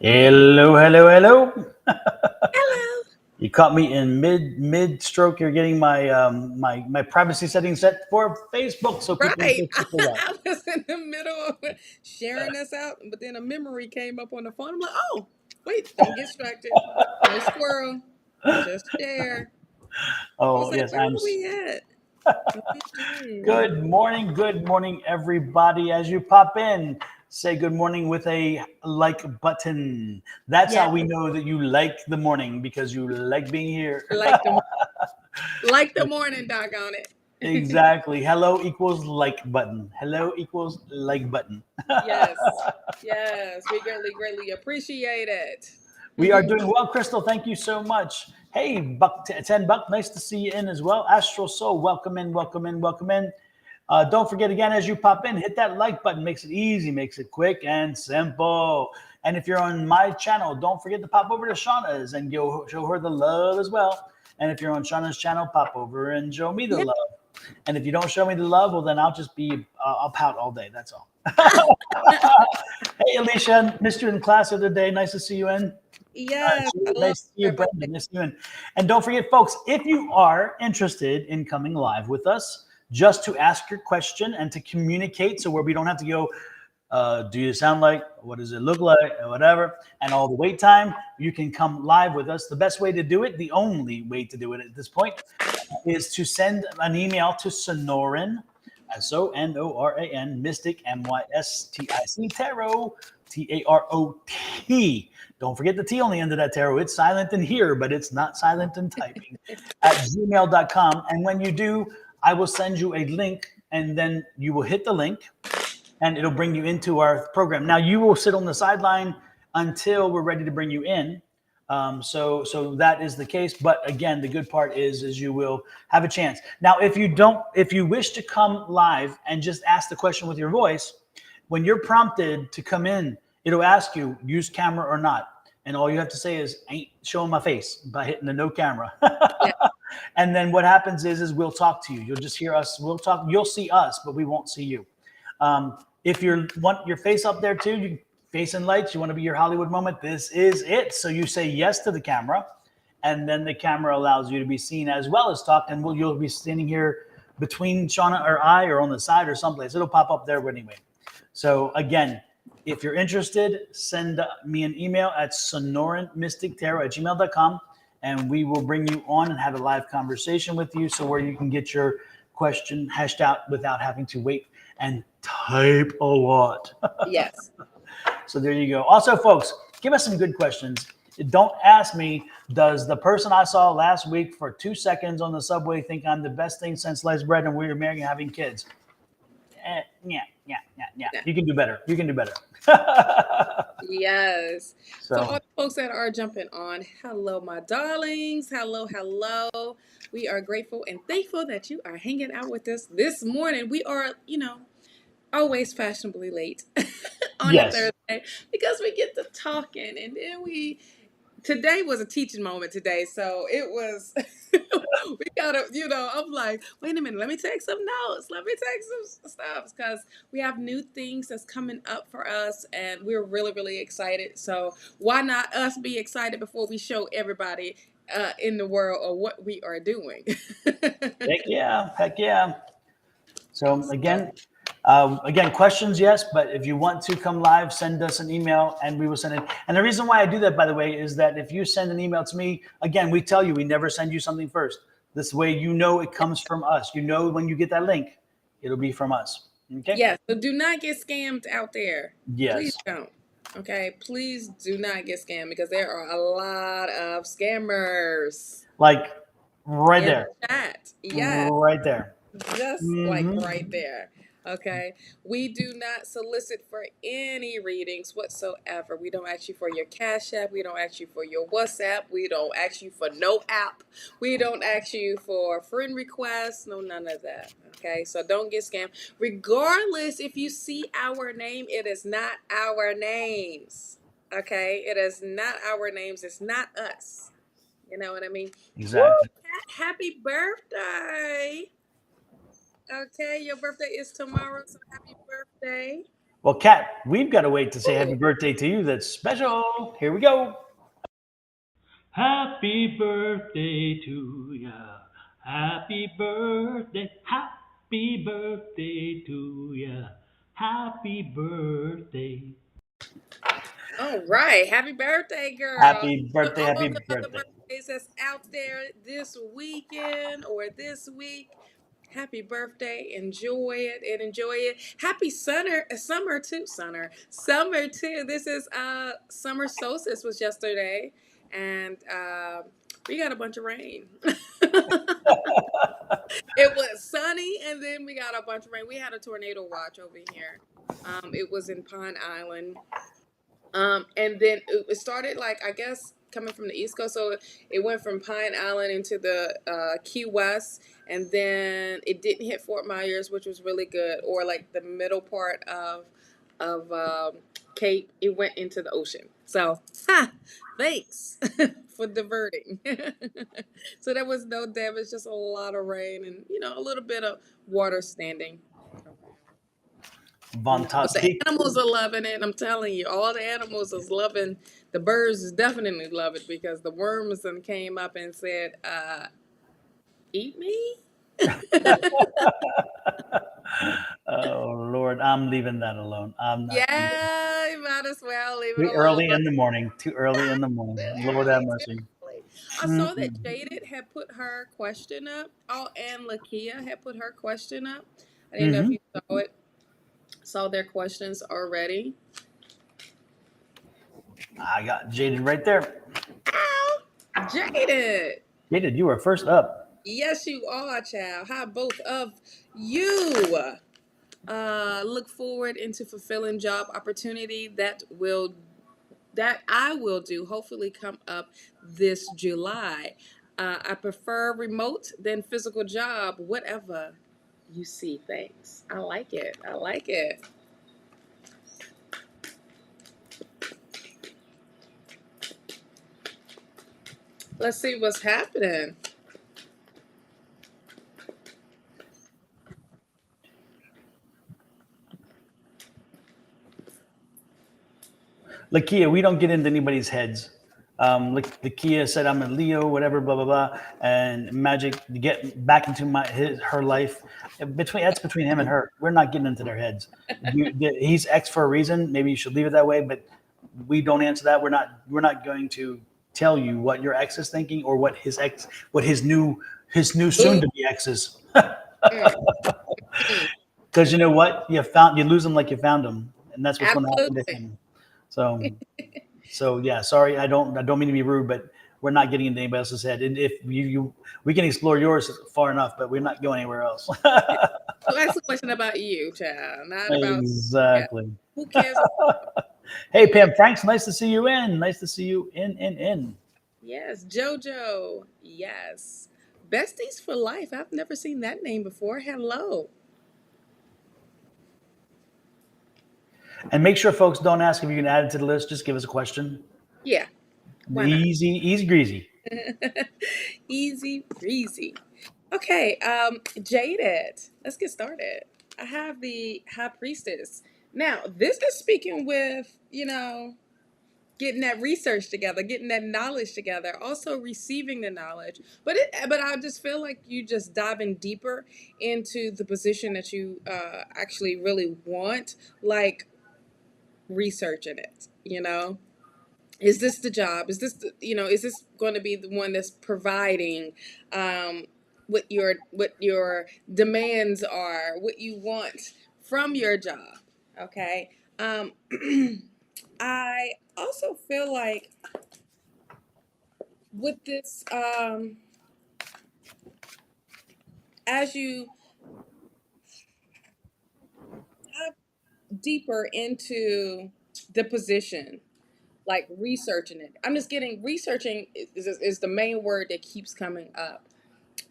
Hello, hello, hello. Hello. You caught me in mid stroke. You're getting my privacy settings set for Facebook, so people on Right. Facebook will watch. I was in the middle of sharing us out, but then a memory came up on the phone. I'm like, oh, wait, don't get distracted. No squirrel. Just share. I was Oh like, yes, where are we at? Mhm. good morning, everybody. As you pop in, say good morning with a like button. That's Yeah, how we know that you like the morning because you like being here. like the like the morning, doggone it. Exactly. Hello equals like button. Hello equals like button. Yes. Yes. We greatly appreciate it. We are doing well, Crystal. Thank you so much. Hey, Buck, 10 Buck, nice to see you in as well. Astral Soul, welcome in, welcome in, welcome in. Don't forget again, as you pop in, hit that like button. Makes it easy, makes it quick and simple. And if you're on my channel, don't forget to pop over to Shawna's and go show her the love as well. And if you're on Shawna's channel, pop over and show me the Yeah. love. And if you don't show me the love, well, then I'll just be, I'll pout all day. That's all. Hey, Alicia, missed you in class the other day. Nice to see you in. Yes. Hello, Nice to see you, everybody. Brendan. Nice to see you. And don't forget, folks, if you are interested in coming live with us, just to ask your question and to communicate, so where we don't have to go, do you sound like, what does it look like, or whatever, and all the wait time, you can come live with us. The best way to do it, the only way to do it at this point, is to send an email to Sonoran, Sonoran, Mystic, Mystic, Tarot, Tarot. Don't forget the T on the end of that tarot. It's silent in here, but it's not silent in typing, at gmail.com. And when you do, I will send you a link, and then you will hit the link, and it'll bring you into our program. Now, you will sit on the sideline until we're ready to bring you in. So that is the case. But again, the good part is you will have a chance. Now, if you wish to come live and just ask the question with your voice, when you're prompted to come in, it'll ask you use camera or not, and all you have to say is ain't showing my face by hitting the no camera. Yeah. And then what happens is we'll talk to you. You'll just hear us. We'll talk. You'll see us, but we won't see you. If you want your face up there too, you face and lights, you want to be your Hollywood moment, this is it. So you say yes to the camera, and then the camera allows you to be seen as well as talk. And you'll be standing here between Shawna or I, or on the side or someplace. It'll pop up there anyway. So again, if you're interested, send me an email at sonoranmystictarot@gmail.com, and we will bring you on and have a live conversation with you, so where you can get your question hashed out without having to wait and type a lot. Yes. So there you go. Also, folks, give us some good questions. Don't ask me, does the person I saw last week for 2 seconds on the subway think I'm the best thing since sliced bread and we were married and having kids? Yeah, yeah, yeah, yeah. Yeah. You can do better. You can do better. Yes. So all So, the folks that are jumping on, hello, my darlings. Hello, hello. We are grateful and thankful that you are hanging out with us this morning. We are, always fashionably late on a yes. Thursday because we get to talking and then today was a teaching moment today. So it was, we gotta, I'm like, wait a minute, let me take some notes. Let me take some stuff because we have new things that's coming up for us and we're really excited. So why not us be excited before we show everybody in the world of what we are doing? Heck yeah. Heck yeah. So So, again, questions, yes, but if you want to come live, send us an email and we will send it. And the reason why I do that, by the way, is that if you send an email to me, again, we tell you we never send you something first. This way, you know it comes from us. You know when you get that link, it'll be from us. Okay? yeah, so do not get scammed out there. Please Yes. don't. Okay, please do not get scammed because there are a lot of scammers Like right in there. the chat. Yes, Right there. just like Hmm. right there. Okay. We do not solicit for any readings whatsoever. We don't ask you for your Cash App. We don't ask you for your WhatsApp. We don't ask you for no app. We don't ask you for friend requests. No, none of that. Okay. So don't get scammed. Regardless, if you see our name, it is not our names. Okay. It is not our names. It's not us. You know what I mean? Woo! Exactly. Kat, happy birthday. Okay, your birthday is tomorrow, so happy birthday. Well, Kat, we've got to wait to say happy Ooh. birthday to you. That's special. Here we go. Happy birthday to ya. Happy birthday. Happy birthday to ya. Happy birthday. All right. Happy birthday, girl. Happy To birthday. all Happy the other birthday. birthdays that's out there this weekend or this week. Happy birthday. Enjoy it and enjoy it. Happy summer too. Summer too. This is summer solstice was yesterday. And we got a bunch of rain. It was sunny, and then we got a bunch of rain. We had a tornado watch over here. It was in Pine Island. And then it started like I guess coming from the East Coast, so it went from Pine Island into the Key West, and then it didn't hit Fort Myers, which was really good, or like the middle part of Cape. It went into the ocean. So, thanks for diverting. So there was no damage, just a lot of rain and a little bit of water standing around. But the Fantastic. animals are loving it. I'm telling you, all the animals is loving. The birds is definitely love it because the worms then came up and said, "Eat me." Oh, Lord. I'm leaving that alone. I'm not. Yeah, you might as well leave it Too alone. early in the morning. Too early in the Too morning. Lord have early, too mercy. early. I saw that Mm-mm. Jaded had put her question up. Oh, and Lakia had put her question up. I didn't know if Mm-hmm. you saw it. Saw their questions already. I got Jaded right there. Ow, Jaded. Jaded, you were first up. Yes, you are, child. How both of you look forward into fulfilling job opportunity that I will do. Hopefully, come up this July. I prefer remote than physical job. Whatever you see, thanks. I like it. I like it. Let's see what's happening. Lakia, we don't get into anybody's heads. Lakia said I'm a Leo, whatever, blah blah blah, and Magic to get back into her life. That's between him and her. We're not getting into their heads. He's X for a reason. Maybe you should leave it that way, but we don't answer that. We're not going to tell you what your ex is thinking or what his new soon Ooh, to be ex is. mm, mm. Because you know what, you lose him like you found him, and that's what's going to happen to Absolutely. him. So. So yeah, sorry, I don't mean to be rude, but we're not getting into anybody else's head. And if we can explore yours far enough, but we're not going anywhere else. So ask a question about you, child, not about yeah. Exactly. Who cares? Hey Pam Franks, nice to see you in. Nice to see you in. Yes, JoJo. Yes. Besties for life. I've never seen that name before. Hello. And make sure folks don't ask if you can add it to the list. Just give us a question. Yeah, why not? Easy, easy greasy. Easy breezy. Okay, Jaded. Let's get started. I have the High Priestess. Now, this is speaking with, getting that research together, getting that knowledge together, also receiving the knowledge. But I just feel like you just diving deeper into the position that you actually really want, like researching it. Is this the job? Is this going to be the one that's providing um, what your demands are, what you want from your job? Okay. Um, I also feel like with this, as you dive deeper into the position, like researching it, I'm just getting researching is the main word that keeps coming up.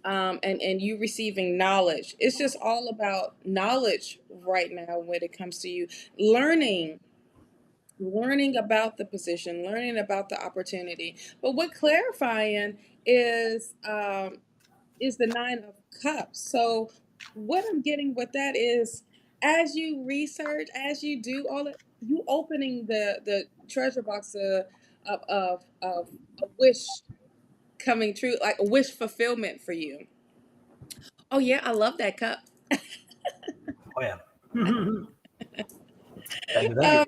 And you receiving knowledge. It's just all about knowledge right now when it comes to you learning, learning about the position, learning about the opportunity. But what clarifying is the Nine of Cups. So what I'm getting with that is as you research, as you do all it, you opening the treasure box of a wish coming true, like a wish fulfillment for you. Oh yeah, I love that cup. Oh yeah. Thank you. Thank you. Um,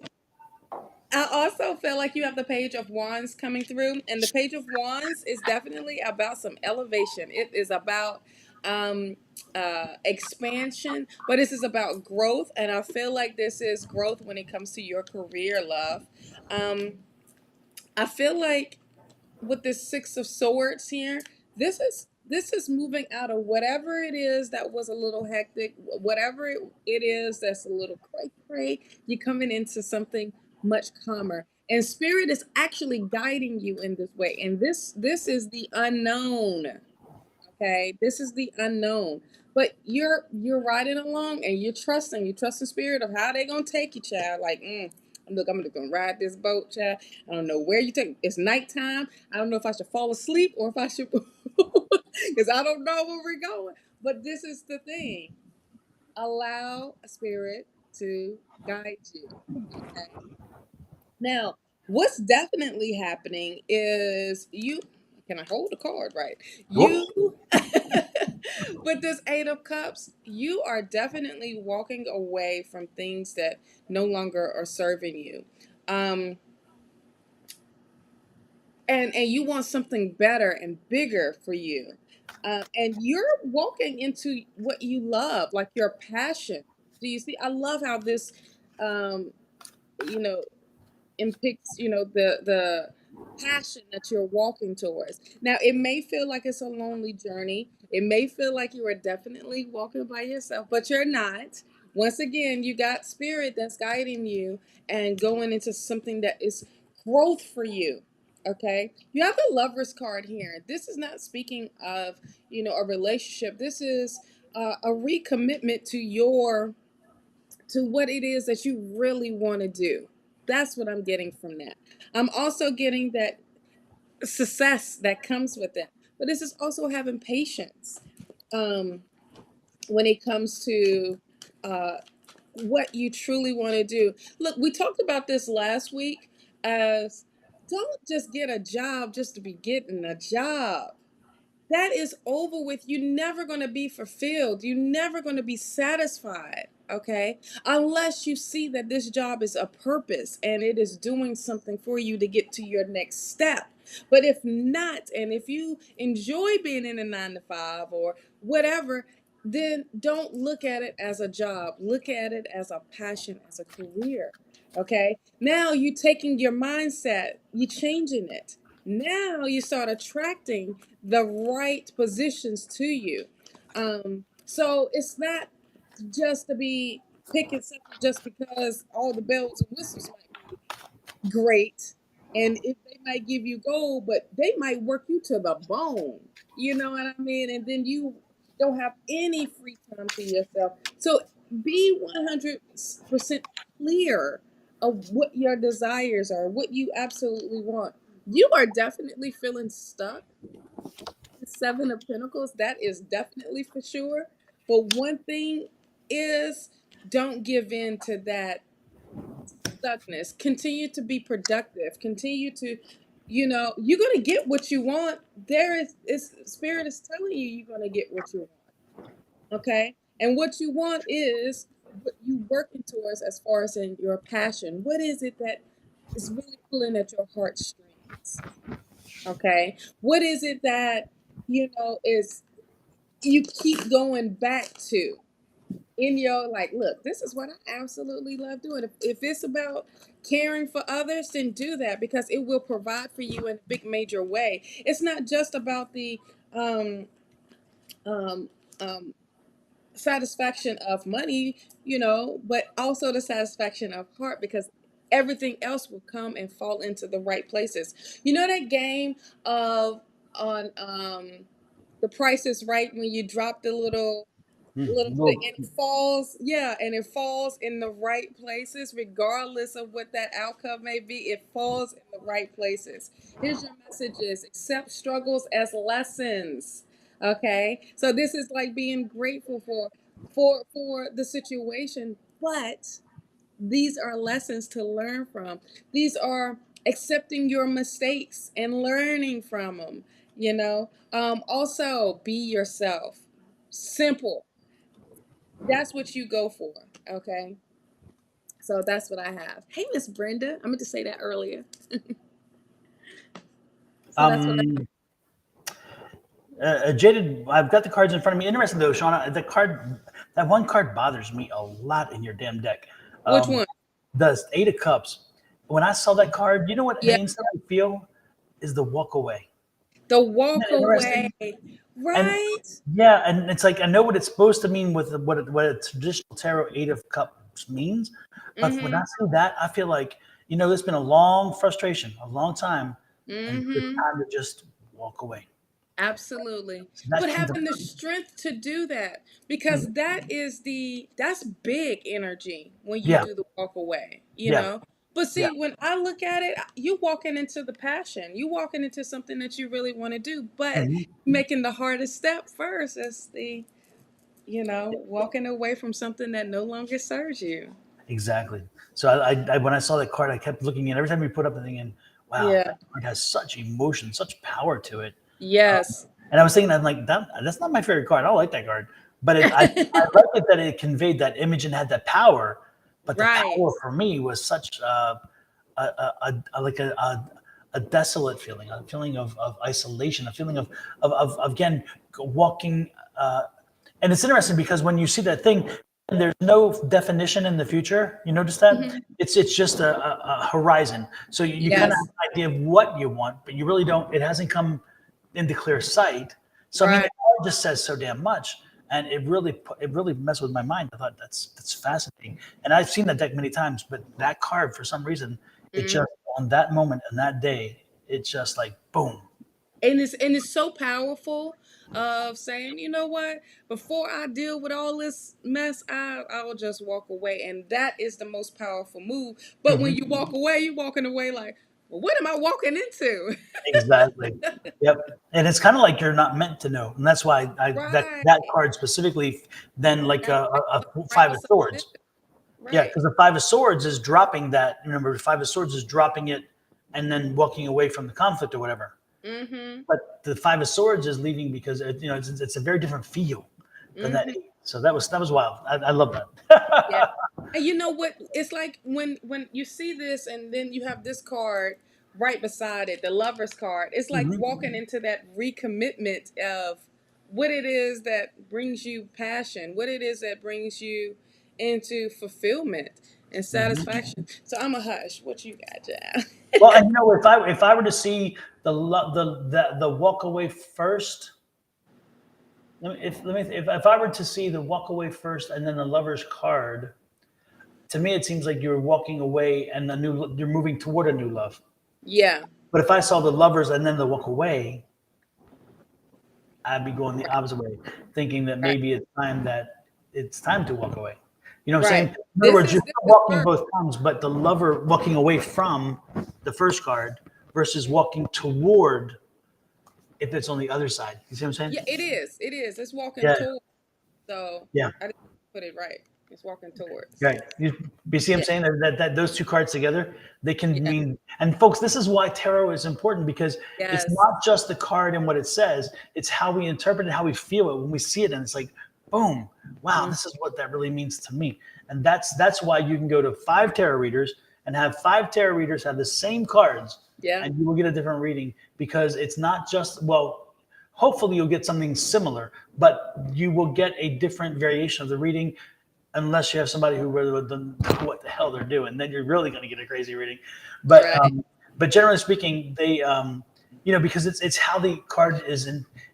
I also feel like you have the Page of Wands coming through, and the Page of Wands is definitely about some elevation. It is about um expansion, but this is about growth, and I feel like this is growth when it comes to your career, love. Um, I feel like with this Six of Swords here, this is moving out of whatever it is that was a little hectic, whatever it is that's a little cray cray. You're coming into something much calmer, and spirit is actually guiding you in this way. And this is the unknown. Okay, this is the unknown. But you're riding along and you're trusting spirit of how they gonna take you, child. Like, look, I'm just gonna ride this boat, child. I don't know where you take. It's nighttime. I don't know if I should fall asleep or if I should, because I don't know where we're going. But this is the thing. Allow a spirit to guide you. Okay. Now, what's definitely happening is you. Can I hold the card right? Whoop. You, with this Eight of Cups, you are definitely walking away from things that no longer are serving you. Um, and you want something better and bigger for you. And you're walking into what you love, like your passion. Do you see? I love how this, um, you know, depicts, the passion that you're walking towards. Now it may feel like it's a lonely journey, it may feel like you are definitely walking by yourself, but you're not. Once again, you got spirit that's guiding you and going into something that is growth for you. Okay, you have the Lover's card here. This is not speaking of, a relationship. This is a recommitment to what it is that you really want to do. That's what I'm getting from that. I'm also getting that success that comes with it. But this is also having patience um, when it comes to uh, what you truly want to do. Look, we talked about this last week as don't just get a job just to be getting a job. That is over with. You're never going to be fulfilled. You're never going to be satisfied, okay? Unless you see that this job is a purpose and it is doing something for you to get to your next step. But if not, and if you enjoy being in a 9 to 5 or whatever, then don't look at it as a job. Look at it as a passion, as a career. Okay. Now you taking your mindset, you changing it. Now you start attracting the right positions to you. So it's not just to be picking something just because all the bells and whistles might be great, and if they might give you gold, but they might work you to the bone. You know what I mean? And then you don't have any free time to yourself. So be 100% clear of what your desires are, what you absolutely want. You are definitely feeling stuck. The Seven of Pentacles, that is definitely for sure. But one thing is, don't give in to that stuckness. Continue to be productive. Continue to, you're gonna get what you want. Spirit is telling you you're gonna get what you want. Okay, and what you want is what you working towards as far as in your passion. What is it that is really pulling at your heartstrings? Okay, what is it that is you keep going back to? In your, like, look, this is what I absolutely love doing. If it's about caring for others, then do that, because it will provide for you in a big major way. It's not just about the um um um satisfaction of money, but also the satisfaction of heart, because everything else will come and fall into the right places. You know that game of on The Price is Right, when you drop the little thing Whoop. and it falls, yeah, and it falls in the right places regardless of what that outcome may be. It falls in the right places. Here's your messages: accept struggles as lessons. Okay, so this is like being grateful for for the situation, but these are lessons to learn from. These are accepting your mistakes and learning from them. Also be yourself. Simple. That's what you go for. Okay. So that's what I have. Hey, Miss Brenda. I meant to say that earlier. So that's what I Um, Jaded, I've got the cards in front of me. Interesting though, Shauna, that one card bothers me a lot in your damn deck. Which Um, one? the Eight of Cups. When I saw that card, you know what I Yeah. instantly feel is the walk away. The Isn't walk that away. interesting? And Right? yeah, and it's like I know what it's supposed to mean with what a traditional tarot Eight of Cups means, but when I Mm-hmm. see that, I feel like there's been a long frustration, a long time, and it's Mm-hmm. time to just walk away. Absolutely. So that But came to having the strength to do that, because Mhm. that's big energy when you Yeah, do the walk away, you yeah, know? But yeah. see, when I look at it, you walking into the passion. You walking into something that you really want to do, but Mhm. making the hardest step first is walking away from something that no longer serves you. Exactly. So when I saw that card, I kept looking, and every time we put up the thing in, wow, Yeah. that card has such emotion, such power to it. Yes. And I was thinking, I'm like, that's not my favorite card. I don't like that card, but I like it that it conveyed that image and had that power. But the Right. power for me was such like a desolate feeling, a feeling of isolation, a feeling of again walking. And it's interesting because when you see that thing, there's no definition in the future. You notice that Hmm. it's just a horizon. So you kind of Yes. have an idea of what you want, but you really don't. It hasn't come into clear sight. So I mean, Right. the card just says so damn much, and it really messed with my mind. I thought that's fascinating, and I've seen that deck many times, but that card for some reason, it Mm-hmm. just on that moment and that day, it's just like boom. And it's so powerful of saying, you know what, before I deal with all this mess, I'll just walk away. And that is the most powerful move. But when Mhm. you walk away, you're walking away like, well, what am I walking into? Exactly. Yep. And it's kind of like you're not meant to know, and that's why that Right. card specifically, then like That's why a it's right Five of beside it. Swords. Yeah, Right. because the Five of Swords is dropping that. Remember, the Five of Swords is dropping it and then walking away from the conflict or whatever. Mm-hmm. But the Five of Swords is leaving because it's a very different feel than that Mm-hmm. eight. So that was wild. I love that. Yeah. And you know what? It's like when you see this and then you have this card right beside it, the lover's card. It's like Mhm, walking into that recommitment of what it is that brings you passion, what it is that brings you into fulfillment and mhm. satisfaction. So I'm a hush. What you got, Jab? Well, and if I were to see the walk away first, if I were to see the walk away first and then the lover's card, to me it seems like you're walking away and you're moving toward a new love. Yeah. But if I saw the lovers and then the walk away, I'd be going the opposite way, thinking that Right. maybe it's time to walk away. You know what I'm saying? Right. In other This words, is you're this still is walking first. both times, but the lover walking away from the first card versus walking toward if it's on the other side. You see what I'm Yeah, saying? it is. It is. It's walking Yeah, toward. So yeah, I didn't put it right. It's walking towards. right. You see what I'm Yeah. saying? That those two cards together, they can Yeah. mean. And folks, this is why tarot is important because it's Yes. not just the card and what it says; it's how we interpret it, how we feel it when we see it, and it's like, boom, wow, Mm. this is what that really means to me. And that's why you can go to 5 tarot readers and have 5 tarot readers have the same cards, Yeah. and you will get a different reading because it's not just well. Hopefully, you'll get something similar, but you will get a different variation of the reading unless you have somebody who really doesn't know what the hell they're doing. Then you're really going to get a crazy reading. But Right. but generally speaking, they because it's how the card is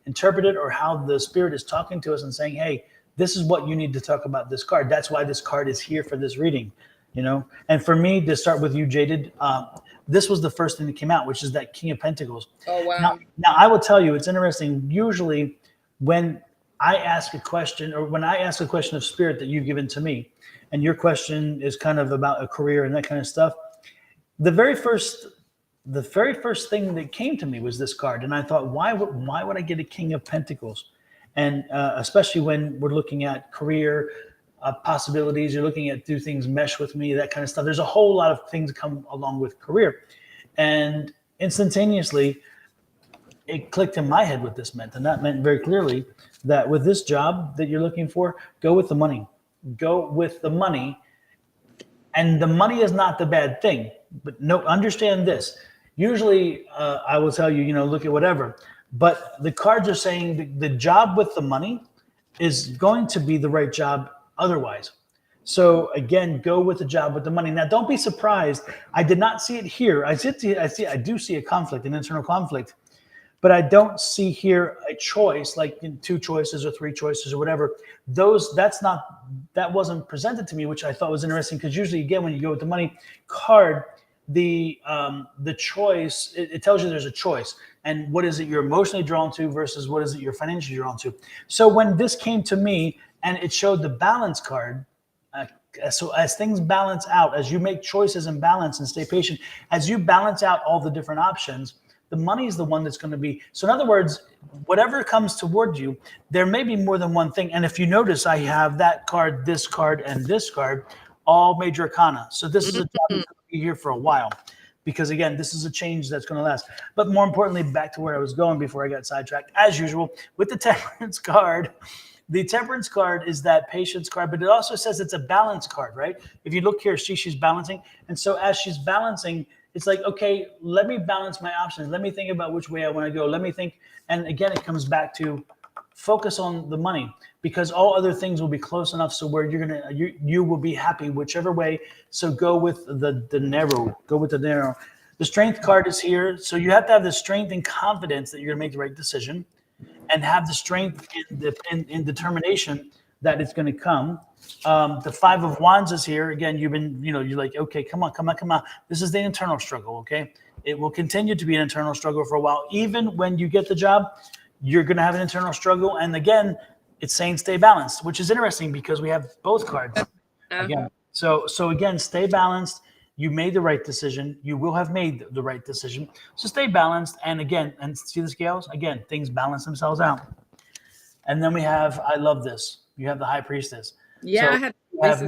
interpreted or how the spirit is talking to us and saying, hey, this is what you need to talk about this card. That's why this card is here for this reading. And for me to start with you, Jaded, this was the first thing that came out, which is that King of Pentacles. Oh Now, wow. now I will tell you, it's interesting. Usually, when I ask a question, or when I ask a question of spirit that you've given to me, and your question is kind of about a career and that kind of stuff, the very first, the very first thing that came to me was this card, and I thought, why would I get a King of Pentacles? And especially when we're looking at career possibilities, you're looking at do things mesh with me, that kind of stuff. There's a whole lot of things that come along with career. And instantaneously, it clicked in my head what this meant. And that meant very clearly that with this job that you're looking for, go with the money. Go with the money. And the money is not the bad thing. But no, understand this. Usually I will tell you, look at whatever. But the cards are saying the job with the money is going to be the right job otherwise. So again, go with the job with the money. Now, don't be surprised. I did not see it here. I do see a conflict, an internal conflict, but I don't see here a choice, like in 2 choices or 3 choices or whatever. That wasn't presented to me, which I thought was interesting, because usually, again, when you go with the money card, the choice, it tells you there's a choice, and what is it you're emotionally drawn to versus what is it you're financially drawn to. So when this came to me and it showed the balance card, so as things balance out, as you make choices and balance and stay patient, as you balance out all the different options, the money is the one that's going to be. So in other words, whatever comes toward you, there may be more than one thing. And if you notice, I have that card, this card, and this card, all major arcana. So this is a job that's going to be here for a while, because again, this is a change that's going to last. But more importantly, back to where I was going before I got sidetracked, as usual, with the Temperance card. The Temperance card is that patience card, but it also says it's a balance card, right? If you look here, she's balancing. And so as she's balancing, it's like, okay, let me balance my options. Let me think about which way I want to go. Let me think. And again, it comes back to focus on the money, because all other things will be close enough. So where you will be happy whichever way. So go with the narrow, go with the narrow. The Strength card is here. So you have to have the strength and confidence that you're going to make the right decision, and have the strength and determination that it's going to come. The 5 of Wands is here. Again, you're like, okay, come on. This is the internal struggle, okay? It will continue to be an internal struggle for a while. Even when you get the job, you're going to have an internal struggle. And again, it's saying stay balanced, which is interesting because we have both cards. Again, so again, stay balanced. You made the right decision. You will have made the right decision. So stay balanced. And again, and see the scales? Again, things balance themselves out. And then we have, I love this. You have the High Priestess. Yeah, So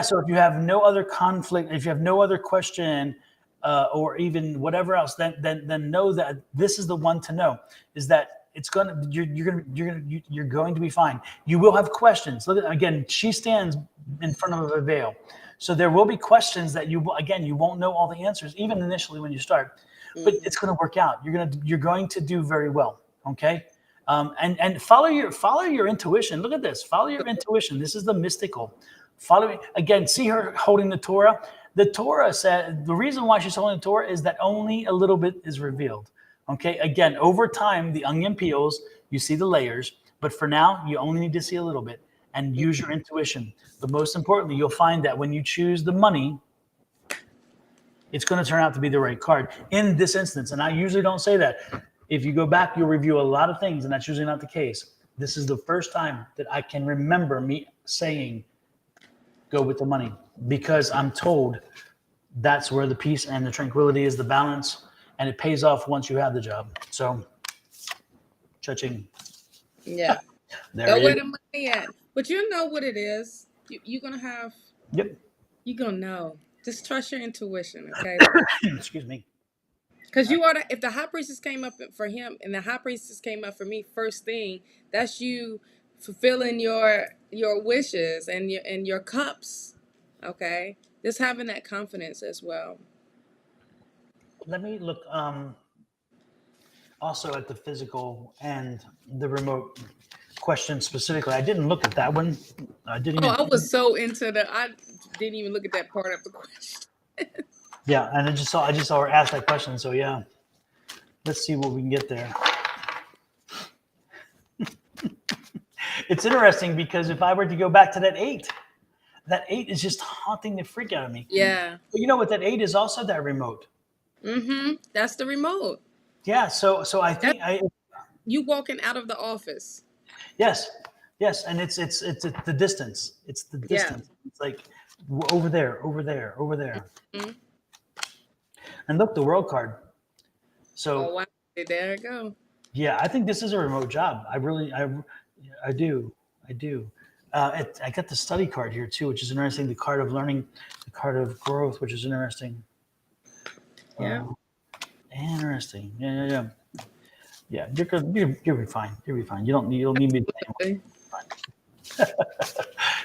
so if you have no other conflict, if you have no other question, or even whatever else, then know that this is the one to know, is that you're going to be fine. You will have questions. Look at, again, she stands in front of a veil. So there will be questions that you won't know all the answers, even initially when you start, but it's going to work out. You're going to do very well. Okay. And follow your intuition. Look at this. Follow your intuition. This is the mystical. Again, see her holding the Torah. The Torah said the reason why she's holding the Torah is that only a little bit is revealed. Okay. Again, over time, the onion peels, you see the layers, but for now, you only need to see a little bit and use your intuition. But most importantly, you'll find that when you choose the money, it's going to turn out to be the right card in this instance. And I usually don't say that. If you go back, you'll review a lot of things, and that's usually not the case. This is the first time that I can remember me saying, go with the money, because I'm told that's where the peace and the tranquility is, the balance, and it pays off once you have the job. So, cha-ching. Yeah. Go where the money at. But you know what it is. You're going to have, Yep. you're going to know. Just trust your intuition, okay? Excuse me. Because if the High Priestess came up for him and the High Priestess came up for me first thing, that's you fulfilling your wishes and your cups, okay? Just having that confidence as well. Let me look also at the physical and the remote question specifically. I didn't look at that one. I I was so into I didn't even look at that part of the question. Yeah, and I just saw her ask that question. So yeah, let's see what we can get there. It's interesting because if I were to go back to that 8 is just haunting the freak out of me. Yeah. But you know what? That 8 is also that remote. That's the remote. Yeah. So I think you walking out of the office. Yes, and it's the distance. It's the distance. Yeah. It's like over there. And look, the World card. So wow, there it go. Yeah, I think this is a remote job. I do. I do. I got the study card here too, which is interesting. The card of learning, the card of growth, which is interesting. Yeah. Uh, Interesting. Yeah, yeah, yeah. Yeah, you're good. You'll be fine. You'll be fine. You don't need me to say fine.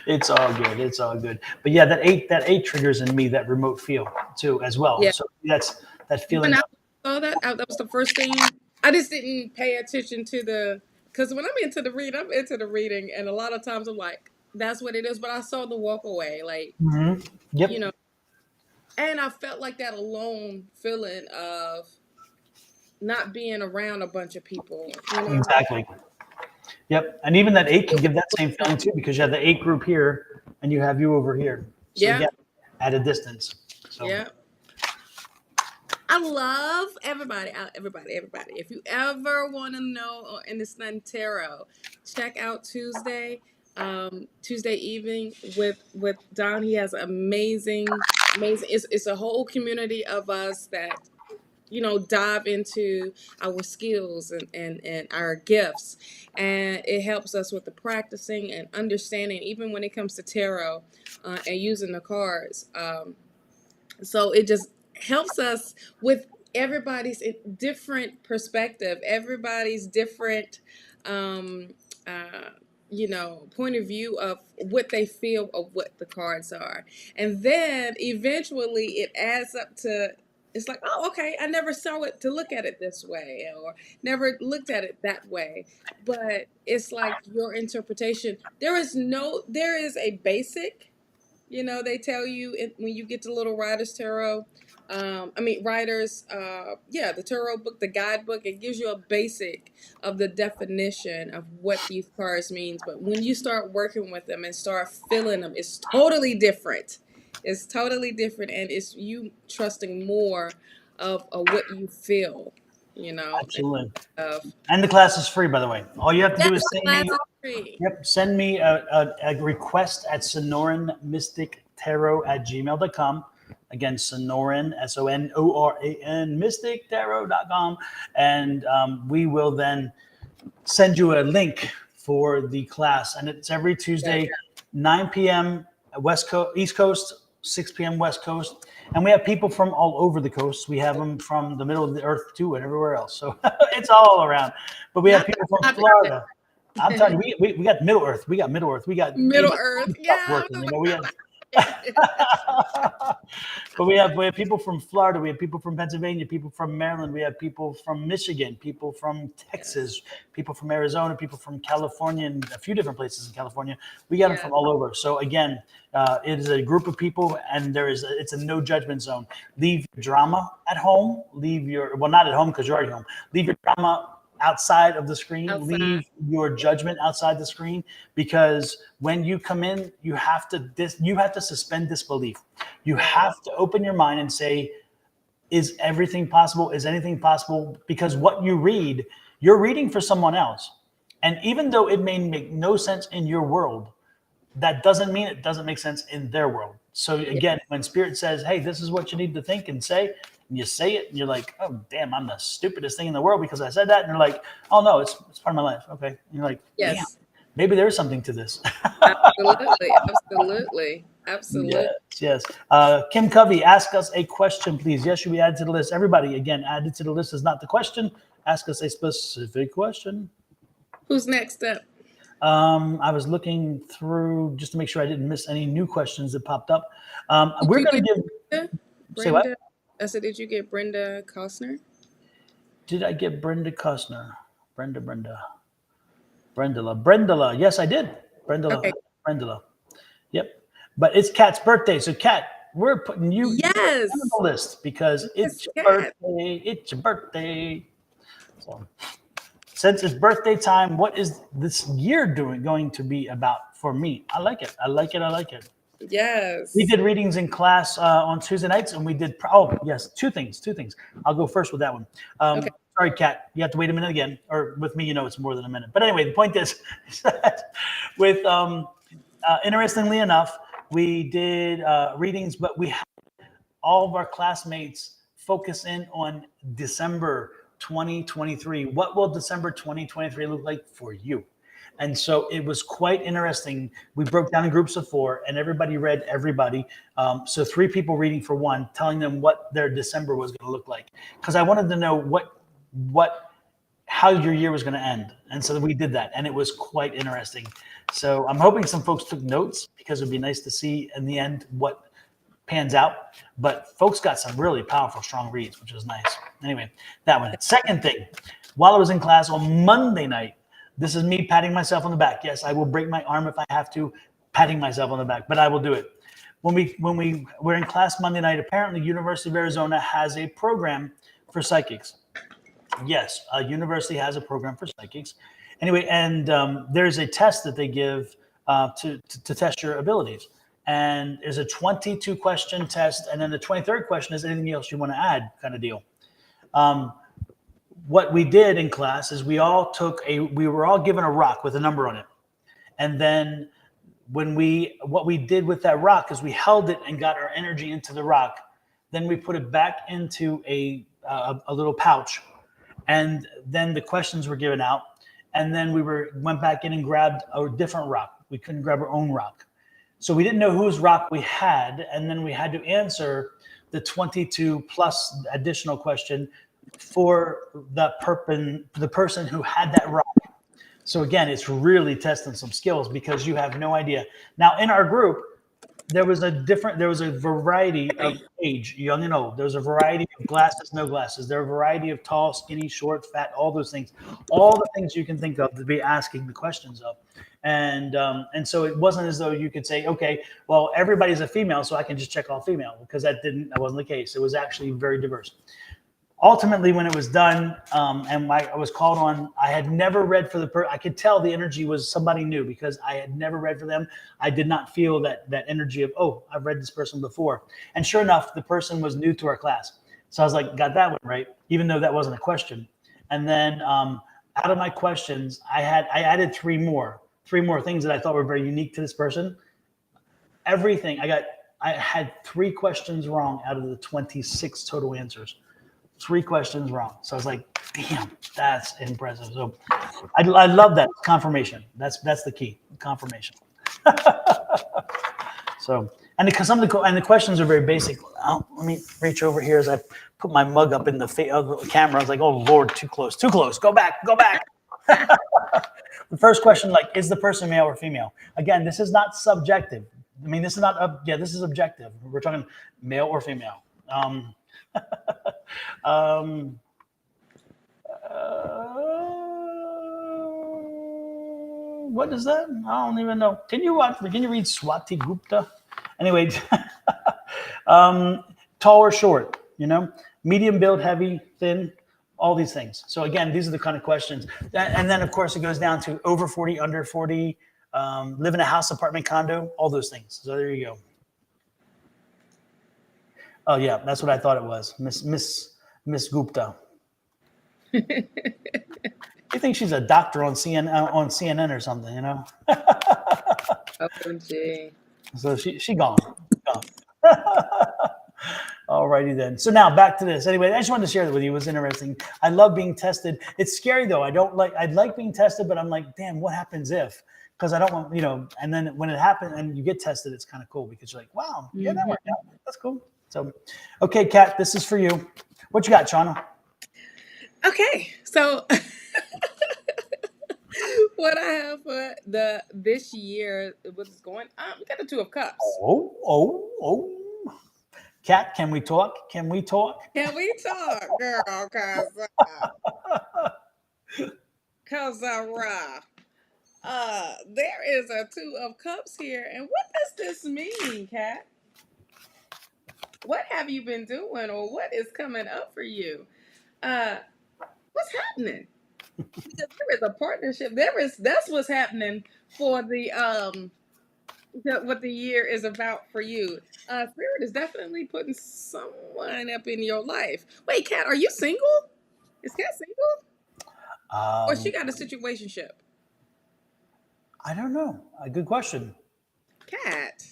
It's all good. It's all good. But yeah, that eight triggers in me that remote feel too as well. Yeah. So that's that When feeling I of saw that, that was the first thing. I just didn't pay attention to the, because when I'm into the reading, and a lot of times I'm like, that's what it is. But I saw the walk away, like, mhm. you Yep, know, and I felt like that alone feeling of not being around a bunch of people, exactly. Yep. And even that eight can give that same feeling too, because you have the eight group here and you have you over here. So Yeah, again, at a distance. So yeah. I love everybody, everybody. If you ever want to know or understand tarot, check out Tuesday evening with Don. He has amazing. It's a whole community of us that dive into our skills and our gifts, and it helps us with the practicing and understanding, even when it comes to tarot and using the cards. So it just helps us with everybody's different perspective, everybody's different um uh point of view of what they feel of what the cards are, and then eventually it adds up to, it's like, oh, okay, I never saw it to look at it this way, or never looked at it that way. But it's like your interpretation. There is a basic, they tell you when you get to Little Riders Tarot, yeah, the tarot book, the guidebook, it gives you a basic of the definition of what these cards means. But when you start working with them and start feeling them, it's totally different. It's totally different, and it's you trusting more of what you feel, absolutely. of And the class is free, by the way. All you have to yes, do is the send me, class is free. yep, send me a request at Sonoran Mystic Tarot at gmail.com. Again, Sonoran, Sonoran, mystictarot.com. And we will then send you a link for the class. And it's every Yes, Tuesday, 9 p.m. West Coast, East Coast, 6 p.m. West Coast. And we have people from all over the coast. We have them from the middle of the earth too, and everywhere else. So it's all around. But we have not people from the Florida. I'm topic. telling you, we got Middle Earth. We got Middle Earth. We got Middle Earth, stuff yeah, I working. don't You know, we have know. but we have people from Florida, we have people from Pennsylvania, people from Maryland, we have people from Michigan, people from Yes. Texas, people from Arizona, people from California, and a few different places in California. We got them Yeah. from all over. So again, it is a group of people, and it's a no judgment zone. Leave your drama at home. Leave your not at home because you're already home. Leave your drama outside of the screen. Outside. Leave your judgment outside the screen, because when you come in, you have to suspend disbelief. You Yeah. have to open your mind and say, is everything possible? Is anything possible? Because what you read, you're reading for someone else. And even though it may make no sense in your world, that doesn't mean it doesn't make sense in their world. So Yeah. again, when spirit says, hey, this is what you need to think and say, and you say it, and you're like, oh, damn, I'm the stupidest thing in the world because I said that. And you're like, oh, no, it's part of my life. Okay. And you're like, damn, Yes. maybe there's something to this. Absolutely. Absolutely. Yes, Absolutely. yes. Kim Covey, ask us a question, please. Yes, should we add to the list? Everybody, again, added to the list is not the question. Ask us a specific question. Who's next up? I was looking through just to make sure I didn't miss any new questions that popped up. Did We're you going get to give, Brenda? say what? Brenda? I said, did you get Brenda Costner? Did I get Brenda Costner? Brendala. Yes, I did. Brendala. Okay. Brendala. Yep. But it's Kat's birthday. So, Kat, we're putting you on Yes. the list because Yes, it's your cat. birthday. It's your birthday. So, since it's birthday time, what is this year going to be about for me? I like it. I like it. I like it. We Yes. did readings in class on Tuesday nights, and we did. Oh, yes, two things. Two things. I'll go first with that one. Okay. Sorry, Kat. You have to wait a minute again. Or with me, it's more than a minute. But anyway, the point is that with interestingly enough, we did readings, but we had all of our classmates focus in on December 2023. What will December 2023 look like for you? And so it was quite interesting. We broke down in groups of 4, and everybody read everybody. So 3 people reading for one, telling them what their December was going to look like, because I wanted to know how your year was going to end. And so we did that, and it was quite interesting. So I'm hoping some folks took notes, because it'd be nice to see in the end what pans out. But folks got some really powerful, strong reads, which was nice. Anyway, that one. Second thing, while I was in class on Monday night, this is me patting myself on the back. Yes, I will break my arm if I have to, patting myself on the back, but I will do it. When we were in class Monday night, apparently University of Arizona has a program for psychics. Yes, a university has a program for psychics. Anyway, and there's a test that they give to test your abilities. And there's a 22 question test. And then the 23rd question is anything else you want to add, kind of deal. What we did in class is we were all given a rock with a number on it. And then what we did with that rock is we held it and got our energy into the rock. Then we put it back into a little pouch. And then the questions were given out. And then we went back in and grabbed a different rock. We couldn't grab our own rock. So we didn't know whose rock we had. And then we had to answer the 22 plus additional question for the person who had that rock. So again, it's really testing some skills, because you have no idea. Now in our group, there was a variety of age, young and old. There's a variety of glasses, no glasses. There are a variety of tall, skinny, short, fat, all those things, all the things you can think of to be asking the questions of. And so it wasn't as though you could say, okay, well, everybody's a female, so I can just check all female, because that wasn't the case. It was actually very diverse. Ultimately, when it was done, and I was called on, I had never read for the person. I could tell the energy was somebody new, because I had never read for them. I did not feel that energy of, oh, I've read this person before. And sure enough, the person was new to our class. So I was like, got that one right, even though that wasn't a question. And then out of my questions, I added three more things that I thought were very unique to this person. Everything, I had 3 questions wrong out of the 26 total answers. 3 questions wrong. So I was like, damn, that's impressive. So I love that confirmation. That's the key, confirmation. So, and because the questions are very basic. Let me reach over here as I put my mug up in the camera. I was like, oh Lord, too close, go back. The first question, like, is the person male or female? Again, this is not subjective. I mean, this is not, this is objective. We're talking male or female. What is that? I don't even know. Can you read Swati Gupta? Anyway, tall or short, medium build, heavy, thin, all these things. So again, these are the kind of questions. And then of course it goes down to over 40, under 40, live in a house, apartment, condo, all those things. So there you go. Oh yeah, that's what I thought it was, Miss Gupta. You think she's a doctor on CNN or something, Oh, gee. So she gone. Alrighty then. So now back to this. Anyway, I just wanted to share that with you. It was interesting. I love being tested. It's scary though. I'd like being tested, but I'm like, damn, what happens if? Because I don't want, and then when it happens and you get tested, it's kind of cool, because you're like, wow, yeah, that worked out. That's cool. So, okay, Kat, this is for you. What you got, Shawna? Okay, so what I have for this year, what's going on? We got the 2 of Cups. Oh. Kat, can we talk? Can we talk, girl? Cause there is a 2 of Cups here, and what does this mean, Kat? What have you been doing, or what is coming up for you? What's happening? Because there is a partnership. That's what's happening for what the year is about for you. Spirit is definitely putting someone up in your life. Wait, Kat, are you single? Is Kat single? Or she got a situationship? I don't know. A good question. Kat,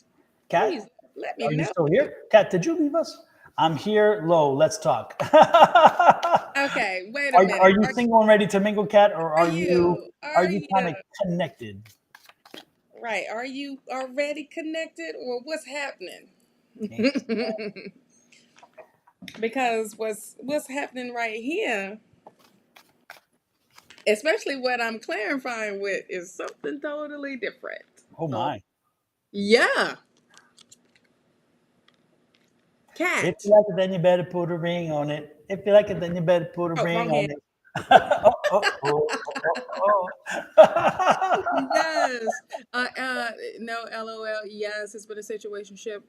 Kat, let me are know. you still here? Kat, did you leave us? I'm here. Lo, let's talk. Okay, wait a Are minute. you single and ready to mingle, Kat, or Are you? are Are you kind you? of connected? Right. Are you already connected or what's happening? Yeah. Because what's happening right here, especially what I'm clarifying with, is something totally different. Oh So my! yeah, If cat. you like it, then you better put a ring on it. If you like it, then you better put a Oh, ring wrong on hand. it. Oh. Yes. No, LOL. Yes, it's been a situationship.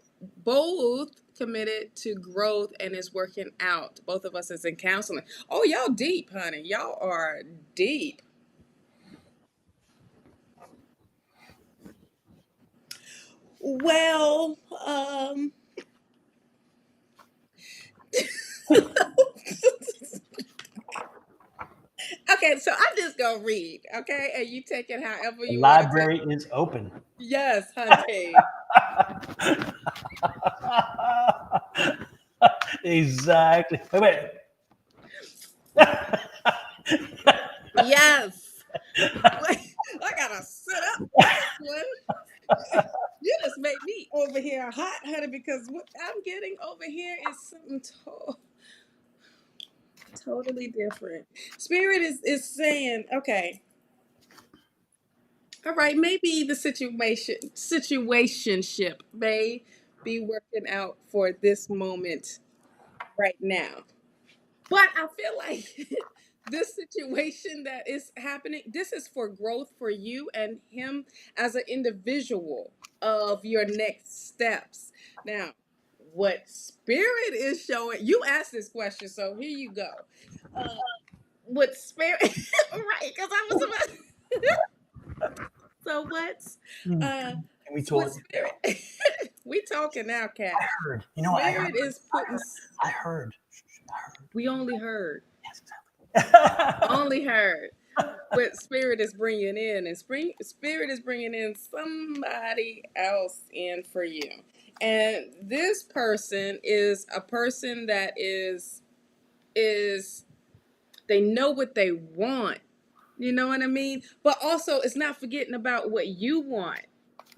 Both committed to growth and it's working out. Both of us is in counseling. Oh, y'all deep, honey. Y'all are deep. Well, okay, so I'm just gonna read, okay, and you take it however The you want to take. library is open. Yes, hunty. Exactly. Wait. Yes. Wait, I gotta sit up for this one. You just made me over here hot, honey, because what I'm getting over here is something totally different. Spirit is saying, okay, all right, maybe the situationship may be working out for this moment right now. But I feel like this situation that is happening, this is for growth for you and him as an individual of your next steps. Now, what spirit is showing, you asked this question, so here you go. Uh, what spirit, right? Because I was about, so what's, Hmm. uh, And we what told you. spirit, we talking now, I cat. heard. You know, I heard. Spirit is putting, I heard. I heard. we only heard, Yes, exactly. only heard. What spirit is bringing in and spirit is bringing in somebody else in for you, and this person is a person that is they know what they want, you know what I mean, but also it's not forgetting about what you want,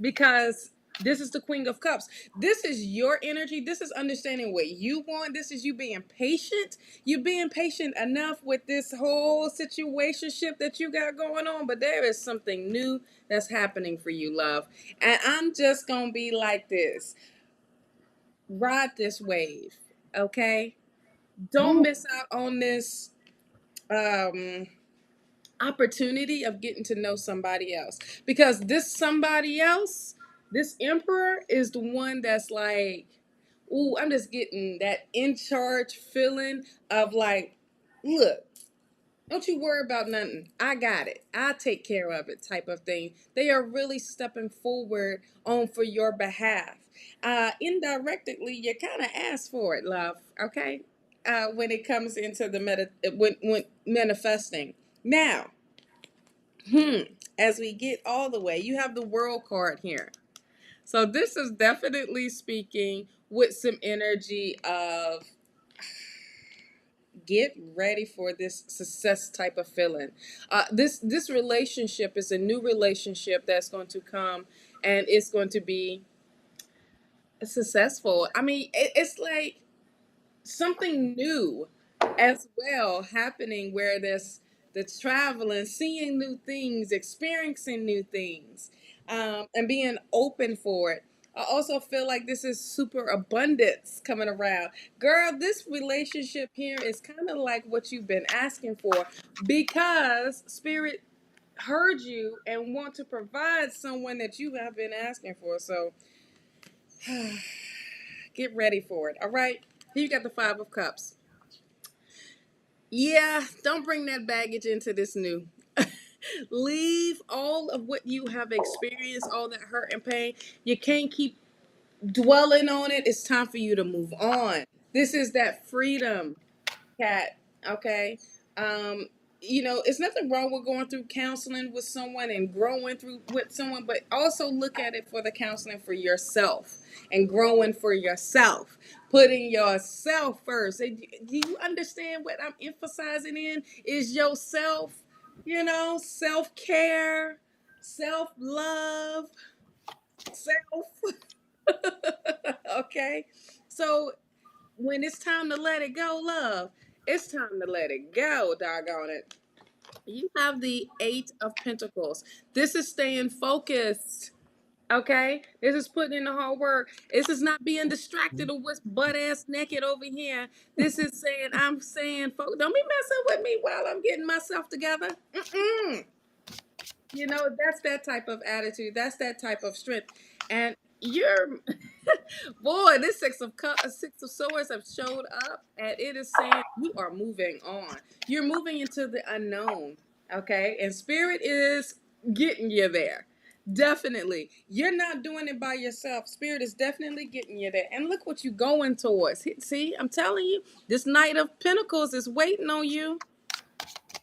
because this is the Queen of Cups. This is your energy. This is understanding what you want. This is you being patient. You being patient enough with this whole situationship that you got going on. But there is something new that's happening for you, love. And I'm just gonna be like this. Ride this wave, okay? Don't Woo. miss out on this opportunity of getting to know somebody else, because this somebody else, this emperor, is the one that's like, ooh, I'm just getting that in charge feeling of like, look, don't you worry about nothing, I got it, I take care of it type of thing. They are really stepping forward on for your behalf. Indirectly you kind of ask for it, love, okay, when it comes into the when manifesting. Now, Hmm. As we get all the way, you have the world card here. So this is definitely speaking with some energy of get ready for this success type of feeling. This relationship is a new relationship that's going to come, and it's going to be successful. I mean, it's like something new as well happening, where there's traveling, seeing new things, experiencing new things, and being open for it. I also feel like this is super abundance coming around. Girl, this relationship here is kind of like what you've been asking for, because spirit heard you and want to provide someone that you have been asking for. So get ready for it. All right. Here you got the 5 of Cups. Yeah, don't bring that baggage into this new. Leave all of what you have experienced, all that hurt and pain. You can't keep dwelling on it. It's time for you to move on. This is that freedom, cat. Okay. Um, it's nothing wrong with going through counseling with someone and growing through with someone, but also look at it for the counseling for yourself and growing for yourself, putting yourself first. And do you understand what I'm emphasizing in is yourself, self-care, self-love, self. Okay. So when it's time to let it go, love, it's time to let it go, doggone it. You have the Eight of Pentacles. This is staying focused. Okay, this is putting in the hard work. This is not being distracted or what's butt ass naked over here. This is saying, I'm saying, folks, don't be messing with me while I'm getting myself together. Mm-mm. That's that type of attitude. That's that type of strength. And you're, boy, this Six of Swords have showed up, and it is saying you are moving on. You're moving into the unknown, okay? And Spirit is getting you there. Definitely. You're not doing it by yourself. Spirit is definitely getting you there. And look what you're going towards. See, I'm telling you, this Knight of Pentacles is waiting on you.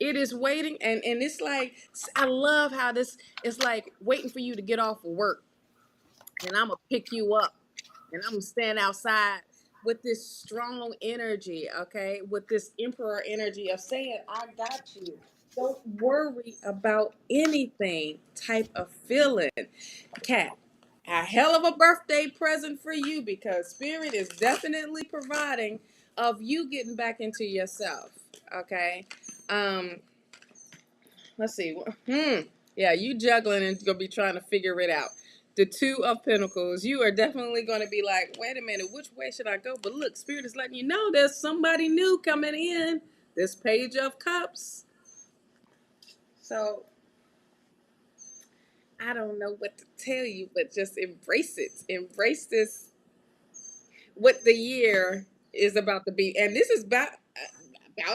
It is waiting, and it's like, I love how this is like waiting for you to get off of work, and I'm gonna pick you up, and I'm gonna stand outside with this strong energy, okay, with this Emperor energy of saying, I got you. Don't worry about anything type of feeling. Cat, a hell of a birthday present for you, because Spirit is definitely providing of you getting back into yourself, okay? Um, let's see. Yeah, you juggling and gonna be trying to figure it out. The Two of Pentacles. You are definitely gonna be like, wait a minute, which way should I go? But look, Spirit is letting you know there's somebody new coming in. This Page of Cups. So I don't know what to tell you, but just embrace it. Embrace this. What the year is about to be, and this is about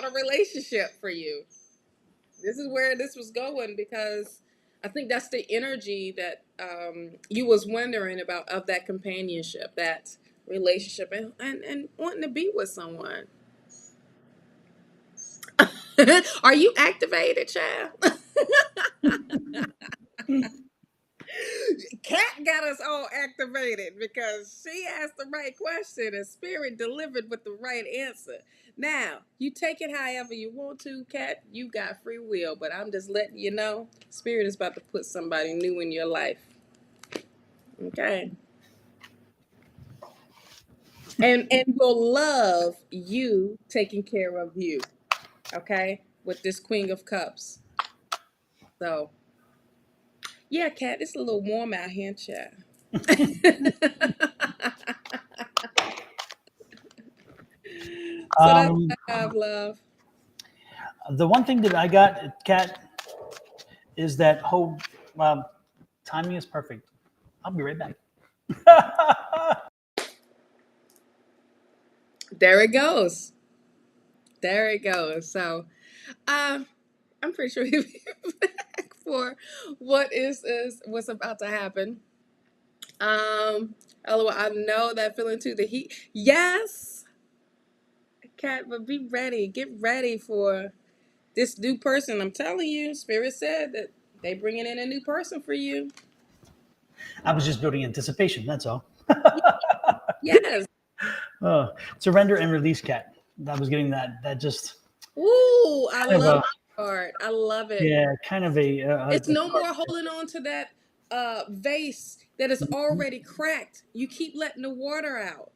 a relationship for you. This is where this was going, because I think that's the energy that you was wondering about, of that companionship, that relationship, and wanting to be with someone. Are you activated, child? Kat got us all activated because she asked the right question and Spirit delivered with the right answer. Now, you take it however you want to, Kat. You got free will, but I'm just letting you know, Spirit is about to put somebody new in your life. Okay. And will love you taking care of you. Okay? With this Queen of Cups. So, yeah, Kat, it's a little warm out here, child. So that's Um, what I have, love. the one thing that I got, Kat, is that whole timing is perfect. I'll be right back. There it goes. There it goes. So, I'm pretty sure he'll be back for what's about to happen. Um, LOL, I know that feeling too. The heat. Yes, Cat, but be ready. Get ready for this new person. I'm telling you, Spirit said that they bringing in a new person for you. I was just building anticipation. That's all. Yes. Surrender and release, Cat. I was getting that. That just Ooh, I kind of love a, that part. I love it. yeah, kind of It's a no card. more holding on to that vase that is already cracked. You keep letting the water out.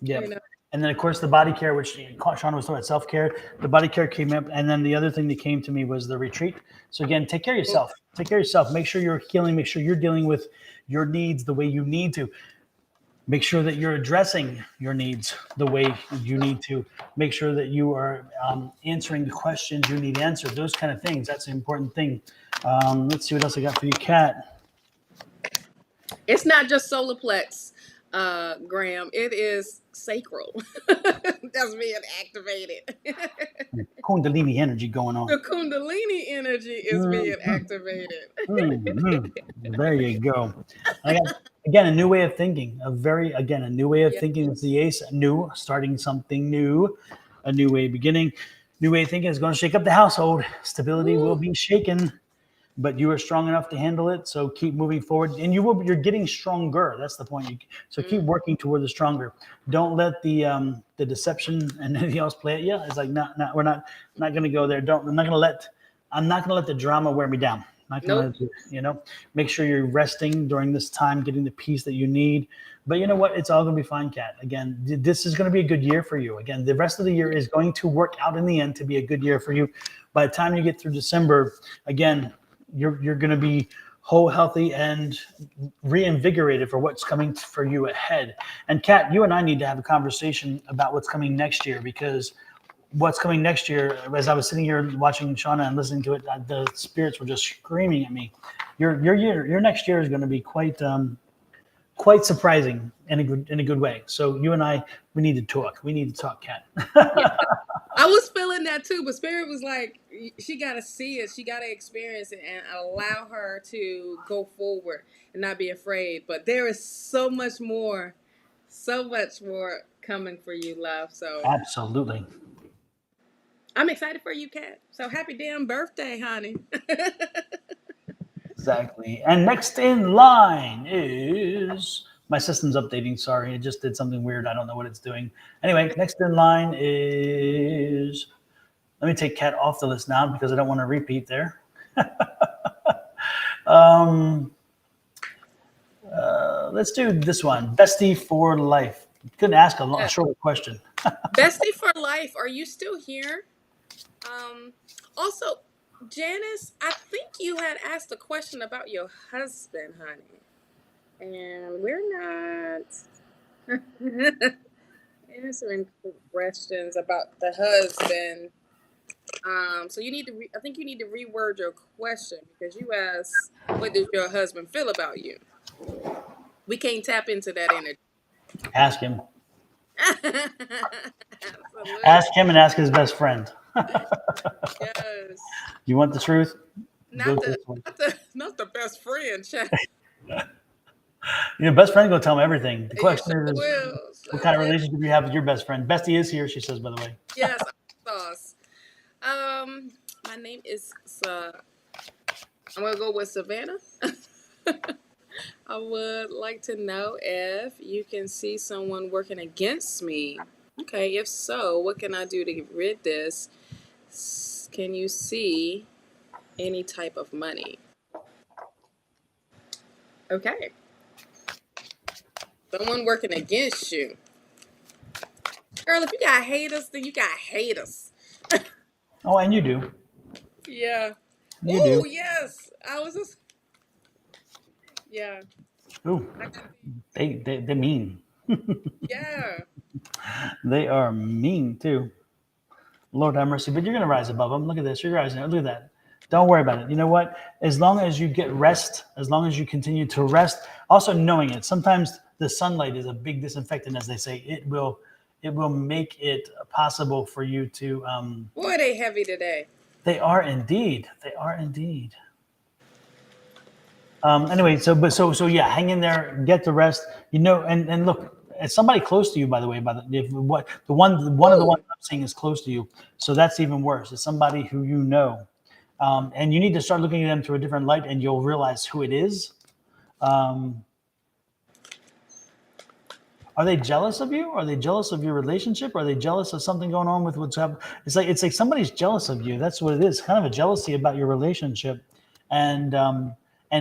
Yeah. You know. And then, of course, the body care, which Shawna was talking about, self care. The body care came up, and then the other thing that came to me was the retreat. So again, take care of yourself. Take care of yourself. Make sure you're healing. Make sure you're dealing with your needs the way you need to. Make sure that you're addressing your needs the way you need to. Make sure that you are answering the questions you need answered. Those kind of things. That's an important thing. Let's see what else I got for you, Kat. It's not just solar plex, Graham. It is sacral. That's being activated. Kundalini energy going on. The Kundalini energy is being activated. There you go. I got again a new way of thinking. A new way of Yeah. thinking. It's the ace. New, starting something new, a new way of beginning. New way of thinking is going to shake up the household. Stability will be shaken, but you are strong enough to handle it. So keep moving forward, and you're getting stronger. That's the point. So keep working toward the stronger. Don't let the deception and anything else play it. Yeah, it's like we're not going to go there. I'm not going to let the drama wear me down. Not going to, make sure you're resting during this time, getting the peace that you need. But you know what? It's all going to be fine, Kat. Again, this is going to be a good year for you. Again, the rest of the year is going to work out in the end to be a good year for you. By the time you get through December, again, you're going to be whole, healthy, and reinvigorated for what's coming for you ahead. And Kat, you and I need to have a conversation about what's coming next year, because what's coming next year, as I was sitting here watching Shawna and listening to it, the spirits were just screaming at me. Your next year is going to be quite surprising in a good way. So you and I, we need to talk. We need to talk, Kat. Yeah. I was feeling that too, but Spirit was like, she got to see it, she got to experience it, and allow her to go forward and not be afraid. But there is so much more coming for you, love. So Absolutely. I'm excited for you, Kat. So happy damn birthday, honey. Exactly. And next in line is, my system's updating. Sorry, it just did something weird. I don't know what it's doing. Anyway, next in line is, let me take Kat off the list now because I don't want to repeat there. Let's do this one. Bestie for life. Couldn't ask a shorter question. Bestie for life. Are you still here? Also, Janice, I think you had asked a question about your husband, honey. And we're not answering questions about the husband. So you need to. I think you need to reword your question, because you asked, "What does your husband feel about you?" We can't tap into that energy. Ask him. Absolutely. Ask him and ask his best friend. Yes. You want the truth? Go Not to the, this one. not the best friend, chat. Your best friend gonna tell him everything. The You question sure is, will. what Sure kind of will. relationship you have with your best friend? Bestie is here, she says, by the way. Yes, sauce. My name is I'm gonna go with Savannah. I would like to know if you can see someone working against me. Okay, if so, what can I do to get rid this? Can you see any type of money? Okay, someone working against you. Girl, if you got haters, then you got haters. Oh, and you do. Yeah. You Oh, do. yes. I was just, yeah. Ooh, I got the, they mean. yeah. They are mean too. Lord have mercy. But you're gonna rise above them. Look at this. You're rising. Look at that. Don't worry about it. You know what? As long as you get rest, as long as you continue to rest, also knowing it. Sometimes the sunlight is a big disinfectant, as they say. It will make it possible for you to. Boy, they heavy today. They are indeed. They are indeed. Anyway, so yeah, hang in there, get the rest. And look, it's somebody close to you, by the way. If what one of the ones Ooh. I'm seeing is close to you, so that's even worse. It's somebody who you know, and you need to start looking at them through a different light, and you'll realize who it is. Um, are they jealous of you? Are they jealous of your relationship? Are they jealous of something going on with what's happening? It's like somebody's jealous of you. That's what it is. Kind of a jealousy about your relationship, and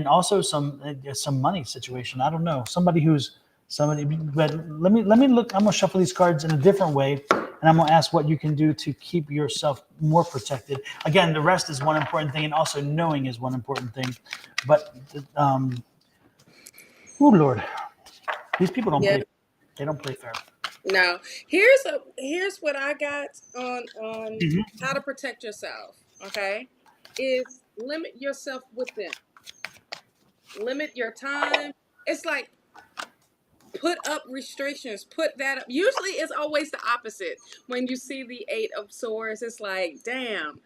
also some money situation. I don't know. Somebody. But let me look. I'm gonna shuffle these cards in a different way, and I'm gonna ask what you can do to keep yourself more protected. Again, the rest is one important thing, and also knowing is one important thing. But oh Lord, these people don't Yeah. play. They don't play fair. No. Here's what I got on Mm-hmm. how to protect yourself. Okay, is limit yourself with them. Limit your time. It's like, put up restrictions, put that up. Usually it's always the opposite. When you see the 8 of Swords, it's like, damn,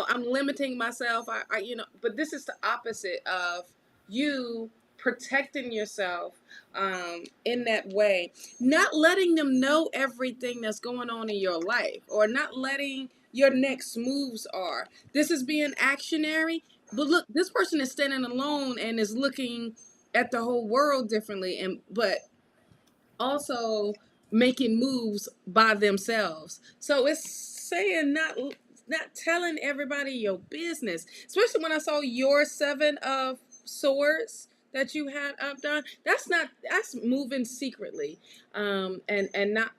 I'm limiting myself. But this is the opposite of you protecting yourself, in that way. Not letting them know everything that's going on in your life, or not letting your next moves are. This is being actionary, but look, this person is standing alone and is looking at the whole world differently, and but also making moves by themselves. So it's saying not telling everybody your business, especially when I saw your 7 of Swords that you had up done. That's moving secretly, and not,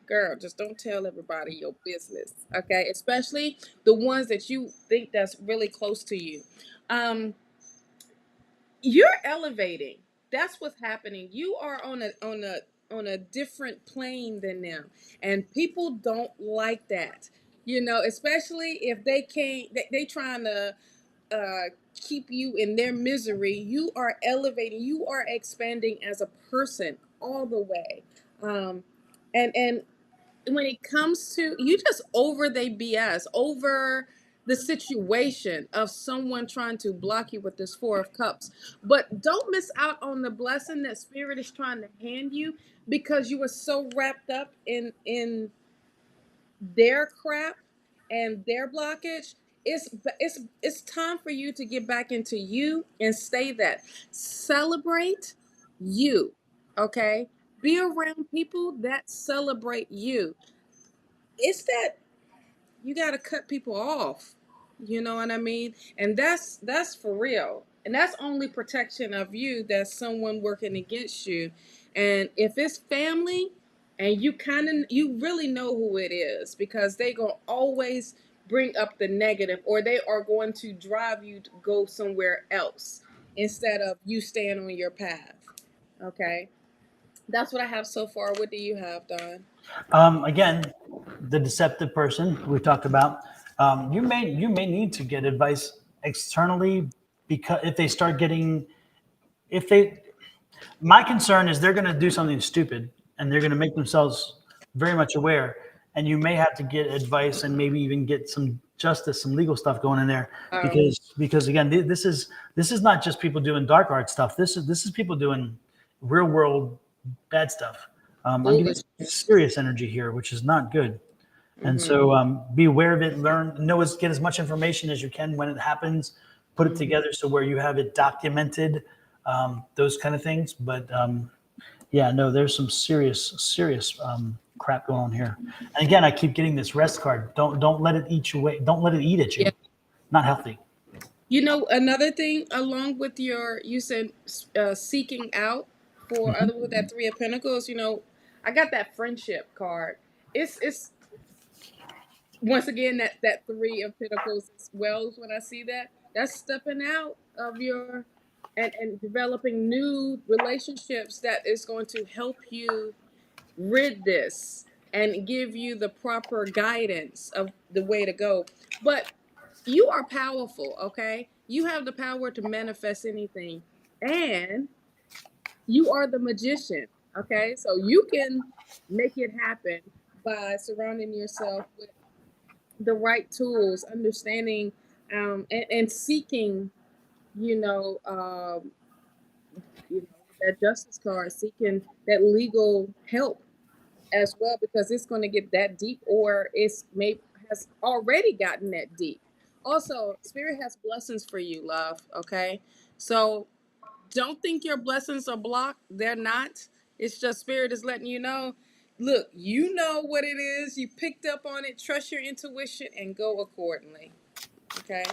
girl, just don't tell everybody your business, okay? Especially the ones that you think that's really close to you. Um, you're elevating. That's what's happening. You are on a different plane than them, and people don't like that. Especially if they can't. They trying to keep you in their misery. You are elevating. You are expanding as a person all the way. And when it comes to, you just over they BS over the situation of someone trying to block you with this 4 of Cups. But don't miss out on the blessing that Spirit is trying to hand you, because you were so wrapped up in their crap and their blockage. It's time for you to get back into you and stay that. Celebrate you, okay? Be around people that celebrate you. It's that you got to cut people off. You know what I mean? And that's for real. And that's only protection of you. That's someone working against you. And if it's family, and you really know who it is, because they gonna always bring up the negative, or they are going to drive you to go somewhere else instead of you staying on your path. Okay, that's what I have so far. What do you have, Don? Again, the deceptive person we talked about. You may need to get advice externally, because if they start getting, if they, my concern is they're going to do something stupid and they're going to make themselves very much aware, and you may have to get advice and maybe even get some justice, some legal stuff going in there, because again, this is not just people doing dark art stuff. This is people doing real world bad stuff. I'm getting Foolishness. serious energy here, which is not good. And Mm-hmm. so be aware of it, get as much information as you can when it happens, put it Mm-hmm. together so where you have it documented, those kind of things. But yeah, no, there's some serious crap going on here. And again, I keep getting this rest card. Don't let it eat you away. Don't let it eat at Yeah. you. Not healthy. Another thing along with you said seeking out for other, with that 3 of Pentacles. I got that friendship card. It's once again that 3 of Pentacles as well. When I see that, that's stepping out of your and developing new relationships that is going to help you rid this and give you the proper guidance of the way to go. But you are powerful, okay? You have the power to manifest anything. And you are the magician, okay? So you can make it happen by surrounding yourself with the right tools, understanding, and seeking, you know, um, that justice card, seeking that legal help as well, because it's going to get that deep, or it's may has already gotten that deep. Also, Spirit has blessings for you, love. Okay, so don't think your blessings are blocked. They're not. It's just Spirit is letting you know. Look, you know what it is. You picked up on it. Trust your intuition and go accordingly. Okay.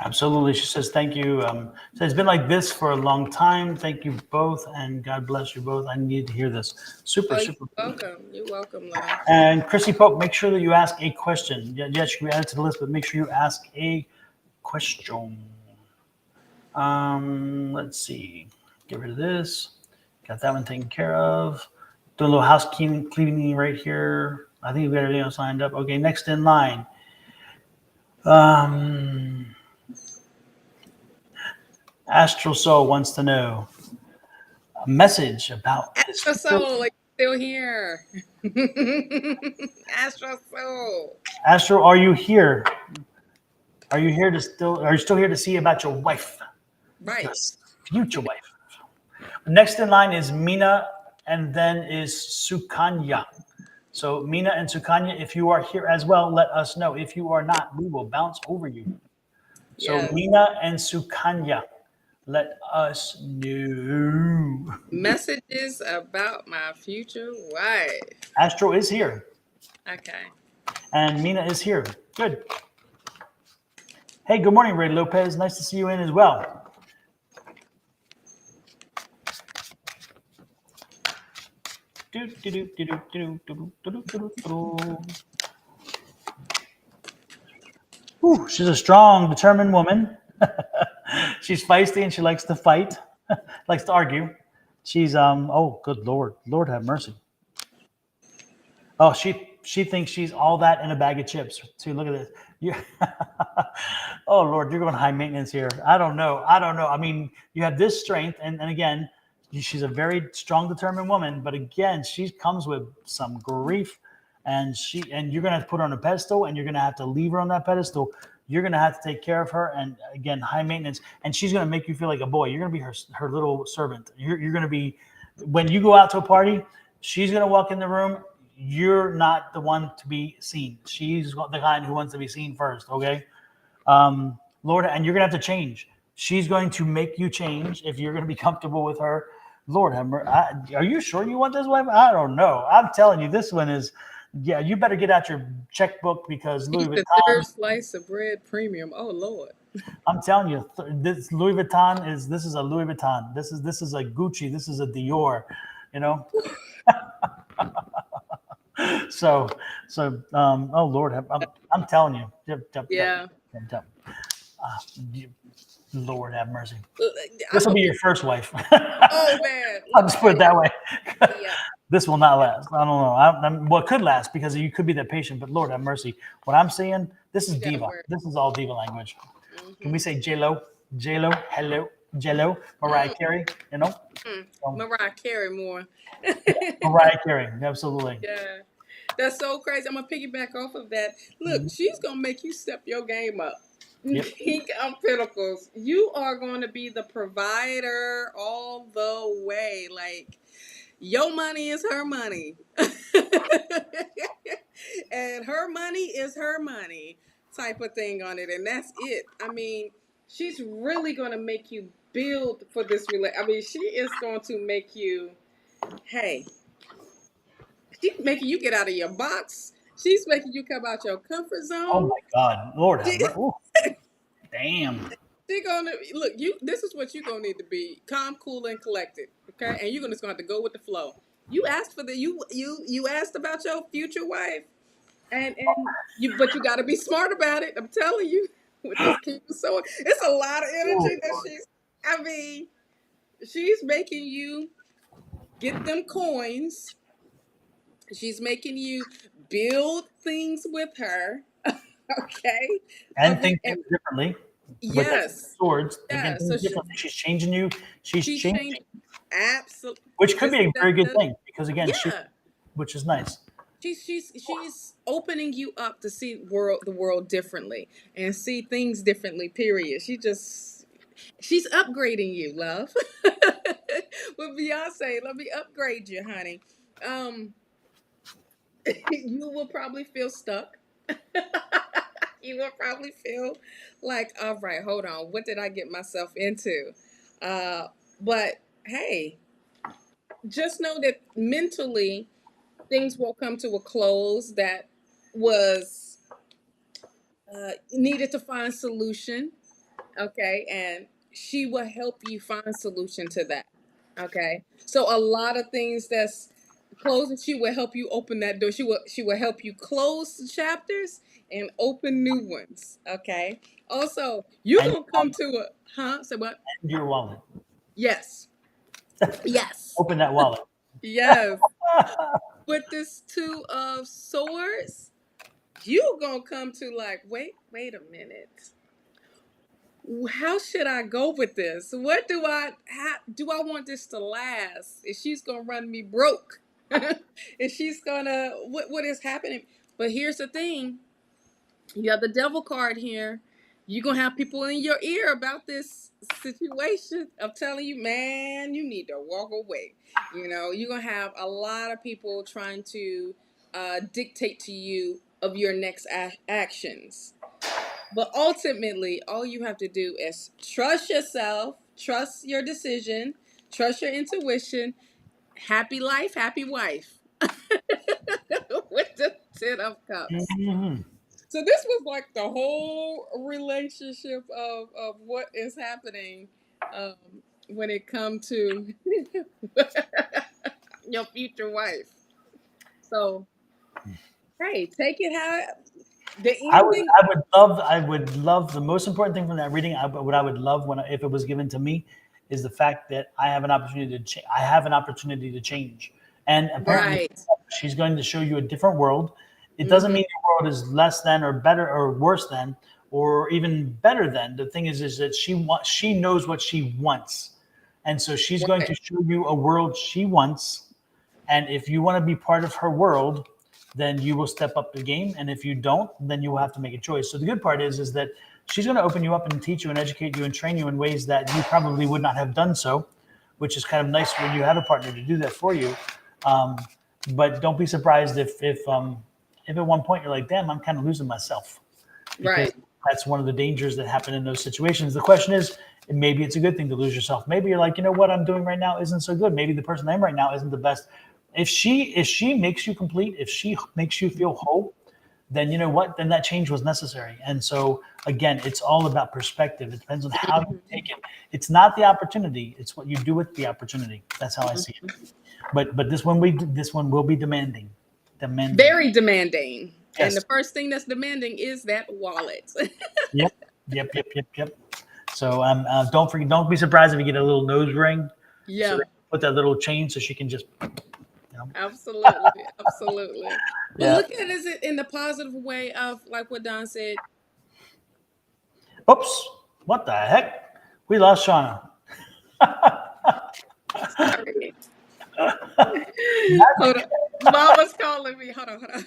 Absolutely. She says, thank you. So it's been like this for a long time. Thank you both, and God bless you both. I need to hear this. Super, Oh, you're super. welcome. You're welcome, love. And Chrissy Pope, make sure that you ask a question. Yes, you can be added to the list, but make sure you ask a question. Let's see. Get rid of this. Got that one taken care of. Do a little housekeeping cleaning right here. I think we got everything else lined up. Okay, next in line. Um, Astral Soul wants to know a message about his Astro future. Soul, are you still here? Astro Soul. Astral, are you here? Are you still here to see about your wife? Your Right. future wife. Next in line is Mina, and then is Sukanya. So Mina and Sukanya, if you are here as well, let us know. If you are not, we will bounce over you. So Yes. Mina and Sukanya, let us know. Messages about my future wife. Astro is here, Okay. and Mina is here. Good. Hey, good morning, Ray Lopez. Nice to see you in as well. Ooh, she's a strong, determined woman. She's feisty and she likes to fight, likes to argue. She's oh good Lord. Lord have mercy. Oh, she thinks she's all that in a bag of chips. See, look at this. You oh Lord, you're going high maintenance here. I don't know. I don't know. I mean, you have this strength, and again, she's a very strong, determined woman, but again, she comes with some grief, and you're gonna have to put her on a pedestal, and you're gonna have to leave her on that pedestal. You're gonna have to take care of her, and again, high maintenance, and she's gonna make you feel like a boy. You're gonna be her little servant. You're gonna be when you go out to a party, she's gonna walk in the room. You're not the one to be seen. She's the kind who wants to be seen first. Okay, Lord, and you're gonna have to change. She's going to make you change if you're gonna be comfortable with her. Lord, are you sure you want this wife? I don't know. I'm telling you, this one is. Yeah, you better get out your checkbook because Louis Eat the Vuitton. third slice of bread premium. Oh Lord. I'm telling you, this Louis Vuitton is. This is a Louis Vuitton. This is a Gucci. This is a Dior. You know. So oh Lord, I'm telling you. Yeah. Lord have mercy. I'm This will a be your first wife. oh man. I'll just put it that way. Yeah. This will not last. I don't know. Well, it could last because you could be that patient, but Lord have mercy. What I'm seeing, this is You gotta diva. work. This is all diva language. Can we Mm-hmm. say J-Lo? J-Lo, hello, J-Lo, Mariah Mm, Carey, you know? Mariah Carey more. Mariah Carey, absolutely. Yeah. That's so crazy. I'm gonna piggyback off of that. Look, Mhm. she's gonna make you step your game up. Yep. King of Pentacles. You are going to be the provider all the way. Like your money is her money. And her money is her money type of thing on it. And that's it. I mean, she's really going to make you build for this relationship. I mean, she is going to make you, hey, she's making you get out of your box. She's making you come out your comfort Oh zone. my God, Lord have She, mercy. Damn. she gonna look you. This is what you gonna need to be: calm, cool, and collected. Okay, and you're just gonna have to go with the flow. You asked for the you asked about your future wife, and you but you got to be smart about it. I'm telling you, with this king of sword, it's a lot of Oh, energy that she's. I mean, she's making you get them coins. She's making you build things with her. Okay, and think and things differently with that yes, swords. Thinking yeah. So things differently. She's changing you. She's she's changing, changed. Absolutely. which could This be is a that, very good that. thing because again, Yeah. which is nice. She's opening you up to see the world differently and see things differently. Period. She's upgrading you, love. With Beyonce, let me upgrade you, honey. Um, you will probably feel stuck. You will probably feel like, all right, hold on, what did I get myself into? Uh, but hey, just know that mentally things will come to a close that was needed to find solution. Okay, and she will help you find solution to that. Okay, so a lot of things that's closing, she will help you open that door. She will help you close the chapters and open new ones. Okay, also you're And gonna come to a huh, say what? your wallet. Yes, yes, Open that wallet. yes. With this two of swords, you gonna come to like, wait a minute. How should I go with this? What do I want this to last? If she's gonna run me broke, if she's gonna what is happening? But here's the thing: you have the devil card here. You're gonna have people in your ear about this situation. I'm telling you, man, you need to walk away. You're gonna have a lot of people trying to dictate to you of your next actions. But ultimately, all you have to do is trust yourself, trust your decision, trust your intuition. Happy life, happy wife. With the Ten of Cups. Mhm. So this was like the whole relationship of what is happening um, when it comes to your future wife. So hey, take it how the ending. I would love the most important thing from that reading. What I would love if it was given to me, is the fact that I have an opportunity to I have an opportunity to change. And apparently, Right. she's going to show you a different world. It doesn't Mm-hmm. mean your world is less than or better or worse than or even better than. The thing is that she knows what she wants, and so she's going Right. to show you a world she wants. And if you want to be part of her world, then you will step up the game. And if you don't, then you will have to make a choice. So the good part is that she's going to open you up and teach you and educate you and train you in ways that you probably would not have done so, which is kind of nice when you have a partner to do that for you. Um, but don't be surprised if at one point you're like, damn, I'm kind of losing myself, because Right. that's one of the dangers that happen in those situations. The question is, maybe it's a good thing to lose yourself. Maybe you're like, you know what I'm doing right now isn't so good. Maybe the person I am right now isn't the best. If she makes you complete, if she makes you feel whole, then you know what? Then that change was necessary. And so again, it's all about perspective. It depends on how you take it. It's not the opportunity; it's what you do with the opportunity. That's how I see it. But this one will be demanding, demanding. Very demanding. And the Yes. first thing that's demanding is that wallet. Yep. Yep. So don't be surprised if you get a little nose ring. So Yeah, put that little chain so she can just, you know. absolutely. Absolutely. But Yeah. look at it in the positive way of like what Don said. Oops. What the heck? We lost Shauna. Sorry. Hold on. Mama's calling me. Hold on, hold on.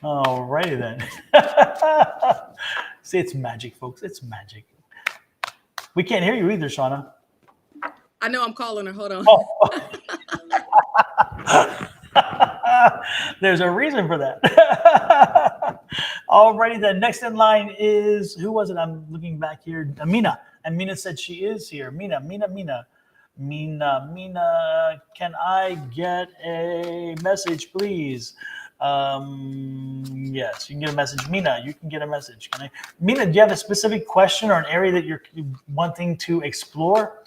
Alrighty then. See, it's magic, folks. It's magic. We can't hear you either, Shauna. I know I'm calling her. Hold on. Oh, there's a reason for that. Alrighty then. Next in line is, who was it? I'm looking back here. Amina. And Mina said she is here. Mina. Can I get a message, please? Yes, you can get a message. Mina, you can get a message. Mina, do you have a specific question or an area that you're wanting to explore?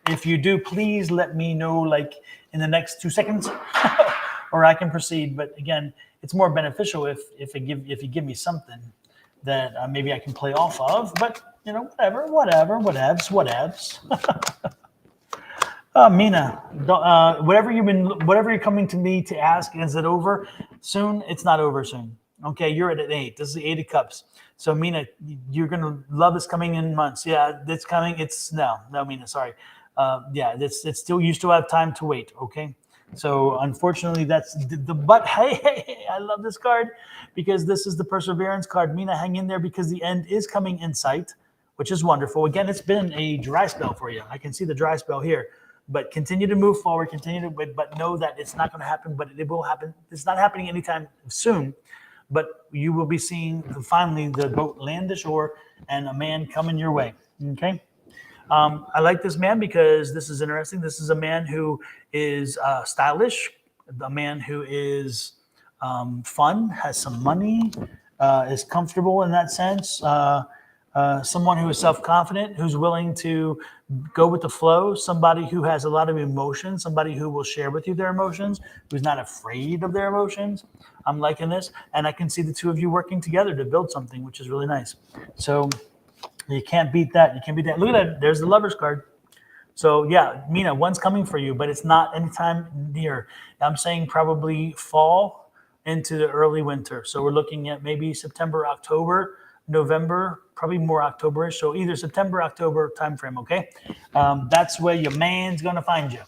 If you do, please let me know, like in the next 2 seconds, or I can proceed. But again, it's more beneficial if you give me something that maybe I can play off of. But you know, whatevs. Mina, whatever you're coming to me to ask, is it over soon? It's not over soon. Okay, you're at an 8. This is the 8 of Cups. So Mina, you're gonna love this coming in months. Yeah, it's coming. It's no, Mina, sorry. Yeah, it's still, you still have time to wait. Okay. So unfortunately, that's but hey, I love this card because this is the perseverance card. Mina, hang in there because the end is coming in sight, which is wonderful. Again, it's been a dry spell for you. I can see the dry spell here, but continue to move forward, but know that it's not going to happen, but it will happen. It's not happening anytime soon, but you will be seeing finally the boat land ashore and a man coming your way. Okay. I like this man because this is interesting. This is a man who is stylish, a man who is fun, has some money, is comfortable in that sense. Someone who is self-confident, who's willing to go with the flow, somebody who has a lot of emotion, somebody who will share with you their emotions, who's not afraid of their emotions. I'm liking this. And I can see the two of you working together to build something, which is really nice. So you can't beat that. You can't beat that. Look at that. There's the Lover's card. So yeah, Mina, one's coming for you, but it's not anytime near. I'm saying probably fall into the early winter. So we're looking at maybe September, October, November, probably more October-ish. So either September, October timeframe, okay? That's where your man's going to find you.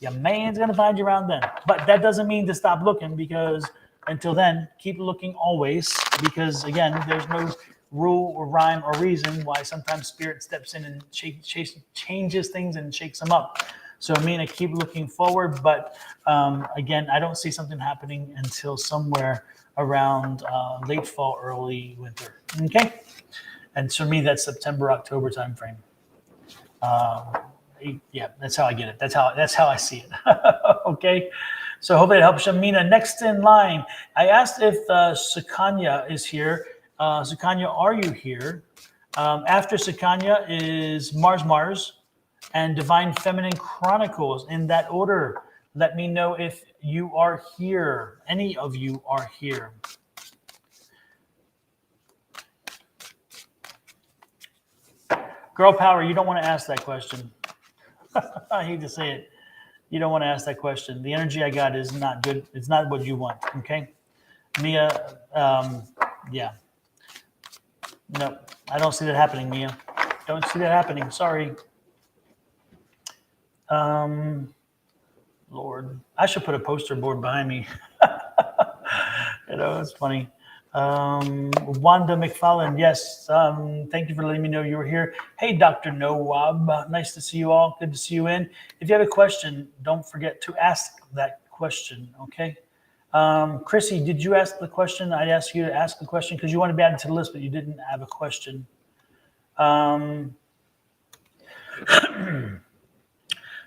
Your man's going to find you around then. But that doesn't mean to stop looking, because until then, keep looking always, because again, there's no rule or rhyme or reason why sometimes spirit steps in and changes things and shakes them up. So Mina, keep looking forward, but again, I don't see something happening until somewhere around late fall, early winter. Okay, and for me, that's September, October timeframe. Yeah, that's how I get it. That's how I see it. Okay, so hopefully it helps. Shamina, next in line, I asked if Sukanya is here. Sukanya, are you here? After Sukanya is Mars, and Divine Feminine Chronicles in that order. Let me know if you are here. Any of you are here. Girl power, you don't want to ask that question. I hate to say it. You don't want to ask that question. The energy I got is not good. It's not what you want. Okay. Mia, yeah. No, I don't see that happening, Mia. Don't see that happening. Sorry. Lord, I should put a poster board behind me. It's funny. Wanda McFarlane, yes. Thank you for letting me know you were here. Hey, Dr. Nawab, nice to see you all. Good to see you in. If you have a question, don't forget to ask that question, okay? Chrissy, did you ask the question? I'd ask you to ask the question because you want to be added to the list, but you didn't have a question.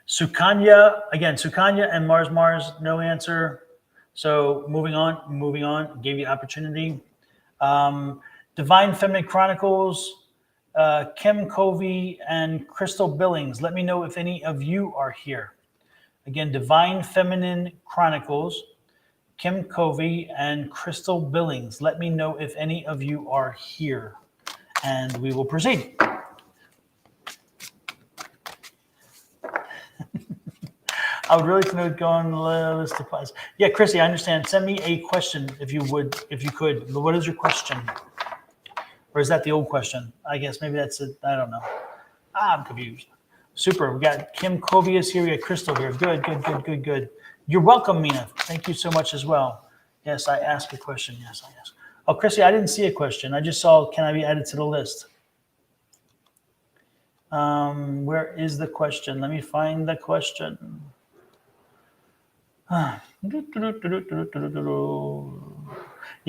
Sukanya, again, Sukanya and Mars, no answer. So moving on, gave you opportunity. Divine Feminine Chronicles, Kim Covey and Crystal Billings. Let me know if any of you are here. Again, Divine Feminine Chronicles, Kim Covey and Crystal Billings. Let me know if any of you are here, and we will proceed. I would really like to know go on the list of files. Yeah, Chrissy, I understand. Send me a question if you could. What is your question? Or is that the old question? I guess maybe that's it. I don't know. I'm confused. Super. We got Kim Covey is here. We got Crystal here. Good. You're welcome, Mina. Thank you so much as well. Yes, I asked a question. Yes, I asked. Oh, Chrissy, I didn't see a question. I just saw, can I be added to the list? Where is the question? Let me find the question. Yeah,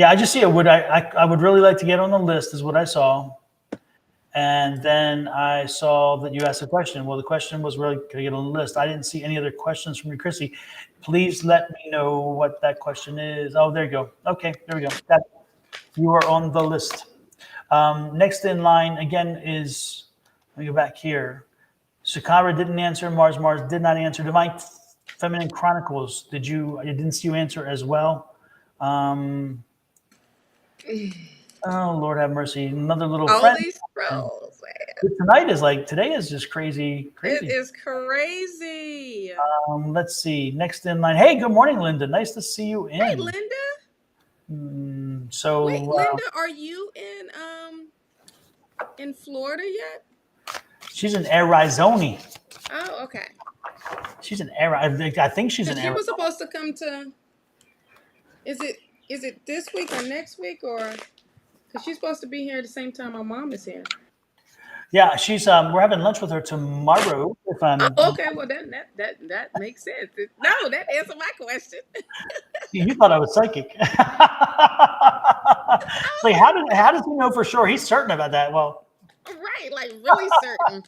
I just see it. I would really like to get on the list is what I saw. And then I saw that you asked a question. Well, the question was really, can I get on the list? I didn't see any other questions from you, Chrissy. Please let me know what that question is. Oh, there you go. Okay, there we go. You are on the list. Next in line, again, is, let me go back here. Sakara didn't answer. Mars did not answer. Divine Feminine Chronicles, I didn't see you answer as well. Oh, Lord have mercy. Another little All friend. these trolls, Today is just crazy. It is crazy. Let's see. Next in line. Hey, good morning, Linda. Nice to see you in. Hey, Linda. Wait, Linda, are you in Florida yet? She's in Arizona. Oh, okay. She's in Arizona. I think she's in She Arizona. was supposed to come to. Is it this week or next week or? Because she's supposed to be here at the same time my mom is here. Yeah, she's. We're having lunch with her tomorrow. If I'm. Okay, well that makes sense. No, that answered my question. You thought I was psychic. Like, how does he know for sure? He's certain about that. Well, right, like really certain.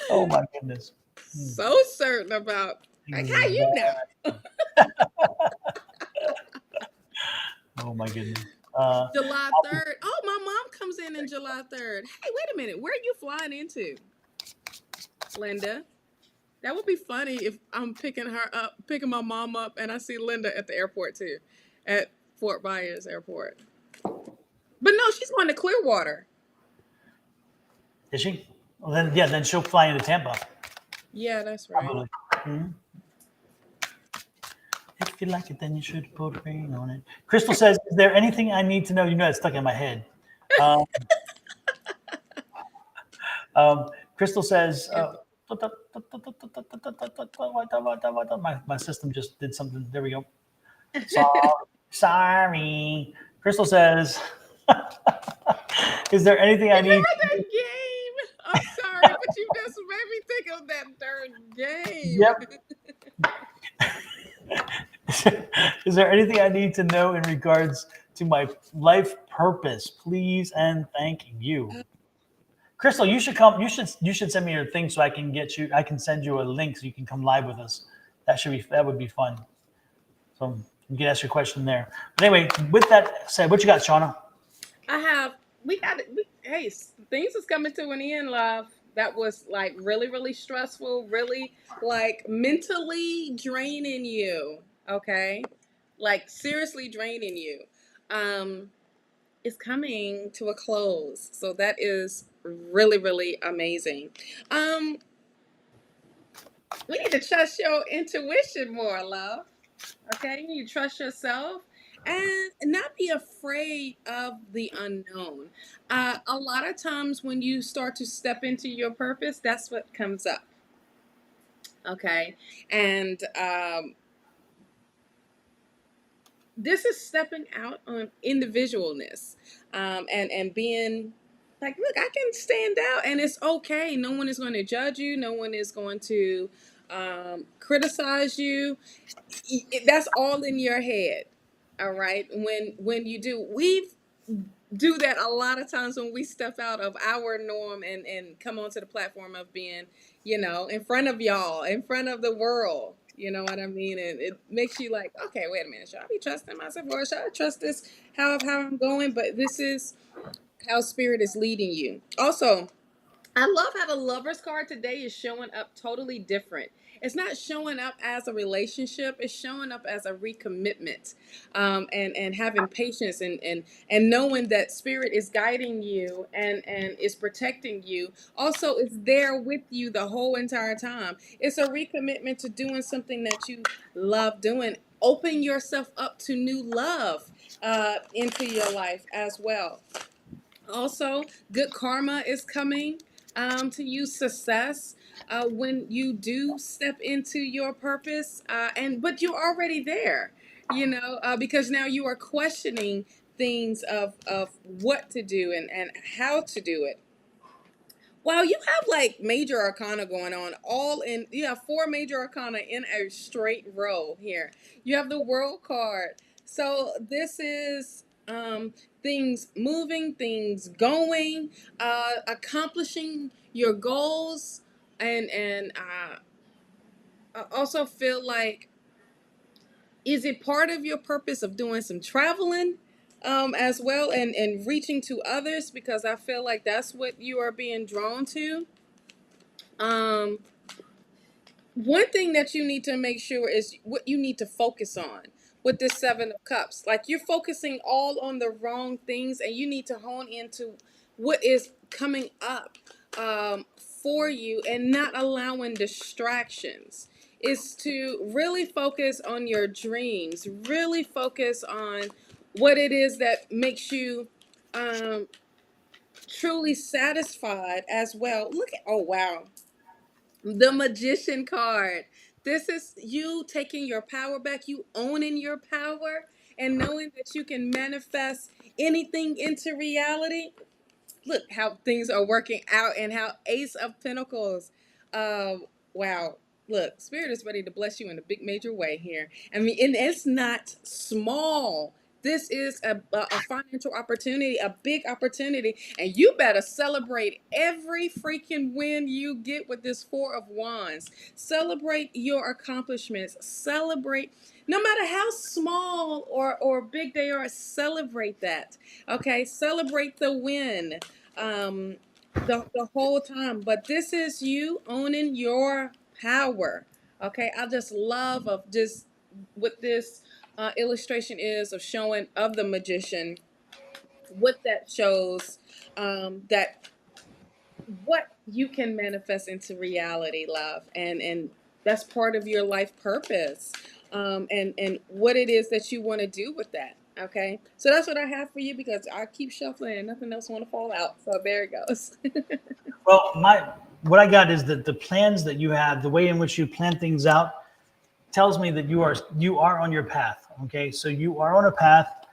Oh my goodness. So certain about, like, how you know? Oh my goodness. July 3rd. Oh, my mom comes in July 3rd. Hey, wait a minute. Where are you flying into, Linda? That would be funny if I'm picking my mom up, and I see Linda at the airport too, at Fort Myers Airport. But no, she's going to Clearwater. Is she? Well, then she'll fly into Tampa. Yeah, that's right. Mm-hmm. If you like it, then you should put rain on it. Crystal says, "Is there anything I need to know?" You know, it's stuck in my head. Crystal says, my system just did something. There we go. Sorry. Crystal says, "Is there anything I need?" Remember that game? I'm sorry, but you just made of that darn game. Yep. Is there anything I need to know in regards to my life purpose? Please and thank you. Crystal, you should come. You should send me your thing so I can get you. I can send you a link so you can come live with us. That would be fun. So you can ask your question there. But anyway, with that said, what you got, Shawna? I have. Hey, things is coming to an end, love. That was like really, really stressful, really like mentally draining you. Okay, like seriously draining you. Um, is coming to a close. So that is really, really amazing. Um, we need to trust your intuition more, love. Okay, you trust yourself and not be afraid of the unknown. A lot of times when you start to step into your purpose, that's what comes up. Okay, and this is stepping out on individualness, and being like, look, I can stand out, and it's okay. No one is going to judge you. No one is going to criticize you. That's all in your head. All right. When you do, we do that a lot of times when we step out of our norm and come onto the platform of being, in front of y'all, in front of the world. You know what I mean? And it makes you like, okay, wait a minute, should I be trusting myself or should I trust this how I'm going? But this is how spirit is leading you. Also, I love how the lover's card today is showing up totally different. It's not showing up as a relationship. It's showing up as a recommitment, and having patience and knowing that spirit is guiding you and is protecting you. Also, it's there with you the whole entire time. It's a recommitment to doing something that you love doing. Open yourself up to new love into your life as well. Also, good karma is coming to you, success when you do step into your purpose, and but you're already there, because now you are questioning things of what to do and how to do it. Wow, you have like major arcana going on, you have four major arcana in a straight row here. You have the world card. So this is things moving, things going, accomplishing your goals, and I also feel like, is it part of your purpose of doing some traveling as well and reaching to others? Because I feel like that's what you are being drawn to. Um, One thing that you need to make sure is what you need to focus on with this Seven of Cups. Like you're focusing all on the wrong things, and you need to hone into what is coming up for you and not allowing distractions. Is to really focus on your dreams, really focus on what it is that makes you um, truly satisfied as well. Look at, oh, wow. The Magician card. This is you taking your power back, you owning your power, and knowing that you can manifest anything into reality. Look how things are working out and how Ace of Pentacles. Wow. Look, Spirit is ready to bless you in a big major way here. I mean, and it's not small. This is a financial opportunity, a big opportunity, and you better celebrate every freaking win you get with this Four of Wands. Celebrate your accomplishments. Celebrate, no matter how small or big they are, celebrate that. Okay, celebrate the win um, the whole time. But this is you owning your power. Okay, I just love of just what this illustration is of showing of the magician. What that shows, that what you can manifest into reality, love, and that's part of your life purpose, and what it is that you want to do with that. Okay, so that's what I have for you because I keep shuffling and nothing else want to fall out. So there it goes. Well, what I got is that the plans that you have, the way in which you plan things out, tells me that you are on your path. Okay, so you are on a path,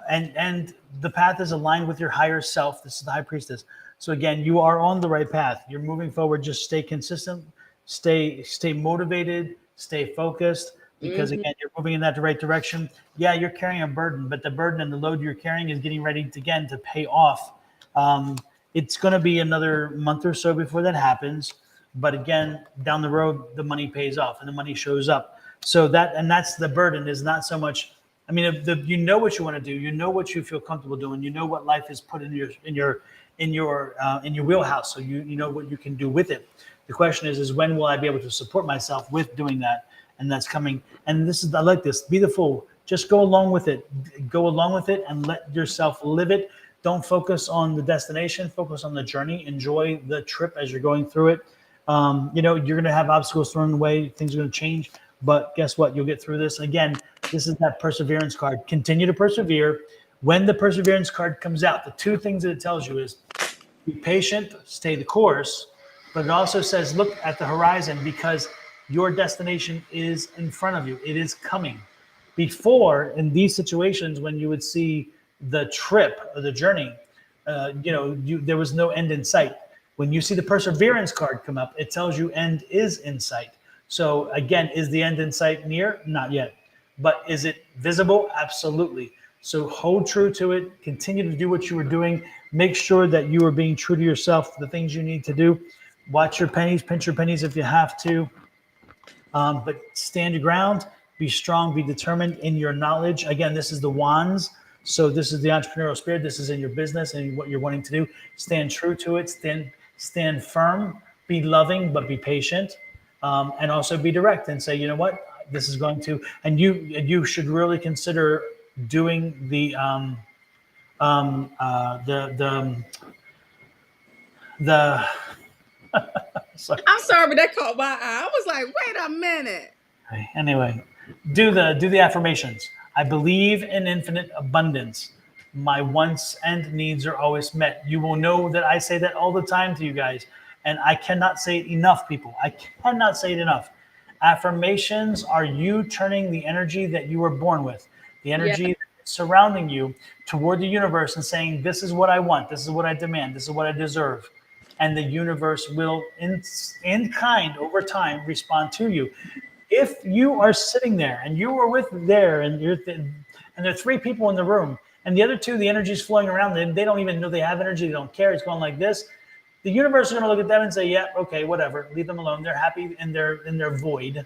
and the path is aligned with your higher self. This is the High Priestess. So again, you are on the right path. You're moving forward. Just stay consistent. stay motivated, stay focused, because Mm-hmm. again, you're moving in that right direction. Yeah, you're carrying a burden, but the burden and the load you're carrying is getting ready to, again, to pay off. Um, it's going to be another month or so before that happens, but again, down the road, the money pays off and the money shows up. So that's the burden, is not so much. I mean, you know what you want to do, you know what you feel comfortable doing, you know what life has put in your wheelhouse, so you know what you can do with it. The question is when will I be able to support myself with doing that? And that's coming. And this is, I like this. Be the fool. Just go along with it. Go along with it and let yourself live it. Don't focus on the destination. Focus on the journey. Enjoy the trip as you're going through it. You're going to have obstacles thrown in the way. Things are going to change. But guess what? You'll get through this. Again, this is that perseverance card. Continue to persevere. When the perseverance card comes out, the two things that it tells you is be patient, stay the course, but it also says look at the horizon, because your destination is in front of you. It is coming. Before, in these situations, when you would see the trip or the journey, there was no end in sight. When you see the perseverance card come up, it tells you end is in sight. So again, is the end in sight near? Not yet. But is it visible? Absolutely. So hold true to it. Continue to do what you were doing. Make sure that you are being true to yourself, the things you need to do. Watch your pennies, pinch your pennies if you have to. But stand your ground, be strong, be determined in your knowledge. Again, this is the wands. So this is the entrepreneurial spirit. This is in your business and what you're wanting to do. Stand true to it. Stand firm. Be loving, but be patient. And also be direct and say, you know what, this is going to. And you should really consider doing the sorry. I'm sorry, but that caught my eye. I was like, wait a minute. Anyway, do the affirmations. I believe in infinite abundance. My wants and needs are always met. You will know that I say that all the time to you guys, and I cannot say it enough, people. I cannot say it enough. Affirmations are you turning the energy that you were born with, the Yeah. energy surrounding you, toward the universe and saying, this is what I want, this is what I demand, this is what I deserve. And the universe will, in kind, over time, respond to you. If you are sitting there and you are with there and and there are three people in the room and the other two, the energy is flowing around them, they don't even know they have energy, they don't care, it's going like this, the universe is going to look at them and say, yeah, okay, whatever, leave them alone, they're happy in their void.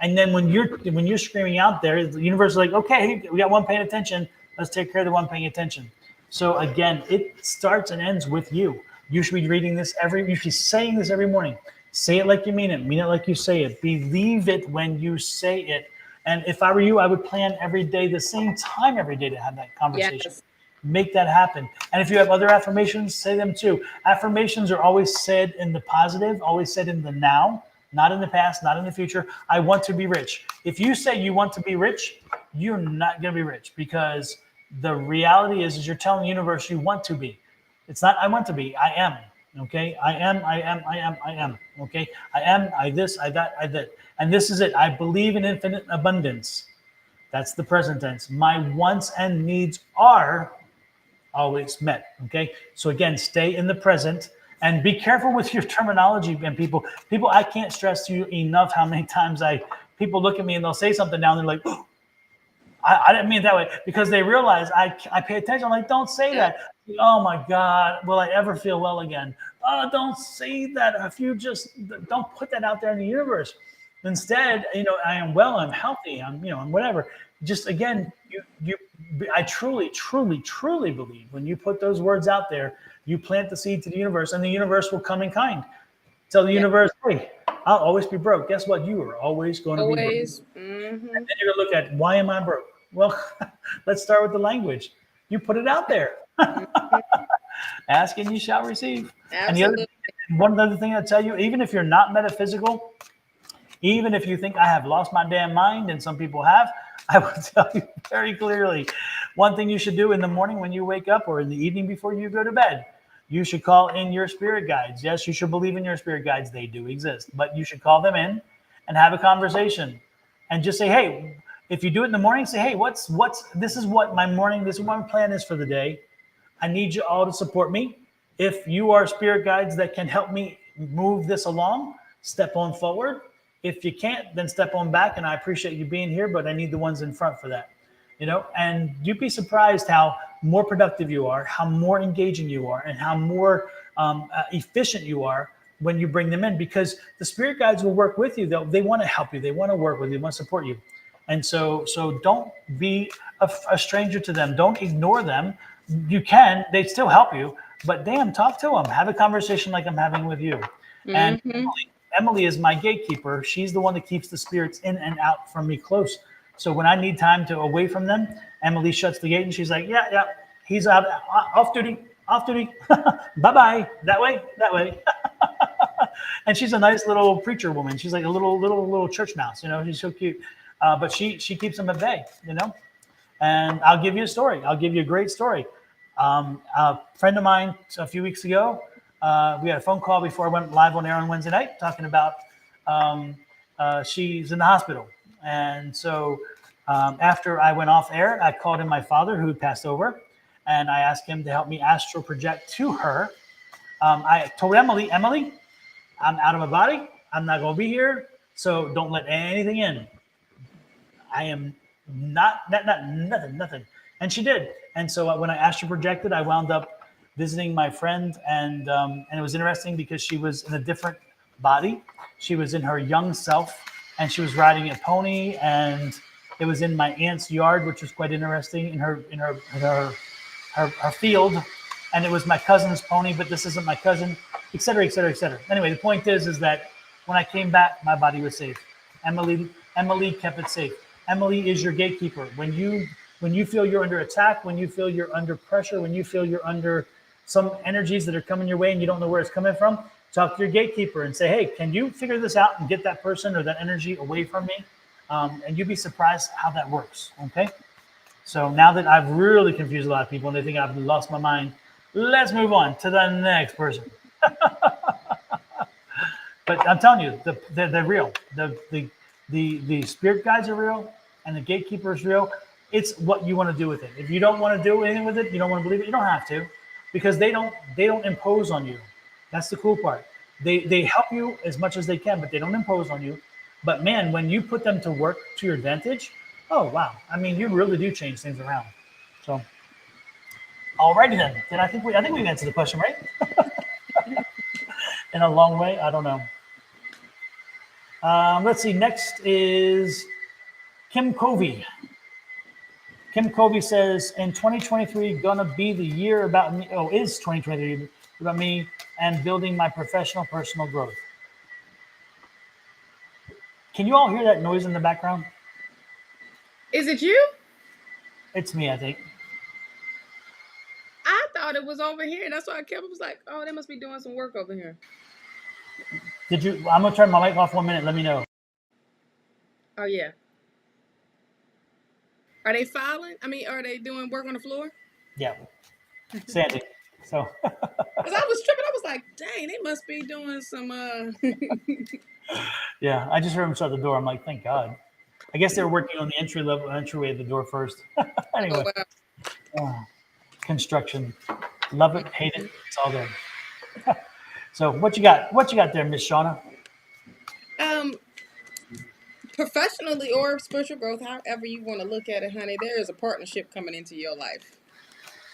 And then when you're screaming out there, the universe is like, okay, we got one paying attention, let's take care of the one paying attention. So again, it starts and ends with you. You should be reading this you should be saying this every morning. Say it like you mean it like you say it. Believe it when you say it. And if I were you, I would plan every day, the same time every day, to have that conversation. Yes. Make that happen. And if you have other affirmations, say them too. Affirmations are always said in the positive, always said in the now, not in the past, not in the future. I want to be rich. If you say you want to be rich, you're not going to be rich, because the reality is you're telling the universe you want to be. It's not I want to be, I am. Okay, I am. Okay, I am, I this, I that, I that. And this is it. I believe in infinite abundance. That's the present tense. My wants and needs are always met. Okay, so again, stay in the present and be careful with your terminology. And people, I can't stress to you enough how many times people look at me and they'll say something now and they're like, oh, I didn't mean it that way, because they realize I pay attention. I'm like, don't say that. Oh my God, will I ever feel well again? Oh, don't say that. If you just don't put that out there in the universe. Instead, I am well, I'm healthy, I'm whatever. Just again, I truly, truly, truly believe when you put those words out there, you plant the seed to the universe, and the universe will come in kind. Tell the universe, hey, I'll always be broke. Guess what? You are always going to be broke. Always. And then you're going to look at, why am I broke? Well, let's start with the language. You put it out there. Ask and you shall receive. Absolutely. And one other thing I'll tell you, even if you're not metaphysical, even if you think I have lost my damn mind, and some people have, I will tell you very clearly, one thing you should do in the morning when you wake up, or in the evening before you go to bed, you should call in your spirit guides. Yes, you should believe in your spirit guides. They do exist. But you should call them in and have a conversation and just say, hey, if you do it in the morning, say, hey, this is what my plan is for the day. I need you all to support me. If you are spirit guides that can help me move this along, step on forward. If you can't, then step on back. And I appreciate you being here, but I need the ones in front for that. And you'd be surprised how more productive you are, how more engaging you are, and how more efficient you are when you bring them in, because the spirit guides will work with you. They want to help you. They want to work with you. They want to support you. And so don't be a stranger to them. Don't ignore them. You can, they still help you, but damn, talk to them. Have a conversation like I'm having with you. And Mm-hmm. Emily is my gatekeeper. She's the one that keeps the spirits in and out from me close. So when I need time to away from them, Emily shuts the gate and she's like, yeah, yeah, he's out, off duty, off duty. Bye-bye. That way. And she's a nice little preacher woman. She's like a little church mouse, she's so cute. But she keeps them at bay. And I'll give you a story. I'll give you a great story. A friend of mine a few weeks ago, we had a phone call before I went live on air on Wednesday night talking about she's in the hospital. And so after I went off air, I called in my father who had passed over, and I asked him to help me astral project to her. I told Emily, I'm out of my body. I'm not going to be here. So don't let anything in. I am not nothing. And she did. And so when I astral projected, I wound up visiting my friend, and it was interesting because she was in a different body. She was in her young self, and she was riding a pony, and it was in my aunt's yard, which was quite interesting, in her field, and it was my cousin's pony, but this isn't my cousin, et cetera, et cetera, et cetera. Anyway, the point is that when I came back, my body was safe. Emily kept it safe. Emily is your gatekeeper. When you feel you're under attack, when you feel you're under pressure, when you feel you're under some energies that are coming your way and you don't know where it's coming from, talk to your gatekeeper and say, hey, can you figure this out and get that person or that energy away from me? And you'd be surprised how that works. Okay. So now that I've really confused a lot of people and they think I've lost my mind, let's move on to the next person. But I'm telling you, they're real. The spirit guides are real, and the gatekeeper is real. It's what you want to do with it. If you don't want to do anything with it, you don't want to believe it, you don't have to, because they don't impose on you. That's the cool part. They help you as much as they can, but they don't impose on you. But man, when you put them to work to your advantage, oh wow! I mean, you really do change things around. So, alrighty then. Then I think we've answered the question, right? In a long way. I don't know. Let's see. Next is Kim Covey. Kim Covey says, in 2023, gonna be the year about me. Oh, is 2023 about me and building my professional personal growth? Can you all hear that noise in the background? Is it you? It's me, I think. I thought it was over here. That's why I kept. Was like, oh, they must be doing some work over here. Did you? I'm gonna turn my mic off 1 minute. Let me know. Oh yeah. Are they filing? I mean, are they doing work on the floor? Yeah, Sandy. So. Because I was tripping. I was like, dang, they must be doing some. Yeah, I just heard him shut the door. I'm like, thank God. I guess they were working on the entryway of the door first. Anyway, Oh, wow. Construction. Love it, hate it. It's all there. So what you got? What you got there, Miss Shawna? Professionally or spiritual growth, however you want to look at it, honey, there is a partnership coming into your life.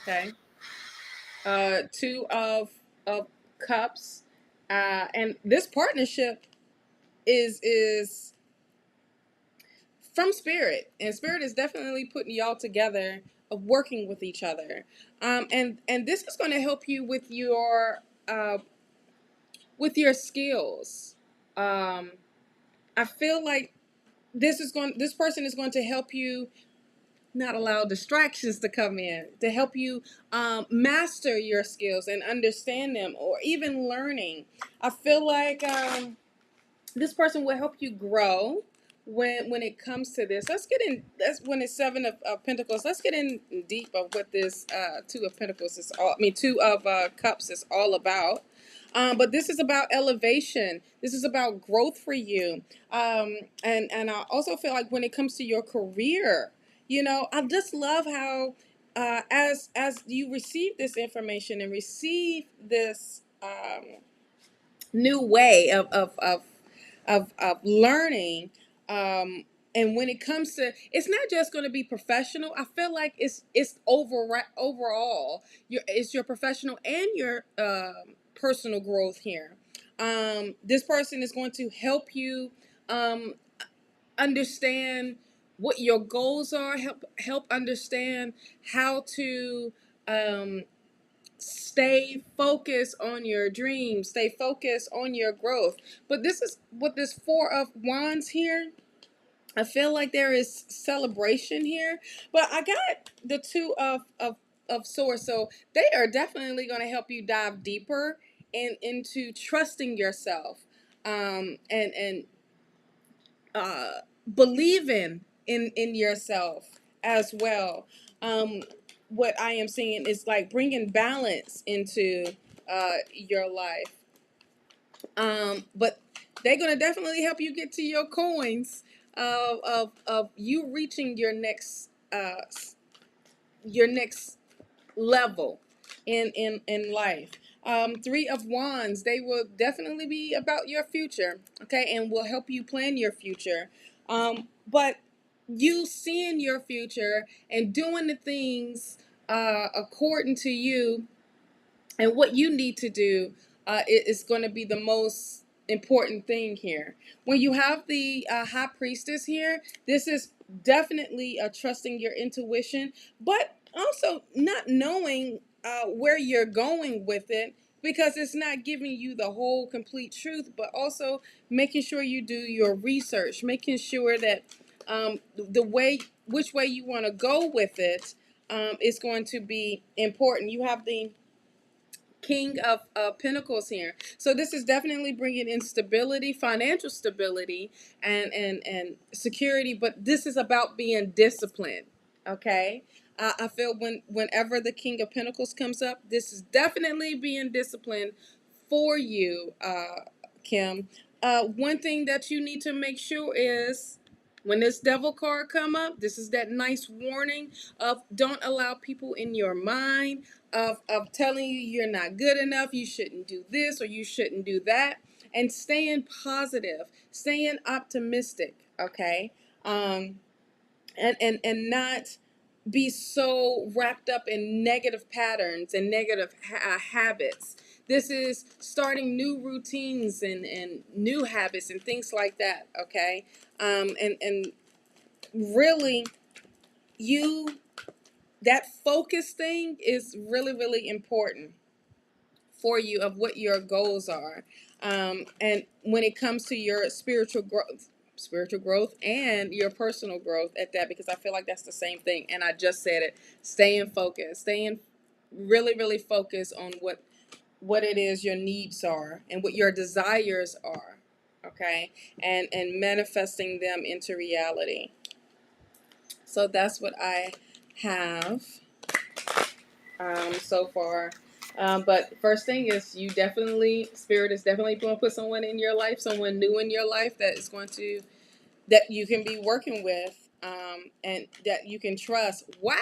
Okay. Two of cups, and this partnership is from spirit, and spirit is definitely putting y'all together, of working with each other, and this is going to help you with your skills. I feel like this person is going to help you not allow distractions to come in, to help you master your skills and understand them, or even learning. I feel like this person will help you grow when it comes to this. Let's get in. That's when it's Seven of Pentacles. Let's get in deep of what this Two of Pentacles is all. I mean, Two of Cups is all about. But this is about elevation. This is about growth for you. And I also feel like when it comes to your career, I just love how as you receive this information and receive this new way of of learning. And when it comes to, it's not just going to be professional. I feel like it's overall it's your professional and your personal growth here. This person is going to help you um, understand what your goals are. Help understand how to um, stay focused on your dreams. Stay focused on your growth. But this is what this Four of Wands here. I feel like there is celebration here, but I got the Two of Swords, so they are definitely going to help you dive deeper into trusting yourself, and uh, believing in yourself as well. Um, what I am seeing is like bringing balance into your life. But they're gonna definitely help you get to your coins of you reaching your next level in life. Three of Wands, they will definitely be about your future, okay, and will help you plan your future. But you seeing your future and doing the things according to you and what you need to do is going to be the most important thing here. When you have the high priestess here, this is definitely trusting your intuition, but also not knowing where you're going with it, because it's not giving you the whole complete truth, but also making sure you do your research, making sure that the way, which way you want to go with it, is going to be important. You have the King of Pentacles here. So this is definitely bringing in stability, financial stability, and security. But this is about being disciplined. Okay. I feel whenever the King of Pentacles comes up, this is definitely being disciplined for you, Kim. One thing that you need to make sure is when this Devil card come up, this is that nice warning of don't allow people in your mind of telling you you're not good enough, you shouldn't do this or you shouldn't do that, and staying positive, staying optimistic, okay? And not be so wrapped up in negative patterns and negative habits. This is starting new routines and new habits and things like that, okay? And really, you that focus thing is really, really important for you of what your goals are. And when it comes to your spiritual growth and your personal growth at that, because I feel like that's the same thing. And I just said it, staying focused, staying really, really focused on what it is your needs are and what your desires are. Okay. And manifesting them into reality. So that's what I have so far. But first thing is Spirit is definitely going to put someone in your life, someone new in your life that you can be working with, and that you can trust. Wow,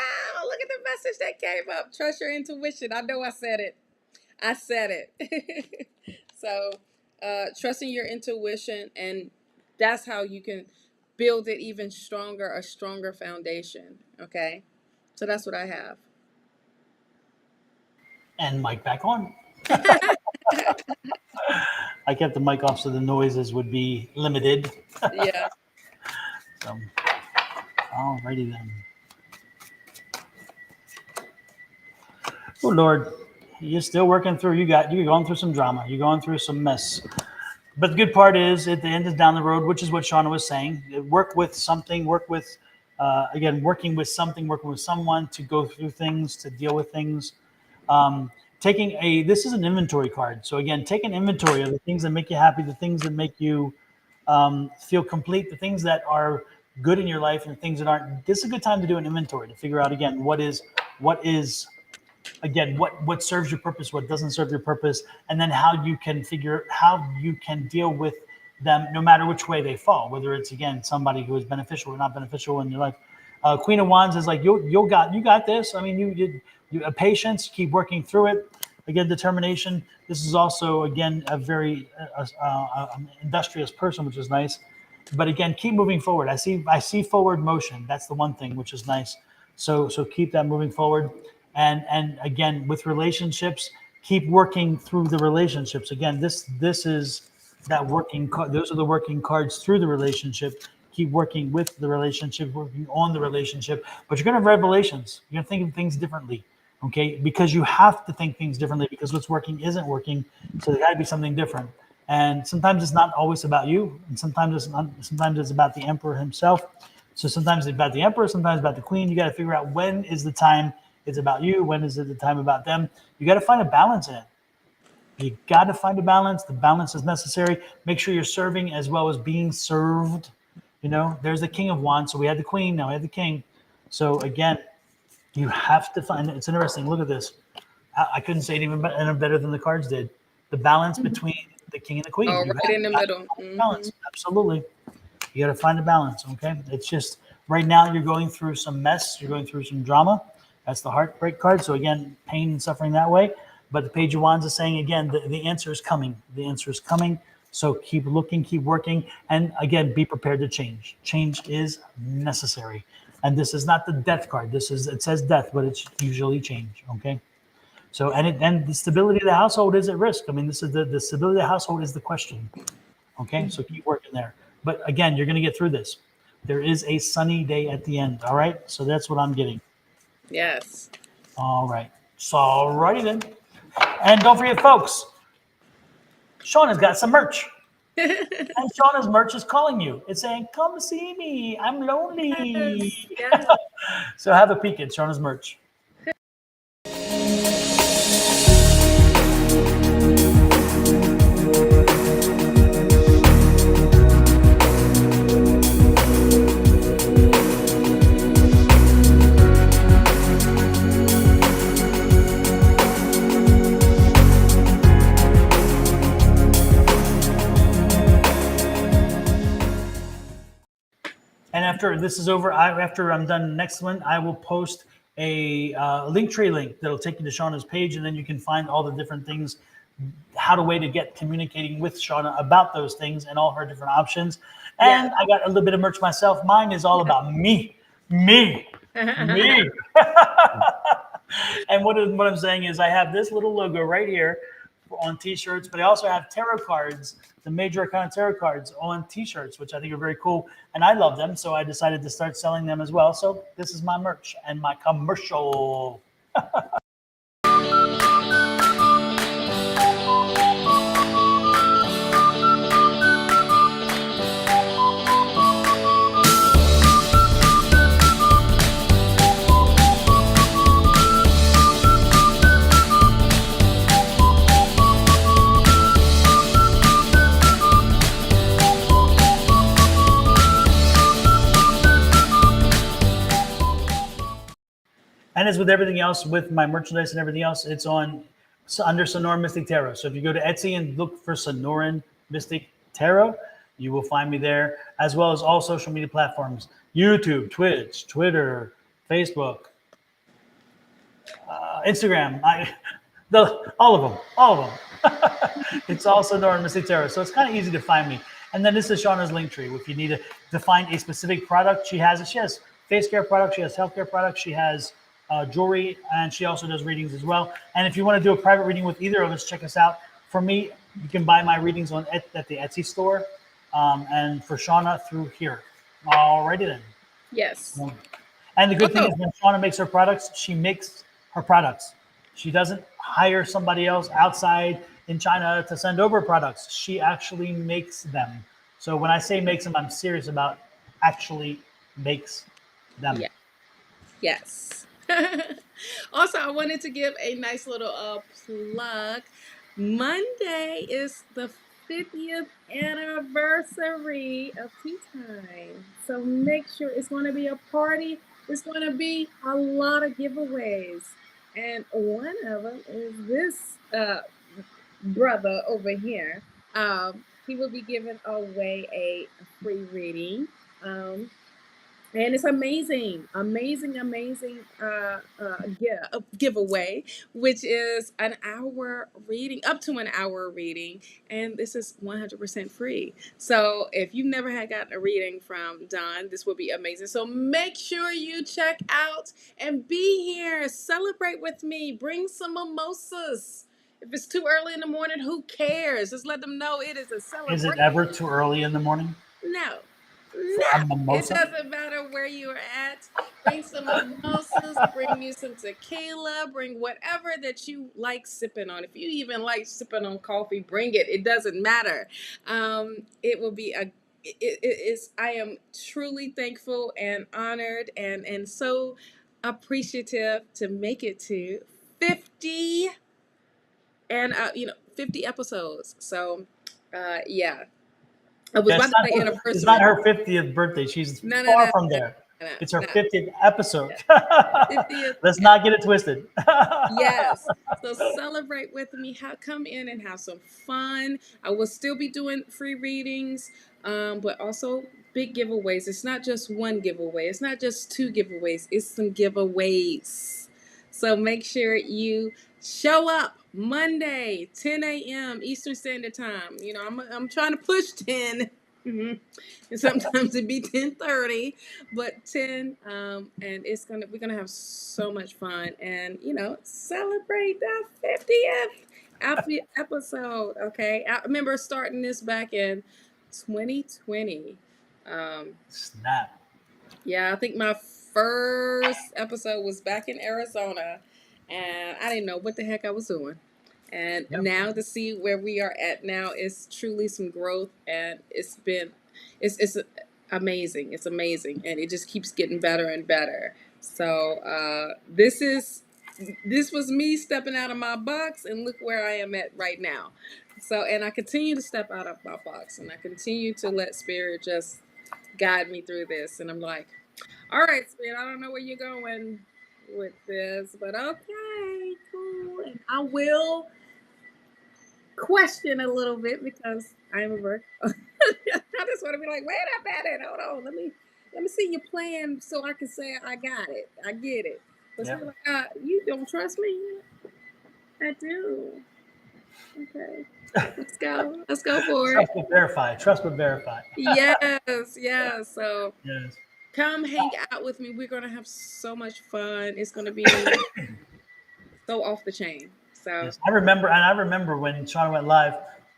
look at the message that came up. Trust your intuition. I know I said it. I said it. So, trusting your intuition, and that's how you can build it even stronger, a stronger foundation. Okay. So that's what I have. And mic back on. I kept the mic off so the noises would be limited. Yeah. So, alrighty then. Oh Lord, you're still working through. You're going through some drama. You're going through some mess. But the good part is, at the end is down the road, which is what Shawna was saying. Work with something. Work with, again, working with something. Working with someone to go through things, to deal with things. Um, this is an inventory card. So again, take an inventory of the things that make you happy, the things that make you feel complete, the things that are good in your life, and the things that aren't. This is a good time to do an inventory to figure out again what is again what serves your purpose, what doesn't serve your purpose, and then how you can deal with them no matter which way they fall, whether it's again somebody who is beneficial or not beneficial in your life. Queen of Wands is like you got this. I mean, you patience, keep working through it. again, determination. This is also, again, a very industrious person, which is nice. But again, keep moving forward. I see forward motion. That's the one thing which is nice. So keep that moving forward. And again, with relationships, keep working through the relationships. Again, this is that working card. Those are the working cards through the relationship. Keep working with the relationship, working on the relationship. But you're going to have revelations. You're going to think of things differently. Okay, because you have to think things differently because what's working isn't working. So there got to be something different. And sometimes it's not always about you, and sometimes it's not. Sometimes it's about the emperor himself. So sometimes it's about the emperor, sometimes about the queen. You got to figure out when is the time it's about you, when is it the time about them. You got to find a balance in it. You got to find a balance. The balance is necessary. Make sure you're serving as well as being served. There's the king of wands. So we had the queen, now we have the king. So again, you have to find. It's interesting. Look at this. I couldn't say it even better than the cards did. The balance between the king and the queen. Oh, You right have in the got to middle. find a balance. Absolutely. You got to find a balance. Okay. It's just right now you're going through some mess. You're going through some drama. That's the heartbreak card. So again, pain and suffering that way. But the Page of Wands is saying again, the answer is coming. The answer is coming. So keep looking, keep working, and again, be prepared to change. Change is necessary. And this is not the death card. It says death, but it's usually change. Okay. So and the stability of the household is at risk. I mean, this is the stability of the household is the question. Okay. So keep working there. But again, you're going to get through this. There is a sunny day at the end. All right. So that's what I'm getting. Yes. All right. So alrighty then. And don't forget, folks, Shawna's got some merch. And Shawna's merch is calling you. It's saying, come see me. I'm lonely. Yes. So have a peek at Shawna's merch. And after this is over, after I'm done the next one, I will post a Linktree link that'll take you to Shawna's page, and then you can find all the different things, how to way to get communicating with Shawna about those things and all her different options. And I got a little bit of merch myself. Mine is all about me. And what I'm saying is I have this little logo right here on t-shirts, but I also have tarot cards, the major arcana tarot cards on t-shirts, which I think are very cool. And I love them. So I decided to start selling them as well. So this is my merch and my commercial. And as with everything else, with my merchandise and everything else, it's under Sonoran Mystic Tarot. So if you go to Etsy and look for Sonoran Mystic Tarot, you will find me there, as well as all social media platforms: YouTube, Twitch, Twitter, Facebook, Instagram. All of them. It's all Sonoran Mystic Tarot. So it's kind of easy to find me. And then this is Shawna's Linktree. If you need to find a specific product, she has face care products, she has healthcare products, she has jewelry, and she also does readings as well. And if you want to do a private reading with either of us, check us out. For me, you can buy my readings at the Etsy store, and for Shawna through here. Alrighty then. Yes. And the good thing is when Shawna makes her products, she makes her products. She doesn't hire somebody else outside in China to send over products. She actually makes them. So when I say makes them, I'm serious about actually makes them. Yeah. Yes. Also, I wanted to give a nice little plug. Monday is the 50th anniversary of Tea Time. So make sure it's going to be a party. It's going to be a lot of giveaways. And one of them is this brother over here. He will be giving away a free reading. And it's amazing, giveaway, which is an hour reading, up to an hour reading, and this is 100% free. So if you've never had gotten a reading from Don, this would be amazing. So make sure you check out and be here. Celebrate with me. Bring some mimosas. If it's too early in the morning, who cares? Just let them know it is a Is it celebration. ever too early in the morning No, for a no, it mimosa? doesn't matter where you are at. Bring some mimosas, bring you some tequila, bring whatever that you like sipping on. If you even like sipping on coffee, bring it. It doesn't matter. It will be a. It is. I am truly thankful and honored and so appreciative to make it to 50 and 50 episodes. So, yeah. I was about That's to not say her, it's not anniversary. her 50th birthday. She's No, no, far no, from no, there. no, It's her no. 50th episode. Yeah. 50th. Let's not get it twisted. Yes. So celebrate with me. Come in and have some fun. I will still be doing free readings, but also big giveaways. It's not just one giveaway. It's not just two giveaways. It's some giveaways. So make sure you show up Monday, 10 a.m. Eastern Standard Time. I'm trying to push 10. Mhm. And sometimes it'd be 10:30, but 10, and we're gonna have so much fun and celebrate the 50th episode. Okay, I remember starting this back in 2020. Snap. Yeah, I think my first episode was back in Arizona, and I didn't know what the heck I was doing. And Yep. now to see where we are at now is truly some growth, and it's amazing. It's amazing, and it just keeps getting better and better. So this was me stepping out of my box, and look where I am at right now. So, and I continue to step out of my box, and I continue to let spirit just guide me through this. And I'm like, all right, Spirit, I don't know where you're going with this, but okay, cool. And I will question a little bit because I'm a Virgo. I just want to be like, wait a minute, hold on, let me see your plan so I can say I got it, I get it. But Yep. you're like, you don't trust me? I do. Okay, let's go for it. Trust but verify. Trust but verify. Yes, yes. So Yes. come hang out with me. We're gonna have so much fun. It's gonna be so off the chain. So Yes. I remember when Shawna went live,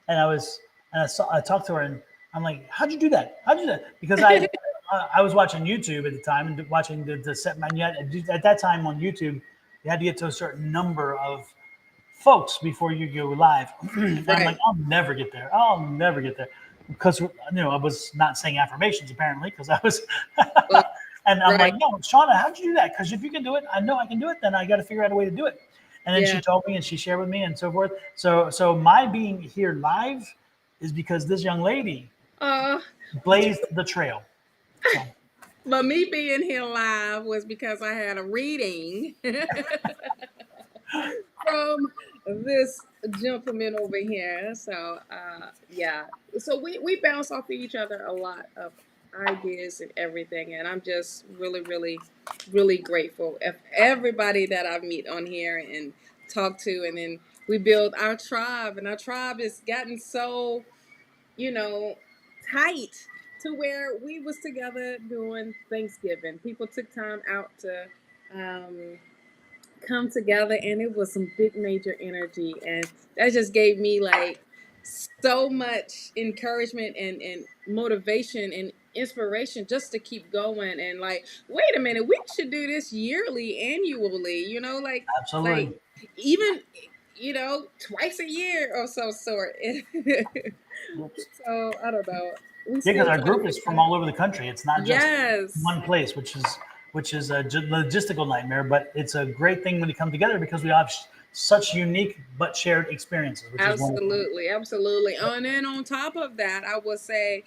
and I talked to her, and I'm like, "How'd you do that? How'd you do that?" Because I was watching YouTube at the time and watching the set man. Yet at that time on YouTube, you had to get to a certain number of folks before you go live. And I'm like, right. I'll never get there. I'll never get there because I was not saying affirmations apparently because I was, Well, and I'm right. like, no, Shawna, how'd you do that? Because if you can do it, I know I can do it. Then I got to figure out a way to do it. And then she Yeah. told me and she shared with me and so forth. So my being here live is because this young lady Uh, blazed the trail. So but me being here live was because I had a reading from this gentleman over here. So yeah. So we bounce off of each other a lot of ideas and everything, and I'm just really, really, really grateful of everybody that I meet on here and talk to, and then we build our tribe, and our tribe has gotten so you know, tight to where we was together doing Thanksgiving. People took time out to um, come together, and it was some big major energy, and that just gave me like so much encouragement and motivation and inspiration just to keep going and like wait a minute, we should do this yearly, annually, like absolutely. even twice a year or so sort. Whoops. So I don't know. We Yeah, because still our try to group is figure from out. all over the country. It's not just Yes, one place, which is a logistical nightmare. But it's a great thing when you come together because we have such unique but shared experiences, which is wonderful. absolutely, absolutely. And then on top of that, I would say,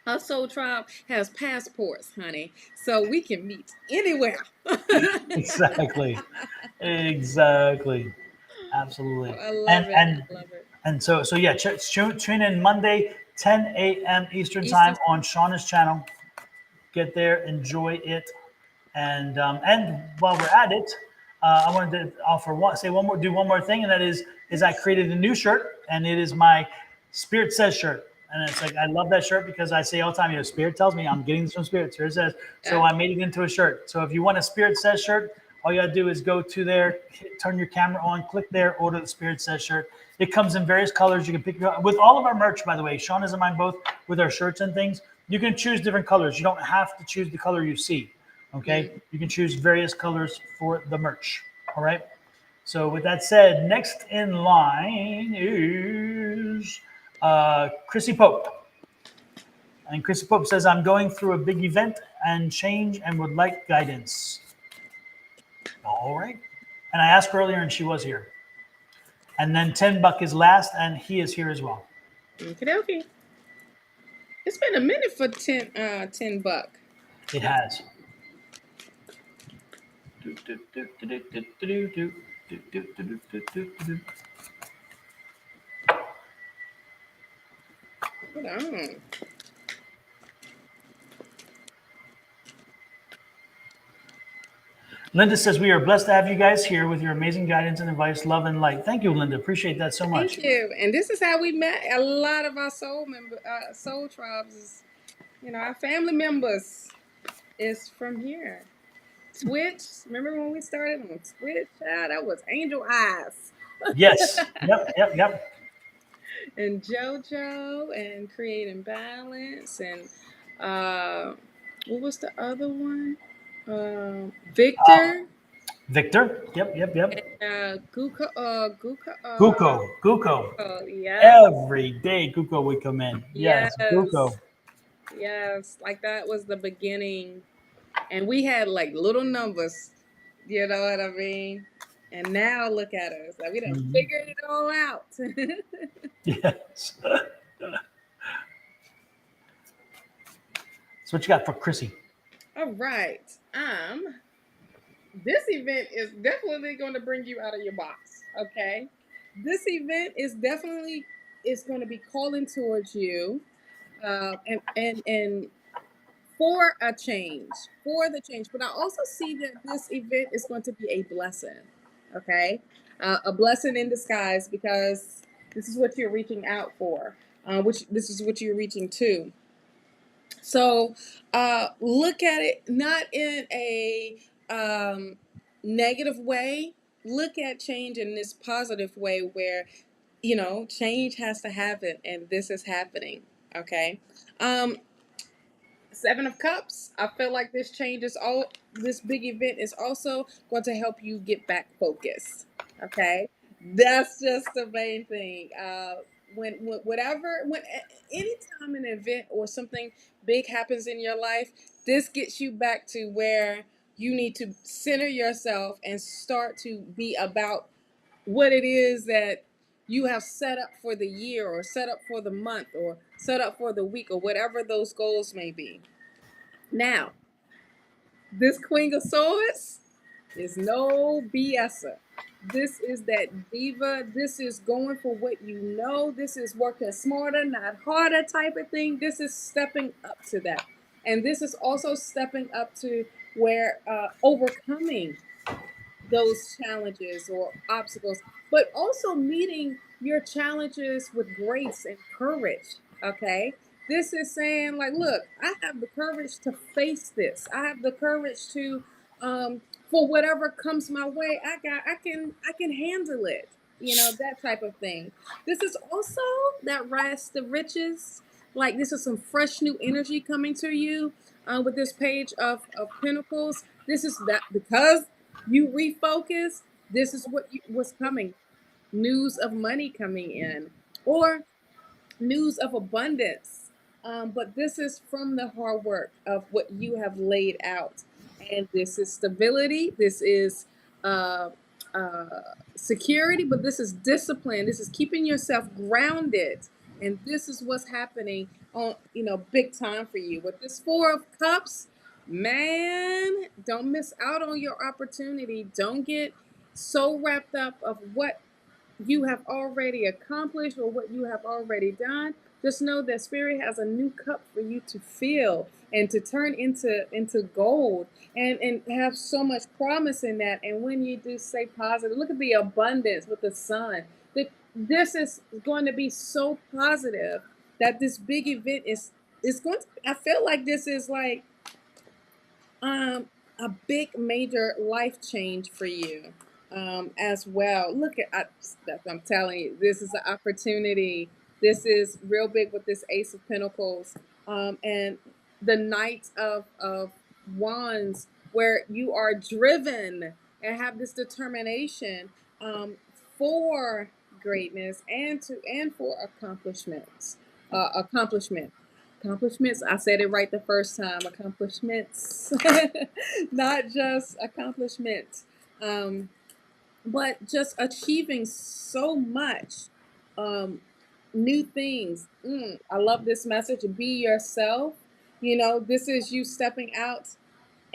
our soul tribe has passports, honey, so we can meet anywhere. Exactly, exactly, absolutely. I And love it. and I love it. and so yeah, tune in Monday 10 a.m. Eastern Eastern. time on Shawna's channel. Get there, enjoy it, and while we're at it, I wanted to do one more thing, and that is I created a new shirt, and it is my Spirit Says shirt. And it's like I love that shirt because I say all the time, Spirit tells me I'm getting this from Spirit. Spirit Says, so I made it into a shirt. So if you want a Spirit Says shirt, all you gotta do is go to there, turn your camera on, click there, order the Spirit Says shirt. It comes in various colors. You can pick with all of our merch, by the way. Shawna's and mine both with our shirts and things. You can choose different colors. You don't have to choose the color you see. Okay, you can choose various colors for the merch. All right. So with that said, next in line is Chrissy Pope. And Chrissy Pope says, I'm going through a big event and change and would like guidance. All right. And I asked earlier and she was here. And then 10 Buck is last and he is here as well. Okay. It's been a minute for 10 Buck. It has. Hold on. Linda says, we are blessed to have you guys here with your amazing guidance and advice, love and light. Thank you, Linda. Appreciate that so much. Thank you. And this is how we met. A lot of our soul tribes is, our family members is from here. Twitch. Remember when we started on Twitch? That was Angel Eyes. Yes. Yep. And JoJo and Creating Balance and what was the other one? Victor. Victor. Yep. And Guko. Yeah. Every day Guko would come in. Yes, Guko. Yes. Like that was the beginning. And we had like little numbers. You know what I mean? And now look at us. Like we done figured it all out. Yes. So what you got for Chrissy? All right. This event is definitely going to bring you out of your box. Okay. This event is definitely going to be calling towards you, and for a change, for the change. But I also see that this event is going to be a blessing. Okay, a blessing in disguise because this is what you're reaching out for. Which this is what you're reaching to. So look at it not in a negative way. Look at change in this positive way where, change has to happen and this is happening. Okay. Seven of Cups. I feel like this change is this big event is also going to help you get back focused. Okay. That's just the main thing. When anytime an event or something big happens in your life, this gets you back to where you need to center yourself and start to be about what it is that you have set up for the year or set up for the month or set up for the week or whatever those goals may be. Now, this Queen of Swords is no BSer. This is that diva. This is going for what you know. This is working smarter, not harder type of thing. This is stepping up to that. And this is also stepping up to where overcoming those challenges or obstacles, but also meeting your challenges with grace and courage. Okay. This is saying, like, look, I have the courage to face this. I have the courage to, for whatever comes my way, I can handle it. That type of thing. This is also that rise to riches. Like this is some fresh new energy coming to you with this page of Pentacles. This is that because you refocus, this is what's coming. News of money coming in or news of abundance. But this is from the hard work of what you have laid out. And this is stability. This is uh, security, but this is discipline. This is keeping yourself grounded. And this is what's happening on, big time for you. With this Four of Cups, man, don't miss out on your opportunity. Don't get so wrapped up of what you have already accomplished or what you have already done. just know that Spirit has a new cup for you to fill and to turn into gold, and have so much promise in that. And when you do stay positive, look at the abundance with the sun. This is going to be so positive that this big event is going to, I feel like this is like a big major life change for you as well. Look at I'm telling you, this is an opportunity. This is real big with this Ace of Pentacles and the Knight of Wands, where you are driven and have this determination for greatness and for accomplishments. Accomplishment Accomplishments. I said it right the first time. Accomplishments, not just accomplishments, um, but just achieving so much, um, new things. I love this message. Be yourself. This is you stepping out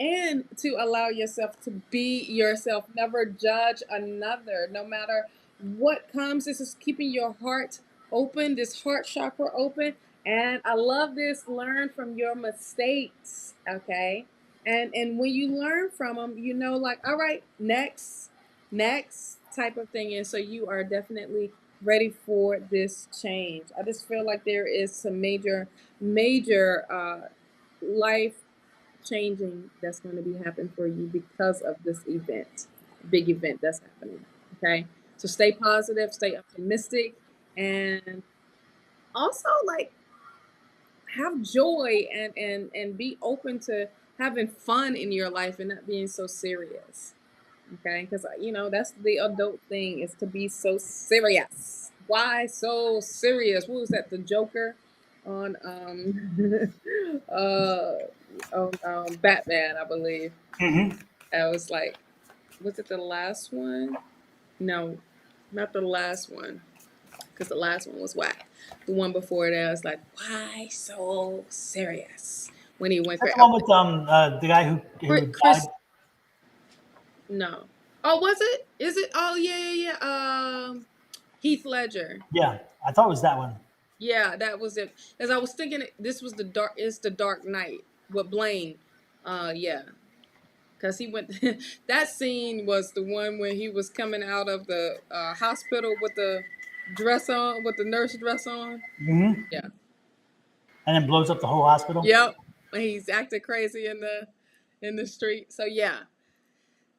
and to allow yourself to be yourself. Never judge another, no matter what comes. This is keeping your heart open, this heart chakra open. And I love this. Learn from your mistakes, okay? And when you learn from them, like, all right, next type of thing. And so you are definitely ready for this change. I just feel like there is some major life changing that's going to be happening for you because of this big event that's happening. Okay, so stay positive, stay optimistic, and also like have joy and be open to having fun in your life and not being so serious. Okay, because that's the adult thing, is to be so serious. Why so serious? What was that, the Joker on uh Batman, I believe? Mm-hmm. I was like, was it the last one? No, not the last one, because the last one was whack. The one before that was like, why so serious? When he went That's for the one with the guy who died. Chris. No. Oh, was it? Is it? Oh, yeah, yeah, yeah. Heath Ledger. Yeah, I thought it was that one. Yeah, that was it. As I was thinking, this was the dark. It's the Dark Knight with Blaine. Yeah, because he went. That scene was the one where he was coming out of the hospital with the dress on, with the nurse dress on. Mm-hmm. Yeah. And then blows up the whole hospital. Yep. And he's acting crazy in the street. So yeah,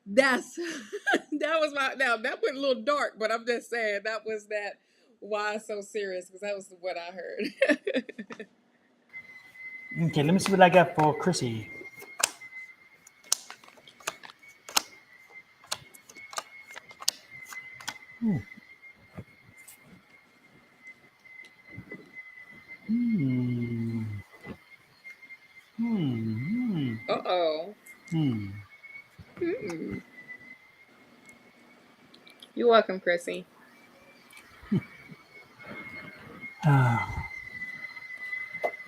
that's that was my, now that went a little dark, but I'm just saying that was that, why so serious, because that was what I heard. Okay, let me see what I got for Chrissy. Hmm. Hmm. Uh-oh. Hmm. Hmm. You're welcome, Chrissy.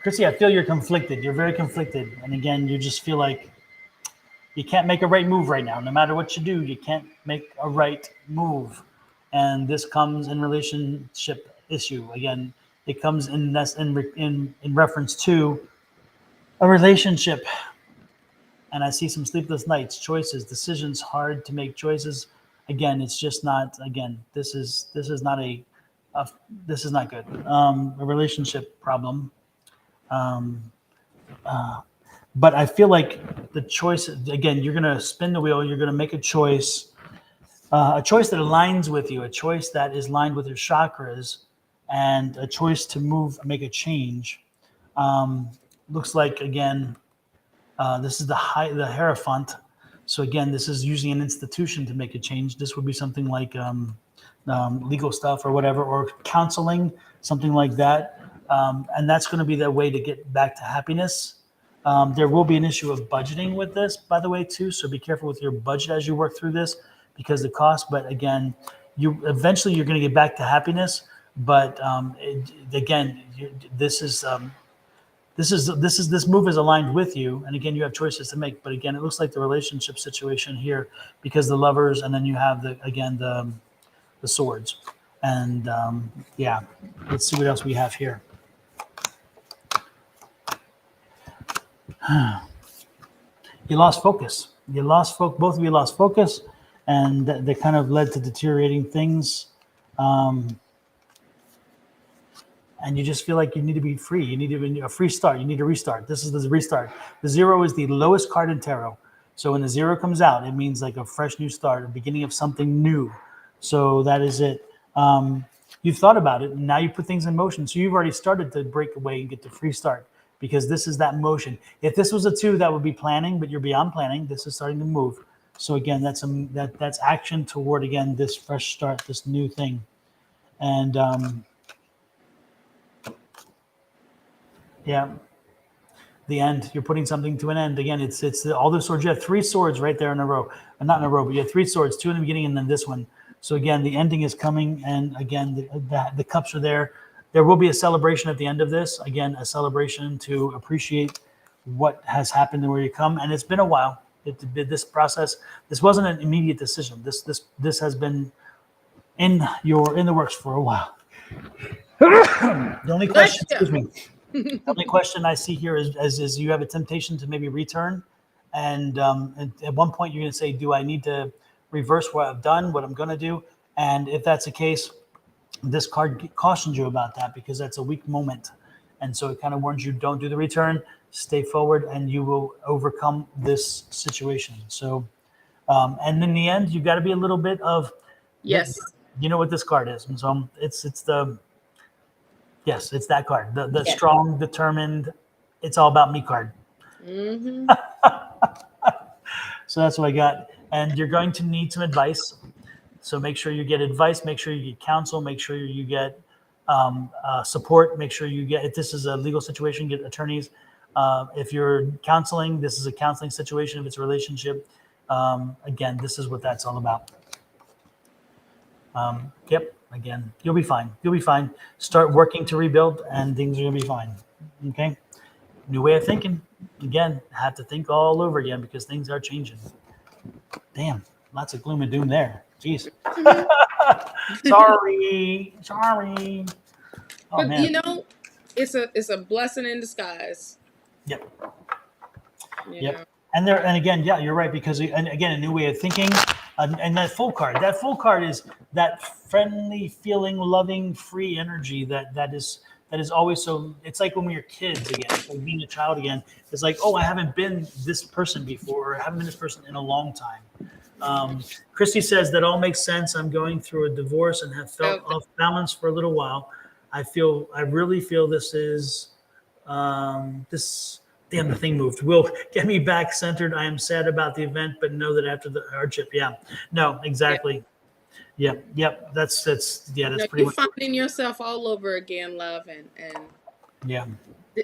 Chrissy, I feel you're conflicted. You're very conflicted. And again, you just feel like you can't make a right move right now. No matter what you do, you can't make a right move. And this comes in relationship issue. Again, it comes in reference to a relationship. And I see some sleepless nights, choices, decisions, hard to make choices. Again, it's just not. Again, this is not a this is not good. A relationship problem. Um, but I feel like the choice, again, you're going to spin the wheel, you're going to make a choice that aligns with you, a choice that is aligned with your chakras, and a choice to make a change. Um, Looks like, again, this is the Hierophant. So again, this is using an institution to make a change. This would be something like legal stuff or whatever, or counseling, something like that. And that's going to be the way to get back to happiness. There will be an issue of budgeting with this, by the way, too. So be careful with your budget as you work through this, because the cost. But again, you're going to get back to happiness. But again, this move is aligned with you, and again, you have choices to make. But again, it looks like the relationship situation here, because the Lovers, and then you have the Swords, and yeah. Let's see what else we have here. You lost focus. Both of you lost focus, and that kind of led to deteriorating things. Um, and you just feel like you need to be free. You need a free start. You need to restart. This is the restart. The zero is the lowest card in tarot. So when the zero comes out, it means like a fresh new start, a beginning of something new. So that is it. You've thought about it, and now you put things in motion. So you've already started to break away and get the free start because this is that motion. If this was a two, that would be planning, but you're beyond planning. This is starting to move. So again, that's action toward again this fresh start, this new thing, and yeah. The end. You're putting something to an end. Again, it's all the swords. You have three swords right there in a row. Not in a row, but you have three swords, two in the beginning and then this one. So again, the ending is coming, and again, the cups are there. There will be a celebration at the end of this. Again, a celebration to appreciate what has happened and where you come. And it's been a while. This process. This wasn't an immediate decision. This has been in the works for a while. The only question, Bless excuse me, you. the only question I see here is you have a temptation to maybe return, and at one point you're going to say, "Do I need to reverse what I've done, what I'm going to do?" And if that's the case, this card cautions you about that because that's a weak moment, and so it kind of warns you: don't do the return, stay forward, and you will overcome this situation. So, and in the end, you've got to be a little bit of, Yes. you know what this card is, and so it's the yes, it's that card, the Yeah. strong, determined. It's all about me card. Mm-hmm. So that's what I got. And you're going to need some advice. So make sure you get advice. Make sure you get counsel. Make sure you get support. Make sure you get, if this is a legal situation, get attorneys. If you're counseling, this is a counseling situation. If it's a relationship, again, this is what that's all about. Yep. Again, you'll be fine. You'll be fine. Start working to rebuild, and things are gonna be fine. Okay. New way of thinking. Again, have to think all over again because things are changing. Damn, lots of gloom and doom there. Jeez. Mm-hmm. Sorry. Oh But man. it's a blessing in disguise. Yep. You Yep. know. And again, yeah, you're right because and again, a new way of thinking, and that full card. That full card is that friendly, feeling, loving, free energy that is always so. It's like when we were kids again. It's like being a child again. It's like, oh, I haven't been this person before, or I haven't been this person in a long time. Christy says that all makes sense. I'm going through a divorce and have felt Okay. off balance for a little while. I really feel this is this. Damn, the thing moved. Will get me back centered. I am sad about the event, but know that after the hardship, yeah, no, Yeah. exactly. Yep. That's No, pretty you much. finding yourself all over again, love, and Yeah.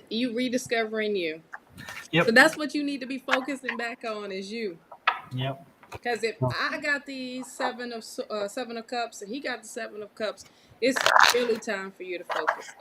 you rediscovering you. So Yep. that's what you need to be focusing back on is you. Yep. Because if I got the seven of cups and he got the seven of cups, it's really time for you to focus.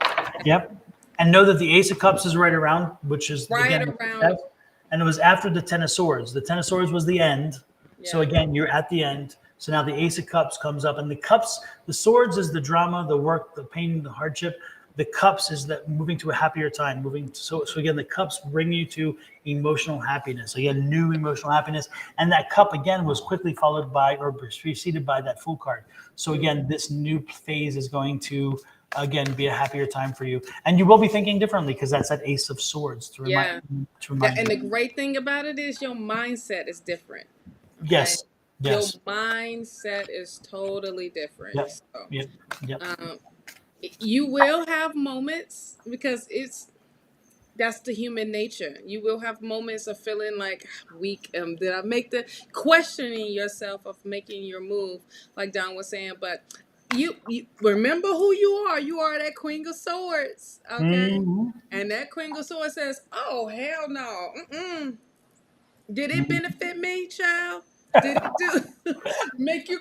Yep. And know that the Ace of Cups is right around, which is Right again around success. it. And it was after the Ten of Swords. The Ten of Swords was the end. So Yeah. again, you're at the end. So now the Ace of Cups comes up, and the swords is the drama, the work, the pain, the hardship. The cups is that moving to a happier time, so again, the cups bring you to emotional happiness. Again, new emotional happiness, and that cup again was quickly followed by or preceded by that Fool card. So Mm. again, this new phase is going to again be a happier time for you, and you will be thinking differently because that's that Ace of Swords to remind Yeah. to remind And you. the great thing about it is your mindset is different. Okay. Yes, Your yes, mindset is totally different. yep, So yep, yep, um, you will have moments because that's the human nature. You will have moments of feeling like weak. Did I make the questioning yourself of making your move, like Don was saying? But you remember who you are. You are that Queen of Swords, okay? hmm And that Queen of Swords says, "Oh hell no! Mm-mm. Did it benefit me, child? Did it do make you?"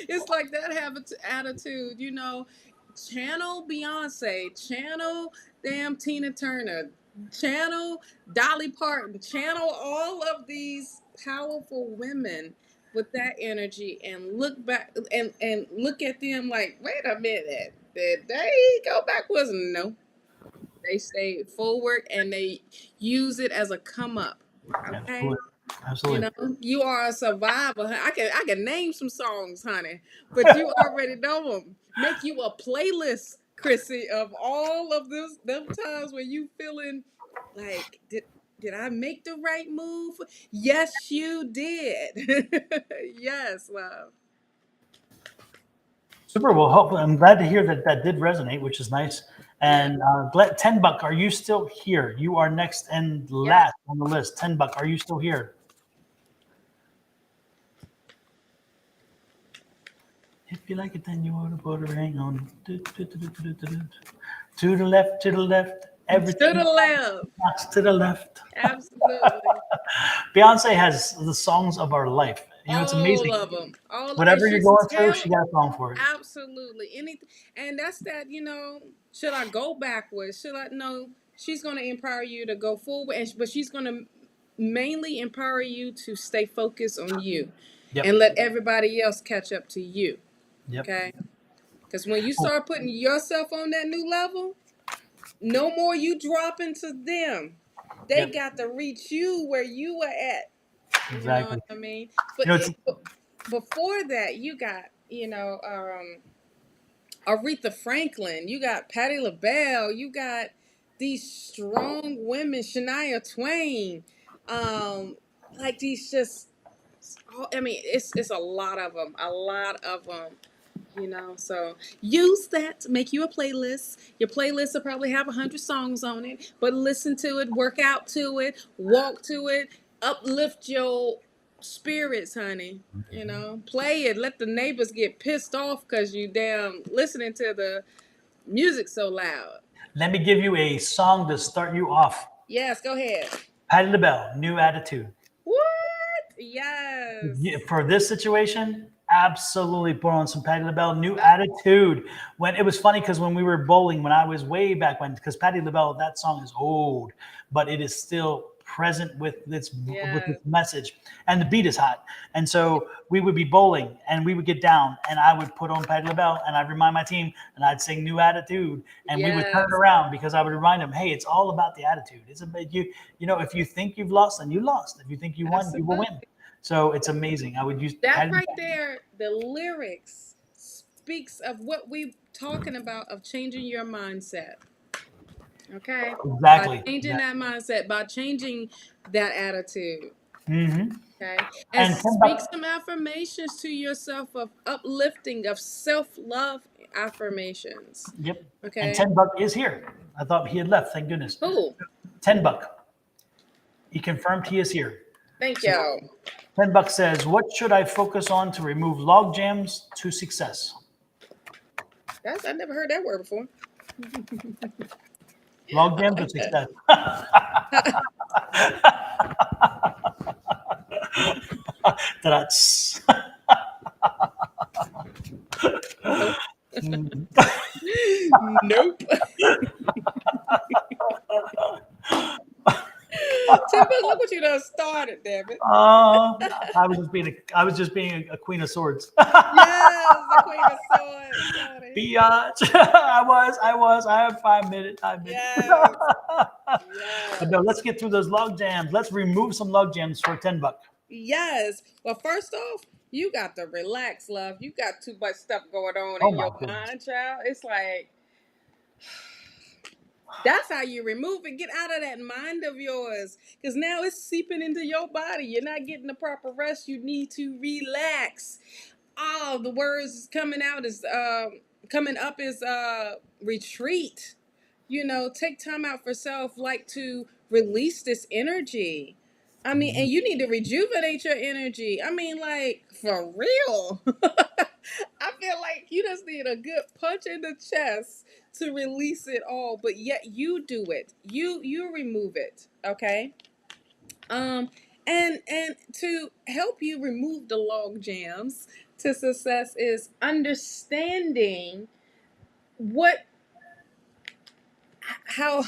It's like that have attitude, Channel Beyonce, channel damn Tina Turner, channel Dolly Parton, channel all of these powerful women with that energy and look back and look at them like, wait a minute, did they go backwards? No, They stay forward and they use it as a come up. Okay. Absolutely. You Absolutely. know, you are a survivor. I can name some songs, honey, but you already know them. Make you a playlist, Chrissy, of all of those them times when you feeling like did I make the right move? Yes, you did. Yes, love. Super. Well, hopefully, I'm glad to hear that that did resonate, which is nice. Yeah. And Ten Buck, are you still here? You are next and Yeah. last on the list. 10 Buck, are you still here? If you like it, then you ought to put a ring on. Do, do, do, do, do, do, do. To the left, to the left. To Everything the left. knocks to the left. Absolutely. Beyonce has the songs of our life. You know, it's All amazing. of them. All and Whatever you're she's going through, tell she got a song for it. absolutely anything. And that's that, should I go backwards? Should I no, she's gonna empower you to go forward but she's gonna mainly empower you to stay focused on you and Yep. let everybody else catch up to you. Yep. Okay? Because when you Oh, start putting yourself on that new level, no more you dropping to them. They yep. got to reach you where you were at. You know what Exactly. I mean? You know, it's But before that, you got, Aretha Franklin, you got Patti LaBelle, you got these strong women, Shania Twain, like these just, I mean, it's a lot of them. So use that to make you a playlist. Your playlist will probably have 100 songs on it, but listen to it, work out to it, walk to it, uplift your spirits, honey. Play it. Let the neighbors get pissed off because you damn listening to the music so loud. let me give you a song to start you off. Yes, go ahead. Patti LaBelle, New Attitude. What? Yes. For this situation, absolutely put on some Patti LaBelle, New Love. Attitude. When it was funny because when we were bowling, when I was way back when, because Patti LaBelle, that song is old, but it is still present with Yes. its message, and the beat is hot. And so we would be bowling, and we would get down, and I would put on Patti LaBelle, and I'd remind my team, and I'd sing New Attitude, and we would turn Yes. around because I would remind them, hey, it's all about the attitude. It's about you. You know, if you think you've lost, then you lost. If you think you won, you will Absolutely. win. So it's amazing. I would use That Patty. right there, the lyrics speaks of what we talking about of changing your mindset. Okay? By Exactly. changing that mindset, by changing that attitude. Mm-hmm. Okay? And And speak some affirmations to yourself of uplifting, of self-love affirmations. yep. And Okay? 10 Buck is here. I thought he had left. Thank goodness. Cool. 10 Buck. He confirmed he is here. Thank So y'all. 10 Buck says, "What should I focus on to remove log jams to success?" I never heard that word before. Log I jams or like success? that. That's Nope. Nope. Timber, look what you done started, damn it. I was just being a queen of swords. Yes, the Queen of Swords, honey. Biatch. I have 5 minutes. 5 minutes. Yes, But no, yes, let's get through those log jams. Let's remove some log jams for 10 bucks. yes. Well, first off, you got to relax, love. You got too much stuff going on Oh in my your goodness. mind, child. It's like that's how you remove it. Get out of that mind of yours. Because now it's seeping into your body. You're not getting the proper rest. You need to relax. Oh, the words coming out is coming up is retreat. Take time out for self, like to release this energy. I mean, and you need to rejuvenate your energy. I mean, like for real. I feel like you just need a good punch in the chest to release it all, but yet you do it. You remove it, okay? Um and to help you remove the log jams to success is understanding what how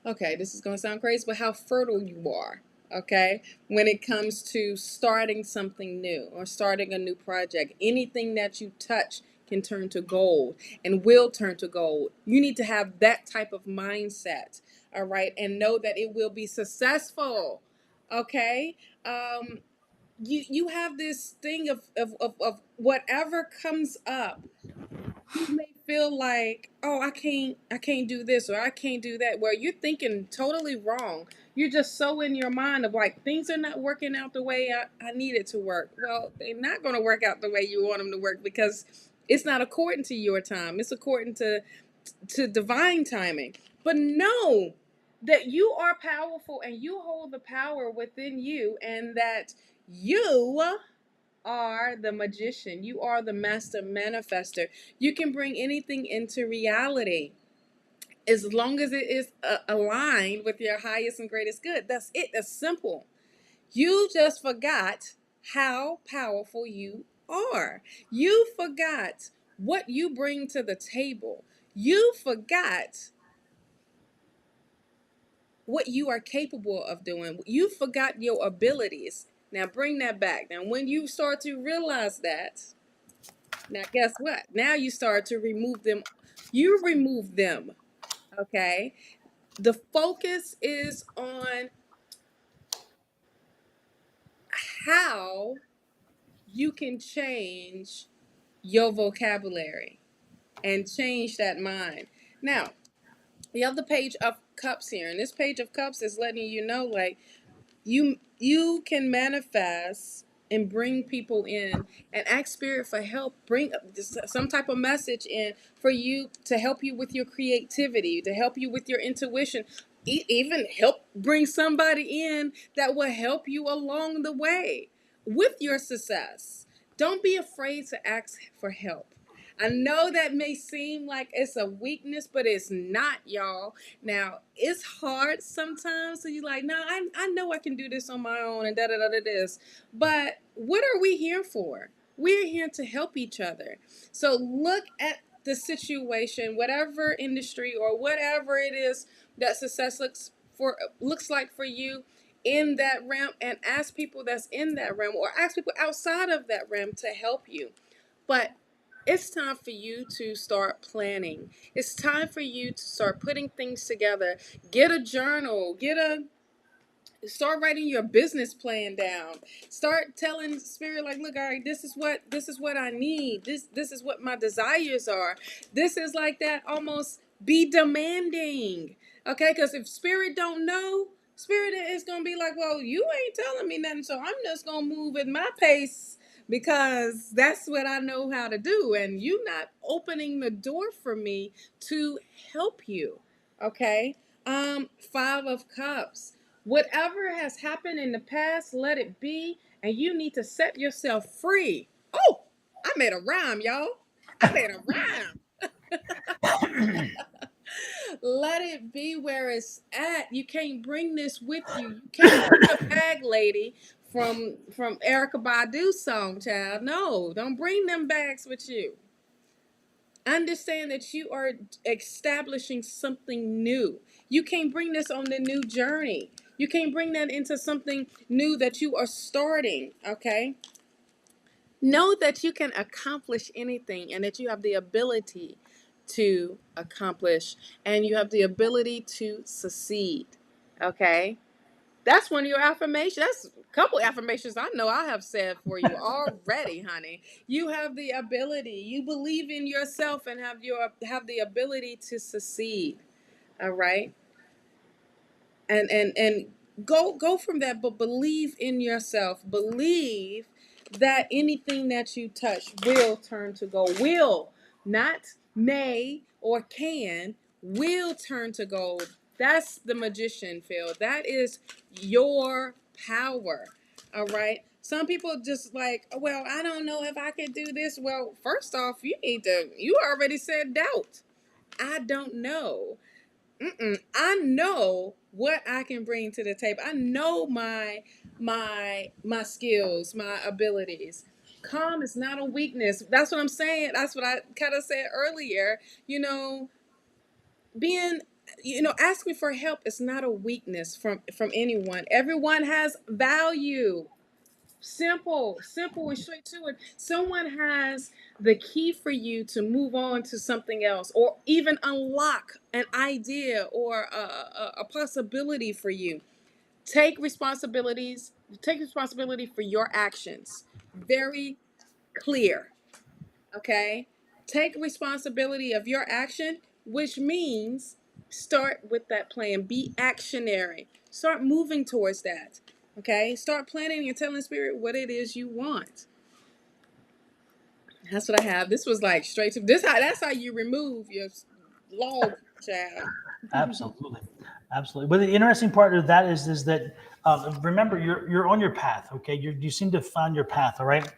okay, this is going to sound crazy, but how fertile you are, okay, when it comes to starting something new or starting a new project. Anything that you touch can turn to gold and will turn to gold. You need to have that type of mindset, all right, and know that it will be successful. Okay. You have this thing of whatever comes up. You may feel like, oh, I can't do this or I can't do that. Well, you're thinking totally wrong. You're just so in your mind of like things are not working out the way I need it to work. Well, they're not going to work out the way you want them to work because it's not according to your time. It's according to divine timing. But know that you are powerful and you hold the power within you, and that you are the magician. You are the master manifester. You can bring anything into reality as long as it is aligned with your highest and greatest good. That's it. That's simple. You just forgot how powerful you are. You forgot what you bring to the table. You forgot what you are capable of doing. You forgot your abilities. Now bring that back. Now, when you start to realize that, now guess what? Now you start to remove them. You remove them. Okay. The focus is on how you can change your vocabulary and change that mind. Now, we have the page of cups here, and this page of cups is letting you know, like, you can manifest and bring people in and ask spirit for help, bring some type of message in for you to help you with your creativity, to help you with your intuition, even help bring somebody in that will help you along the way with your success. Don't be afraid to ask for help. I know that may seem like it's a weakness, but it's not, y'all. Now, it's hard sometimes. So you're like, no, I know I can do this on my own and da da da da this. But what are we here for? We're here to help each other. So look at the situation, whatever industry or whatever it is that success looks like for you in that realm, and ask people that's in that realm or ask people outside of that realm to help you. But it's time for you to start planning. It's time for you to start putting things together. Get a journal, start writing your business plan down. Start telling spirit, like, look, all right, this is what I need. This is what my desires are. This is like that, almost be demanding. Okay, because if spirit don't know, spirit is gonna be like, well, you ain't telling me nothing, so I'm just gonna move at my pace because that's what I know how to do, and you not opening the door for me to help you. Okay. Five of Cups. Whatever has happened in the past, let it be, and you need to set yourself free. Oh, I made a rhyme, y'all. I made a rhyme. Let it be where it's at. You can't bring this with you. You can't bring the bag lady from Erica Badu's song, child. No, don't bring them bags with you. Understand that you are establishing something new. You can't bring this on the new journey. You can't bring that into something new that you are starting, okay? Know that you can accomplish anything and that you have the ability to accomplish and you have the ability to succeed, okay? That's one of your affirmations. That's a couple affirmations I know I have said for you already, honey. You have the ability. You believe in yourself and have the ability to succeed. All right? And go from that, but believe in yourself. Believe that anything that you touch will turn to gold. Will, not may or can, will turn to gold. That's the magician, Phil. That is your power. All right. Some people just like, well, I don't know if I could do this. Well, first off, you already said doubt. I don't know. I know what I can bring to the table. I know my skills, my abilities. Calm is not a weakness. That's what I'm saying. That's what I kind of said earlier. Being, asking for help is not a weakness from anyone. Everyone has value. Simple and straight to it. Someone has the key for you to move on to something else, or even unlock an idea or a possibility for you. Take responsibilities. Take responsibility for your actions. Very clear. Okay. Take responsibility of your action, which means start with that plan. Be actionary. Start moving towards that. Okay. Start planning and telling spirit what it is you want. That's what I have. This was like straight to this. That's how you remove your log, child. Absolutely, absolutely. But the interesting part of that is that remember you're on your path. Okay, you seem to find your path. All right.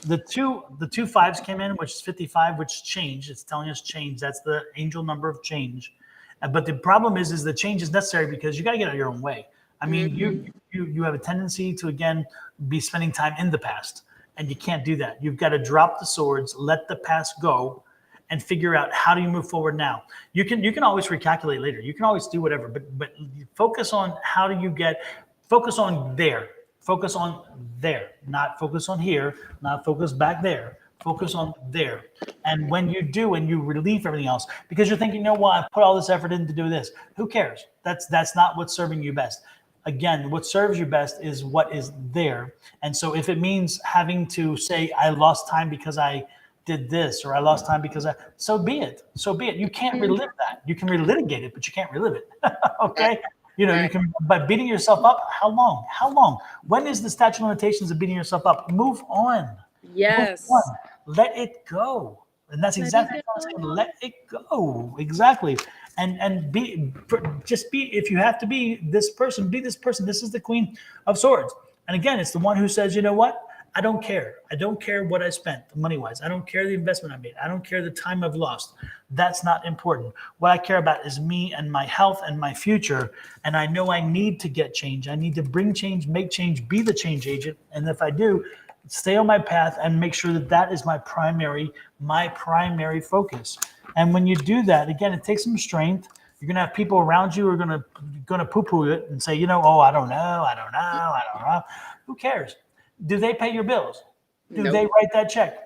The two fives came in, which is 55, which changed. It's telling us change. That's the angel number of change. But the problem is the change is necessary because you got to get out of your own way. I mean, you have a tendency to again be spending time in the past, and you can't do that. You've got to drop the swords, let the past go, and figure out how do you move forward now. You can always recalculate later. You can always do whatever, but focus on how do you get focus on there. Focus on there, not focus on here, not focus back there. Focus on there. And when you do and you relieve everything else, because you're thinking, you know what, I put all this effort in to do this. Who cares? That's not what's serving you best. Again, what serves you best is what is there. And so if it means having to say, I lost time because I did this, or I lost time because so be it. So be it. You can't relive that. You can relitigate it, but you can't relive it. Okay. You can, by beating yourself up, how long? How long? When is the statute of limitations of beating yourself up? Move on. Move on. Yes. Let it go. And that's Let it exactly what I'm saying. go. Let it go. Exactly. And just be, if you have to be this person, be this person. This is the Queen of Swords. And again, it's the one who says, you know what? I don't care. I don't care what I spent money-wise. I don't care the investment I made. I don't care the time I've lost. That's not important. What I care about is me and my health and my future. And I know I need to get change. I need to bring change, make change, be the change agent. And if I do, stay on my path and make sure that that is my primary focus. And when you do that, again, it takes some strength. You're gonna have people around you who are gonna poo-poo it and say, oh, I don't know. Who cares? Do they pay your bills? Do Nope. they write that check?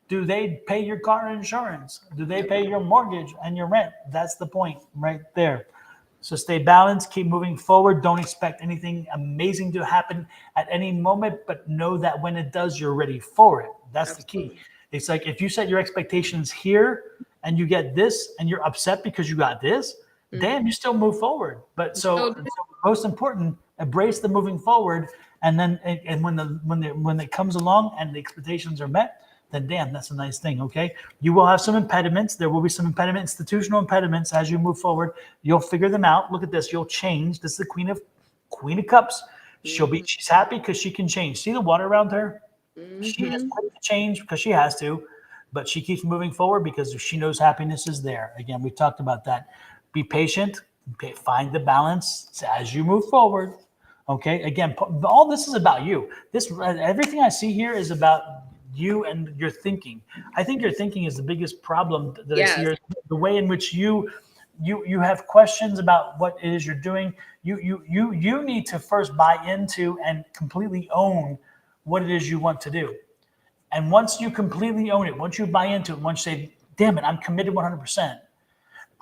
Do they pay your car insurance? Do they pay your mortgage and your rent? That's the point right there. So stay balanced, keep moving forward. Don't expect anything amazing to happen at any moment, but know that when it does, you're ready for it. That's the key. It's like if you set your expectations here and you get this and you're upset because you got this, damn, you still move forward. But so most important, embrace the moving forward. And then, and when it comes along and the expectations are met, then damn, that's a nice thing. Okay, you will have some impediments. There will be some institutional impediments as you move forward. You'll figure them out. Look at this. You'll change. This is the Queen of Cups. She's happy because she can change. See the water around her. She is quick to change because she has to, but she keeps moving forward because she knows happiness is there. Again, we talked about that. Be patient. Find the balance as you move forward. Okay. Again, all this is about you. Everything I see here is about you and your thinking. I think your thinking is the biggest problem that I see here. The way in which you have questions about what it is you're doing. You need to first buy into and completely own what it is you want to do. And once you completely own it, once you buy into it, once you say, damn it, I'm committed 100%.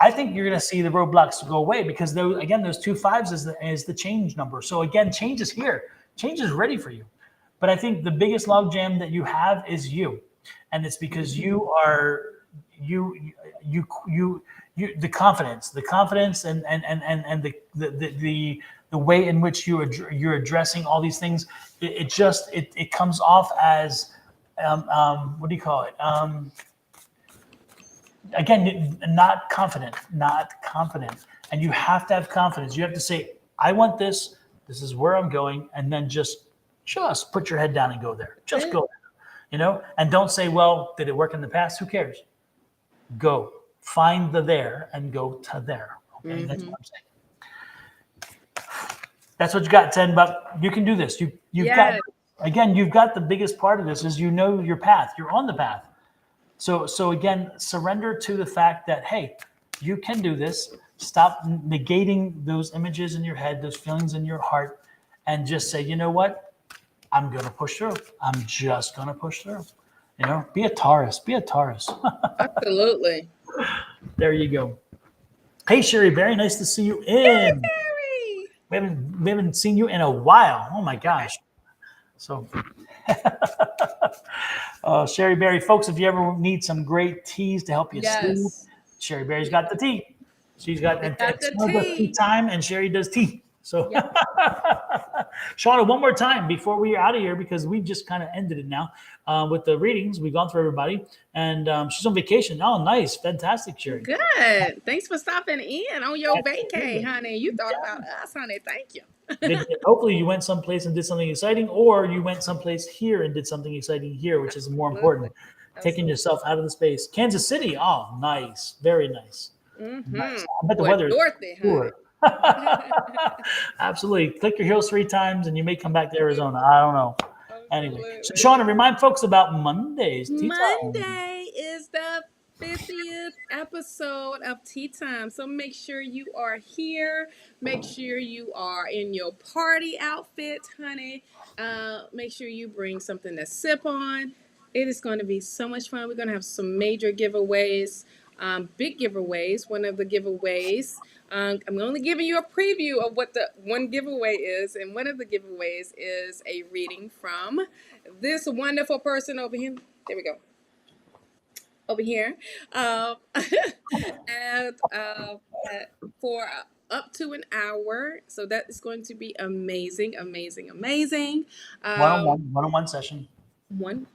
I think you're going to see the roadblocks go away because those 2 5s is the change number. So again, change is here. Change is ready for you. But I think the biggest logjam that you have is you, and it's because you are the confidence, and the way in which you're addressing all these things. It comes off as what do you call it? Again, not confident, and you have to have confidence. You have to say, I want this. This is where I'm going, and then just put your head down and go there. Just go there, and don't say, well, did it work in the past? Who cares? Go find the there and go to there. Okay, that's what I'm saying. That's what you got, 10 bucks. You can do this. You've got the biggest part of this is your path. You're on the path. So again, surrender to the fact that, hey, you can do this. Stop negating those images in your head, those feelings in your heart, and just say, you know what? I'm going to push through. I'm just going to push through. You know, be a Taurus. Be a Taurus. Absolutely. There you go. Hey, Sherry, very nice to see you Hey, in. Barry. We haven't seen you in a while. Oh my Right. gosh. So, Sherry Berry, folks, if you ever need some great teas to help you sleep, Yes. Sherry Berry's got the tea. She's got, We and got the Shauna does tea tea. time, and Sherry does tea. So, Yep. Shauna, one more time before we are out of here, because we just kind of ended it now with the readings. We've gone through everybody, and she's on vacation. Oh, nice. Fantastic, Sherry. Good. Thanks for stopping in on your vacay, Absolutely. honey. You thought about us, honey. Thank you. Hopefully you went someplace and did something exciting, or you went someplace here and did something exciting here, which is more Absolutely. important. Taking Absolutely. yourself out of the space. Kansas City, oh, nice, very nice, Mm-hmm. nice. I bet the Boy, weather is Dorothy, honey. cooler. Absolutely. Click your heels 3 times, and you may come back to Arizona. I don't know. Anyway, so Absolutely. Shauna, remind folks about Mondays, tea time. Monday is the 50th episode of Tea Time. So make sure you are here. Make sure you are in your party outfit, honey. Make sure you bring something to sip on. It is going to be so much fun. We're going to have some major giveaways, big giveaways. One of the giveaways, I'm only giving you a preview of what the one giveaway is. And one of the giveaways is a reading from this wonderful person over here. There we go. Over here. And for up to an hour. So that is going to be amazing, amazing, amazing. Um, One-on-one session.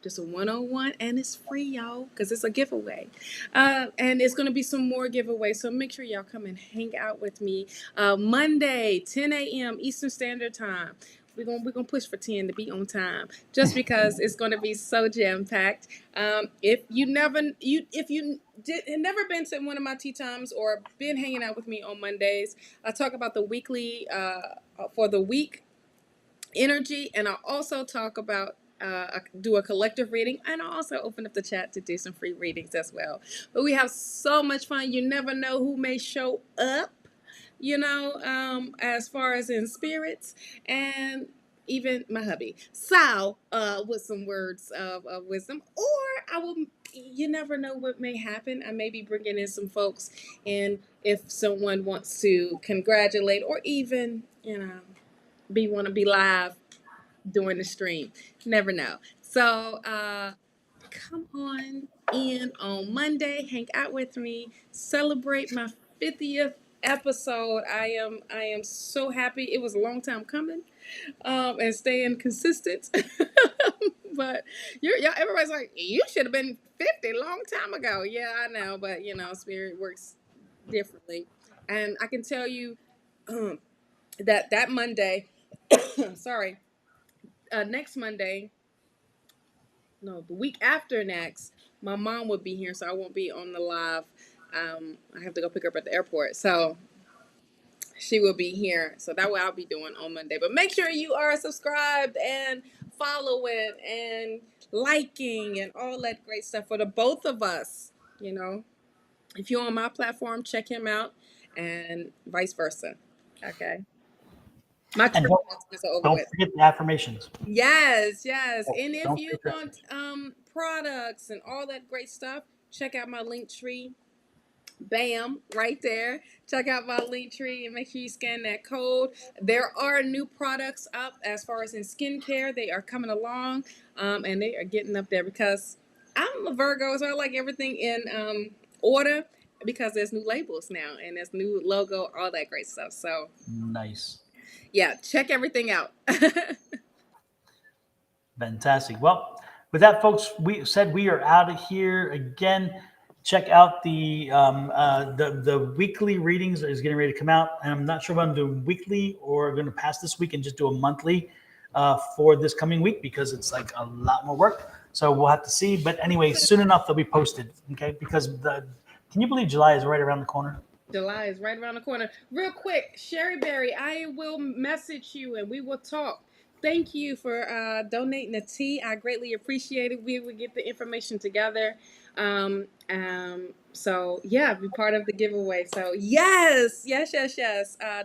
just a one-on-one, and it's free, y'all, because it's a giveaway. And it's going to be some more giveaways, so make sure y'all come and hang out with me Monday 10 a.m. Eastern Standard Time. We're gonna push for 10 to be on time, just because it's gonna be so jam packed. If you have never been to one of my tea times or been hanging out with me on Mondays, I talk about the weekly for the week energy, and I also talk about do a collective reading, and I also open up the chat to do some free readings as well. But we have so much fun. You never know who may show up, as far as in spirits, and even my hubby. So, with some words of wisdom, or I will. You never know what may happen. I may be bringing in some folks, and if someone wants to congratulate, or even want to be live during the stream. Never know. So come on in on Monday, hang out with me, celebrate my 50th episode. I am so happy. It was a long time coming, and staying consistent. But y'all, everybody's like, you should have been 50 a long time ago. Yeah, I know, but spirit works differently, and I can tell you that Monday. Sorry, next Monday, no, the week after next, my mom would be here, so I won't be on the live. I have to go pick her up at the airport, so she will be here. So that way I'll be doing on Monday. But make sure you are subscribed and following and liking and all that great stuff for the both of us. If you're on my platform, check him out, and vice versa. Okay. My And church announcements are over don't with. forget the affirmations. Yes, yes. And if Don't you forget the want products and all that great stuff, check out my link tree. Bam, right there. Check out my link tree and make sure you scan that code. There are new products up as far as in skincare. They are coming along, and they are getting up there because I'm a Virgo, so I like everything in order, because there's new labels now and there's new logo, all that great stuff. So nice. yeah, check everything out. Fantastic. Well, with that, folks, we said we are out of here again. Check out the weekly readings that is getting ready to come out, and I'm not sure if I'm doing weekly or going to pass this week and just do a monthly for this coming week, because it's like a lot more work. So we'll have to see. But anyway, soon enough they'll be posted. Okay, because can you believe July is right around the corner? July is right around the corner. Real quick, Sherry Berry, I will message you and we will talk. Thank you for donating the tea. I greatly appreciate it. We will get the information together. So yeah, be part of the giveaway. So yes.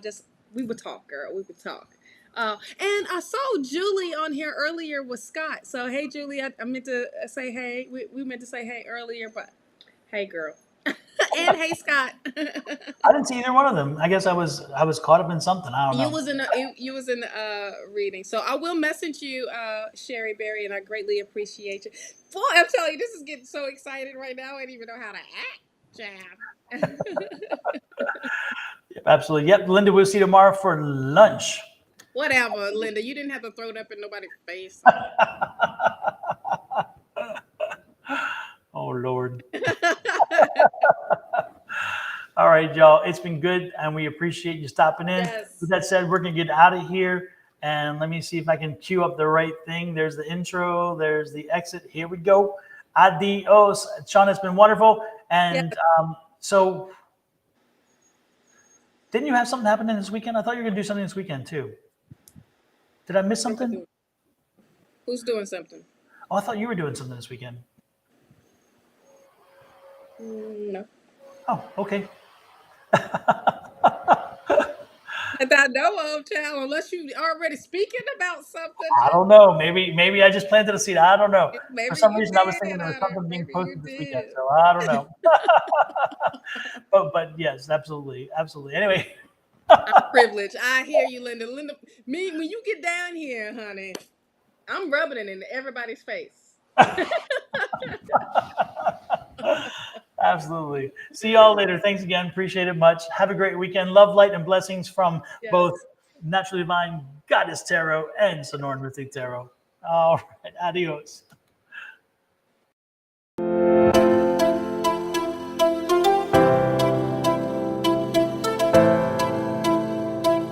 Just we will talk, girl. We will talk. And I saw Julie on here earlier with Scott. So hey, Julie, I meant to say hey. We meant to say hey earlier, but hey, girl, and hey, Scott. I didn't see either one of them. I guess I was caught up in something. I don't You know. was in you was in the reading, so I will message you, Sherry Berry, and I greatly appreciate you. Boy, I'm telling you, this is getting so excited right now. I don't even know how to act, Jam. Yep, absolutely. Yep, Linda, we'll see you tomorrow for lunch. Whatever, Linda. You didn't have to throw it up in nobody's face. Oh Lord. All right, y'all. It's been good, and we appreciate you stopping in. Yes. With that said, we're gonna get out of here, and let me see if I can cue up the right thing. There's the intro. There's the exit. Here we go. Adios, Shawna. It's been wonderful. And so, didn't you have something happening this weekend? I thought you were gonna do something this weekend too. Did I miss something? Who's doing something? Oh, I thought you were doing something this weekend. No. Oh, okay. That I know of, child, unless you already speaking about something. I don't know. Maybe I just planted a seed. I don't know. Maybe For some you reason, I was did, thinking there was Hunter. something being Maybe you posted this weekend. did. So I don't know. but yes, absolutely. Anyway. I'm privileged. I hear you, Linda. Linda, me when you get down here, honey, I'm rubbing it in everybody's face. Absolutely. See y'all later. Thanks again. Appreciate it much. Have a great weekend. Love, light, and blessings from both Naturally Divine Goddess Tarot and Sonoran Mystic Tarot. All right. Adios.